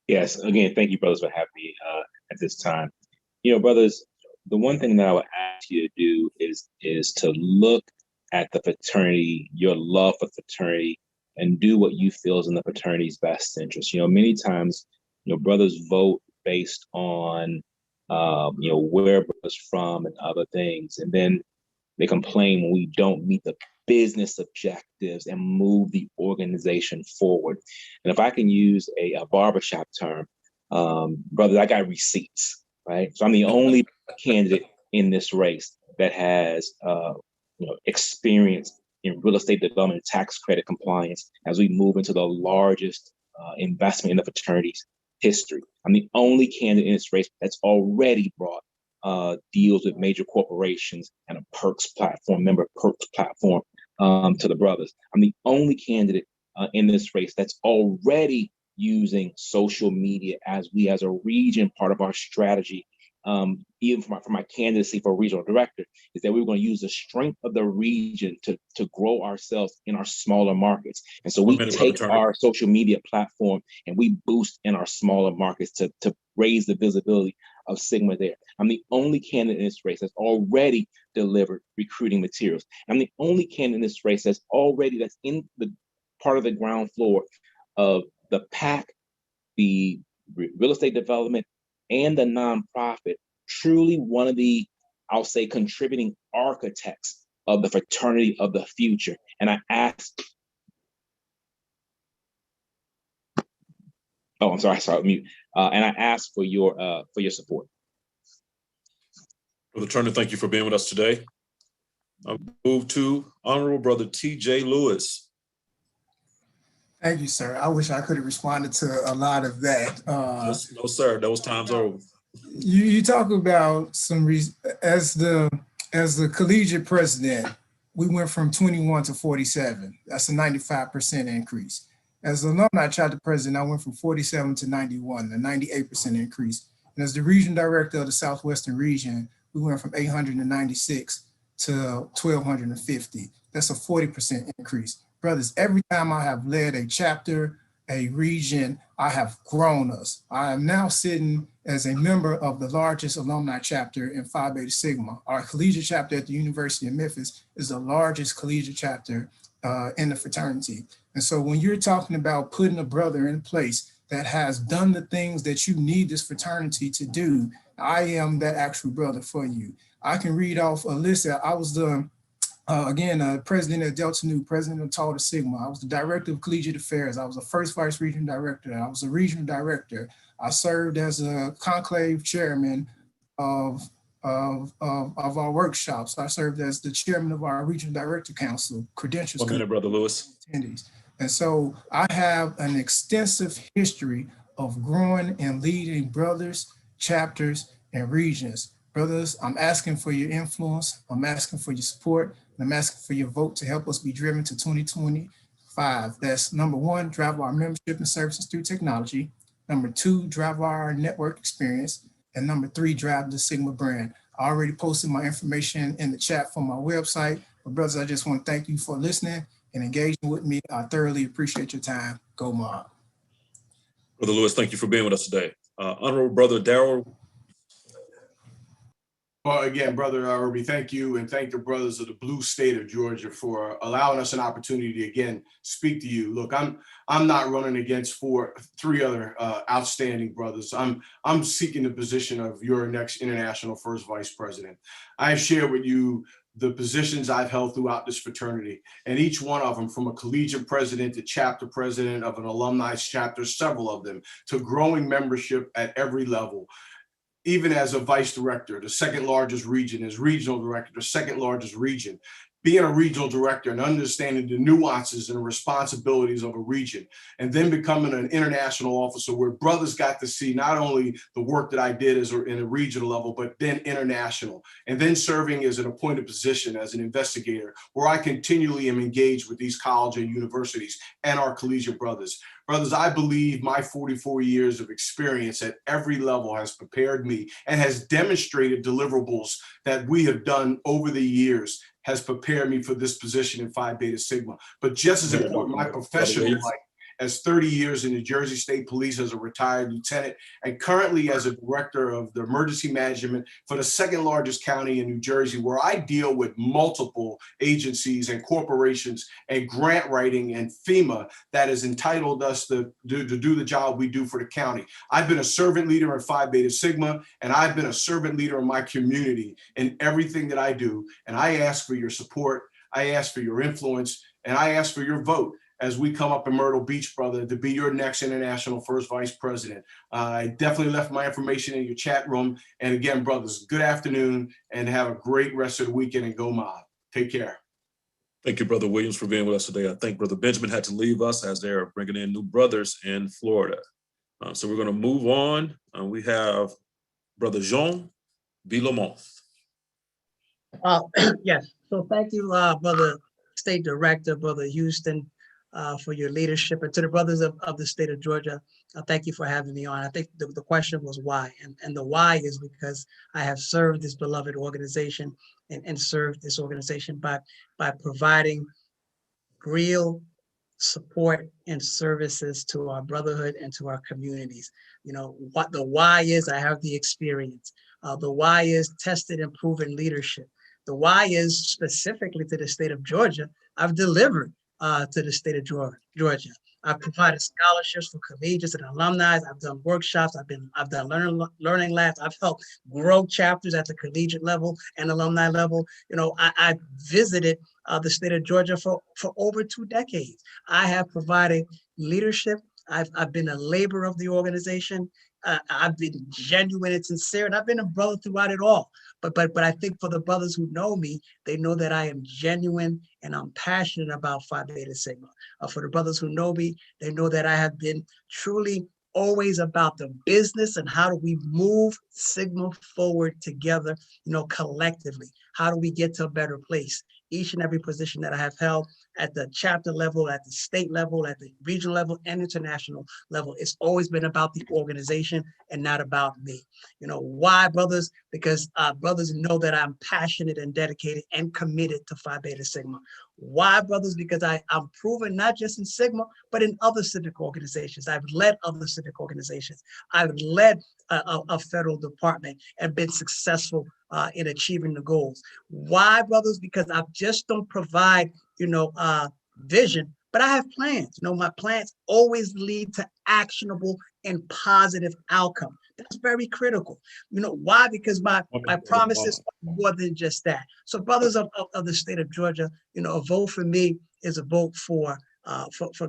[SPEAKER 3] Yes, again, thank you, brothers, for having me at this time. You know, brothers, the one thing that I would ask you to do is to look at the fraternity, your love for fraternity, and do what you feel is in the fraternity's best interest. You know, many times, you know, brothers vote based on, you know, where brothers from and other things, and then they complain when we don't meet the business objectives and move the organization forward. And if I can use a barbershop term, brothers, I got receipts, right? So I'm the only candidate in this race that has you know, experience in real estate development, tax credit compliance as we move into the largest investment in the fraternity's history. I'm the only candidate in this race that's already brought deals with major corporations and a perks platform, member perks platform to the brothers. I'm the only candidate in this race that's already using social media as a region, part of our strategy. Even for my candidacy for regional director, is that we were going to use the strength of the region to grow ourselves in our smaller markets. And so we take our social media platform and we boost in our smaller markets to raise the visibility of Sigma there. I'm the only candidate in this race that's already delivered recruiting materials. I'm the only candidate in this race that's in the part of the ground floor of the PAC, the real estate development, and the nonprofit, truly one of the, I'll say, contributing architects of the fraternity of the future. And I asked, oh, I'm sorry, mute. And I asked for your support.
[SPEAKER 1] Brother Turner, thank you for being with us today. I'll move to Honorable Brother T.J. Lewis.
[SPEAKER 18] Thank you, sir. I wish I could have responded to a lot of that.
[SPEAKER 1] No, sir. Those times are over.
[SPEAKER 18] You talk about some as the collegiate president, we went from 21 to 47. That's a 95% increase. As the alumni chapter president, I went from 47 to 91, a 98% increase. And as the region director of the Southwestern region, we went from 896 to 1,250. That's a 40% increase. Brothers, every time I have led a chapter, a region, I have grown us. I am now sitting as a member of the largest alumni chapter in Phi Beta Sigma. Our collegiate chapter at the University of Memphis is the largest collegiate chapter in the fraternity. And so when you're talking about putting a brother in place that has done the things that you need this fraternity to do, I am that actual brother for you. I can read off a list that I was the president of Delta Nu, president of Tau Sigma. I was the director of collegiate affairs. I was the first vice regional director. I was a regional director. I served as a conclave chairman of our workshops. I served as the chairman of our regional director council, credentials.
[SPEAKER 1] 1 minute, Brother Lewis.
[SPEAKER 18] Attendees. And so I have an extensive history of growing and leading brothers, chapters, and regions. Brothers, I'm asking for your influence. I'm asking for your support. And I'm asking for your vote to help us be driven to 2025. That's number one, drive our membership and services through technology. Number two, drive our network experience. And number three, drive the Sigma brand. I already posted my information in the chat from my website. But brothers, I just want to thank you for listening and engaging with me. I thoroughly appreciate your time. Go Mob.
[SPEAKER 1] Brother Lewis, thank you for being with us today. Honorable Brother Darrell.
[SPEAKER 9] Well, again, Brother Irby, thank you, and thank the brothers of the blue state of Georgia for allowing us an opportunity to again speak to you. Look, I'm not running against three other outstanding brothers. I'm seeking the position of your next international first vice president. I have shared with you the positions I've held throughout this fraternity, and each one of them, from a collegiate president to chapter president of an alumni chapter, several of them, to growing membership at every level. Even as a vice director, the second largest region, as regional director, the second largest region, being a regional director and understanding the nuances and responsibilities of a region, and then becoming an international officer where brothers got to see not only the work that I did in a regional level, but then international, and then serving as an appointed position as an investigator, where I continually am engaged with these colleges and universities and our collegiate brothers. Brothers, I believe my 44 years of experience at every level has prepared me and has demonstrated deliverables that we have done over the years has prepared me for this position in Phi Beta Sigma. But just as important, my professional life, as 30 years in the Jersey State Police as a retired lieutenant, and currently as a director of the emergency management for the second largest county in New Jersey, where I deal with multiple agencies and corporations and grant writing and FEMA that has entitled us to do the job we do for the county. I've been a servant leader in Phi Beta Sigma, and I've been a servant leader in my community in everything that I do. And I ask for your support, I ask for your influence, and I ask for your vote as we come up in Myrtle Beach, brother, to be your next international first vice president. I definitely left my information in your chat room. And again, brothers, good afternoon and have a great rest of the weekend and go Mob. Take care.
[SPEAKER 1] Thank you, Brother Williams, for being with us today. I think Brother Benjamin had to leave us as they're bringing in new brothers in Florida. So we're going to move on. We have Brother Jean Villamont.
[SPEAKER 5] Yes, so thank you, Brother State Director, Brother Houston, for your leadership, and to the brothers of the state of Georgia, thank you for having me on. I think the question was why, and the why is because I have served this beloved organization and served this organization by providing real support and services to our brotherhood and to our communities. You know, what the why is, I have the experience. The why is tested and proven leadership. The why is specifically to the state of Georgia, I've delivered to the state of Georgia. I've provided scholarships for collegiates and alumni. I've done workshops. I've done learning labs. I've helped grow chapters at the collegiate level and alumni level. You know, I visited the state of Georgia for over 2 decades. I have provided leadership. I've been a laborer of the organization. I've been genuine and sincere, and I've been a brother throughout it all. But I think for the brothers who know me, they know that I am genuine and I'm passionate about Phi Beta Sigma. For the brothers who know me, they know that I have been truly always about the business and how do we move Sigma forward together, you know, collectively. How do we get to a better place? each and every position that I have held at the chapter level, at the state level, at the regional level, and international level. It's always been about the organization and not about me. You know, why, brothers? Because brothers know that I'm passionate and dedicated and committed to Phi Beta Sigma. Why, brothers? Because I'm proven not just in Sigma, but in other civic organizations. I've led other civic organizations. I've led a federal department and been successful in achieving the goals. Why, brothers? Because I just don't provide, vision, but I have plans. My plans always lead to actionable and positive outcome. That's very critical. Why? Because my promises are more than just that. So, brothers of the state of Georgia, a vote for me is a vote for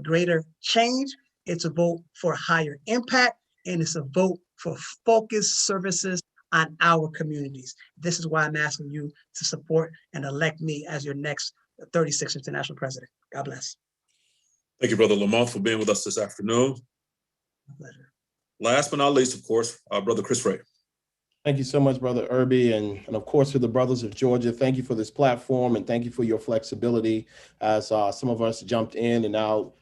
[SPEAKER 5] greater change. It's a vote for higher impact, and it's a vote for focused services on our communities. This is why I'm asking you to support and elect me as your next 36th International President. God bless.
[SPEAKER 1] Thank you, Brother Lamont, for being with us this afternoon.
[SPEAKER 5] My pleasure.
[SPEAKER 1] Last but not least, of course, Brother Chris Ray.
[SPEAKER 7] Thank you so much, Brother Irby, and of course to the brothers of Georgia. Thank you for this platform, and thank you for your flexibility as some of us jumped in and out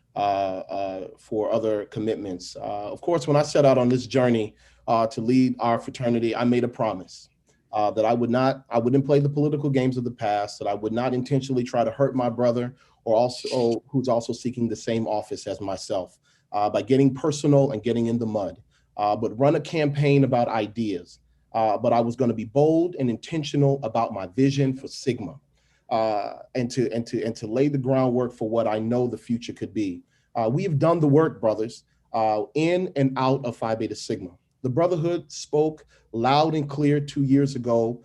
[SPEAKER 7] for other commitments. Of course, when I set out on this journey to lead our fraternity, I made a promise that I wouldn't play the political games of the past, that I would not intentionally try to hurt my brother who's also seeking the same office as myself by getting personal and getting in the mud, but run a campaign about ideas. But I was going to be bold and intentional about my vision for Sigma, and to lay the groundwork for what I know the future could be. We have done the work, brothers, in and out of Phi Beta Sigma. The Brotherhood spoke loud and clear 2 years ago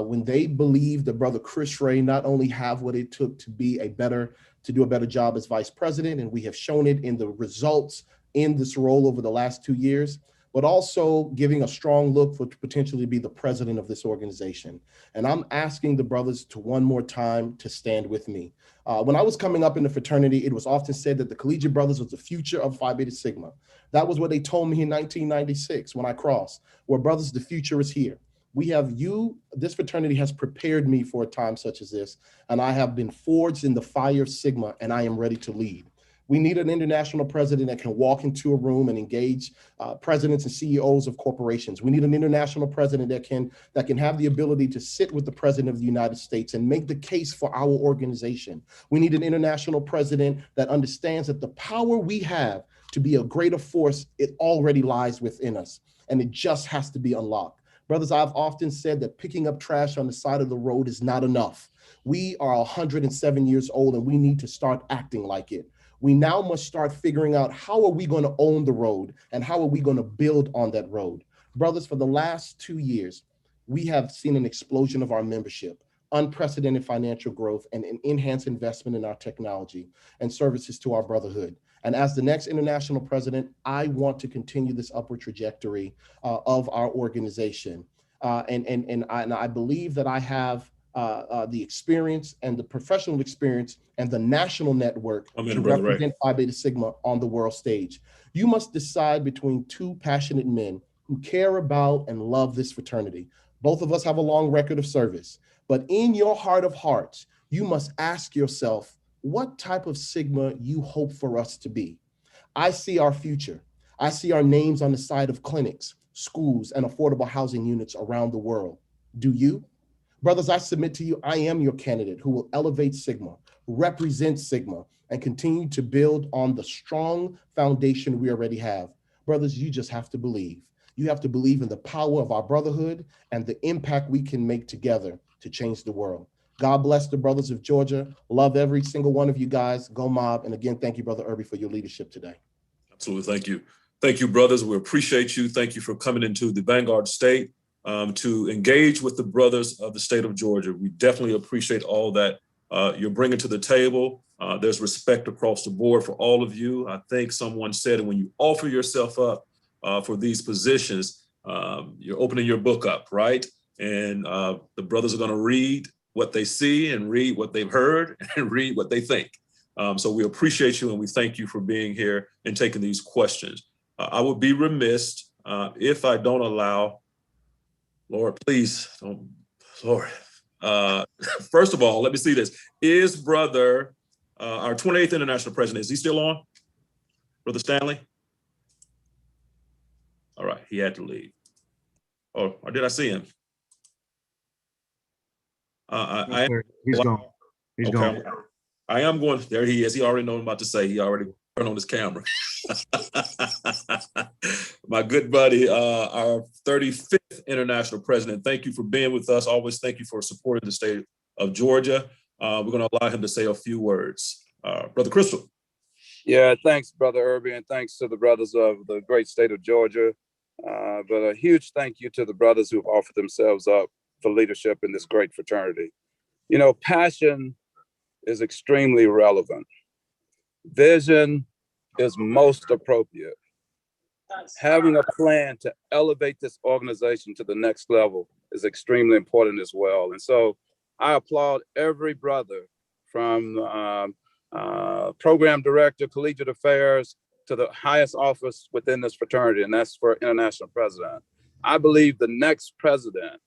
[SPEAKER 7] when they believed that Brother Chris Ray not only have what it took to do a better job as vice president, and we have shown it in the results in this role over the last 2 years, but also giving a strong look for to potentially be the president of this organization. And I'm asking the brothers to one more time to stand with me. When I was coming up in the fraternity, it was often said that the collegiate brothers was the future of Phi Beta Sigma. That was what they told me in 1996 when I crossed, where brothers, the future is here. We have you, this fraternity has prepared me for a time such as this, and I have been forged in the fire of Sigma, and I am ready to lead. We need an international president that can walk into a room and engage presidents and CEOs of corporations. We need an international president that can have the ability to sit with the president of the United States and make the case for our organization. We need an international president that understands that the power we have to be a greater force, it already lies within us, and it just has to be unlocked. Brothers, I've often said that picking up trash on the side of the road is not enough. We are 107 years old, and we need to start acting like it. We now must start figuring out how are we going to own the road and how are we going to build on that road. Brothers, for the last 2 years, we have seen an explosion of our membership, unprecedented financial growth, and an enhanced investment in our technology and services to our brotherhood. And as the next international president, I want to continue this upward trajectory of our organization. And I believe that I have the experience and the professional experience and the national network to represent Phi Beta Sigma on the world stage. You must decide between two passionate men who care about and love this fraternity. Both of us have a long record of service, but in your heart of hearts, you must ask yourself what type of Sigma you hope for us to be. I see our future. I see our names on the side of clinics, schools, and affordable housing units around the world. Do you? Brothers, I submit to you, I am your candidate who will elevate Sigma, represent Sigma, and continue to build on the strong foundation we already have. Brothers, you just have to believe. You have to believe in the power of our brotherhood and the impact we can make together to change the world. God bless the brothers of Georgia. Love every single one of you guys. Go Mob. And again, thank you, Brother Irby, for your leadership today.
[SPEAKER 1] Absolutely. Thank you. Thank you, brothers. We appreciate you. Thank you for coming into the Vanguard State to engage with the brothers of the state of Georgia. We definitely appreciate all that you're bringing to the table. There's respect across the board for all of you. I think someone said when you offer yourself up for these positions, you're opening your book up, right? And the brothers are going to read what they see and read what they've heard and read what they think. So we appreciate you and we thank you for being here and taking these questions. I would be remiss if I don't allow, Lord, please, don't, Lord, First of all, let me see this. Is brother, our 28th International President, is he still on? Brother Stanley? All right, he had to leave. Oh, or did I see him?
[SPEAKER 2] He's gone. He's gone.
[SPEAKER 1] I am going, there he is. He already know what I'm about to say. He already turned on his camera. My good buddy, our 35th International President, thank you for being with us. Always thank you for supporting the state of Georgia. We're going to allow him to say a few words. Brother Crystal.
[SPEAKER 4] Yeah, thanks, Brother Irby, and thanks to the brothers of the great state of Georgia. But a huge thank you to the brothers who've offered themselves up for leadership in this great fraternity. You know, passion is extremely relevant. Vision is most appropriate. Having a plan to elevate this organization to the next level is extremely important as well. And so I applaud every brother from program director, collegiate affairs, to the highest office within this fraternity, and that's for international president. I believe the next president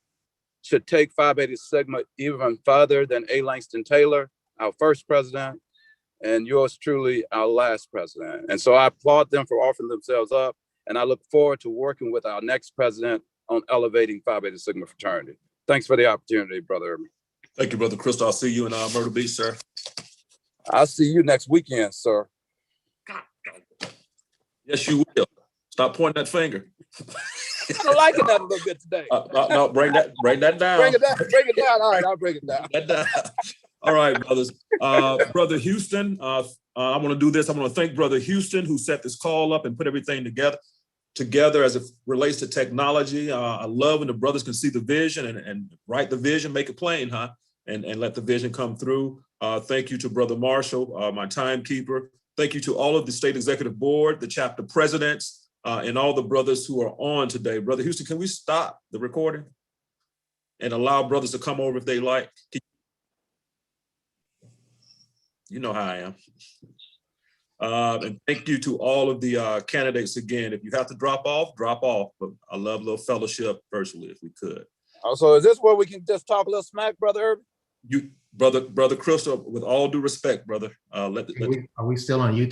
[SPEAKER 4] should take Phi Beta Sigma even further than A. Langston Taylor, our first president, and yours truly, our last president. And so I applaud them for offering themselves up, and I look forward to working with our next president on elevating Phi Beta Sigma fraternity. Thanks for the opportunity, Brother Irby.
[SPEAKER 1] Thank you, Brother Crystal. I'll see you in Myrtle Beach, sir.
[SPEAKER 4] I'll see you next weekend, sir.
[SPEAKER 1] Yes, you will. Stop pointing that finger.
[SPEAKER 4] I'm liking that a little bit today.
[SPEAKER 1] No, bring that down.
[SPEAKER 4] Bring it down. All right, I'll bring it down.
[SPEAKER 1] All right, brothers. Brother Houston, I'm going to do this. I'm going to thank Brother Houston, who set this call up and put everything together as it relates to technology. I love when the brothers can see the vision and write the vision, make it plain, huh? And let the vision come through. Thank you to Brother Marshall, my timekeeper. Thank you to all of the state executive board, the chapter presidents, and all the brothers who are on today. Brother Houston, can we stop the recording and allow brothers to come over if they like? You know how I am. And thank you to all of the candidates again. If you have to drop off, but I love a little fellowship virtually if we could.
[SPEAKER 4] Also, is this where we can just talk a little smack, Brother Irby?
[SPEAKER 1] Brother Crystal, with all due respect, brother,
[SPEAKER 14] are we still on YouTube?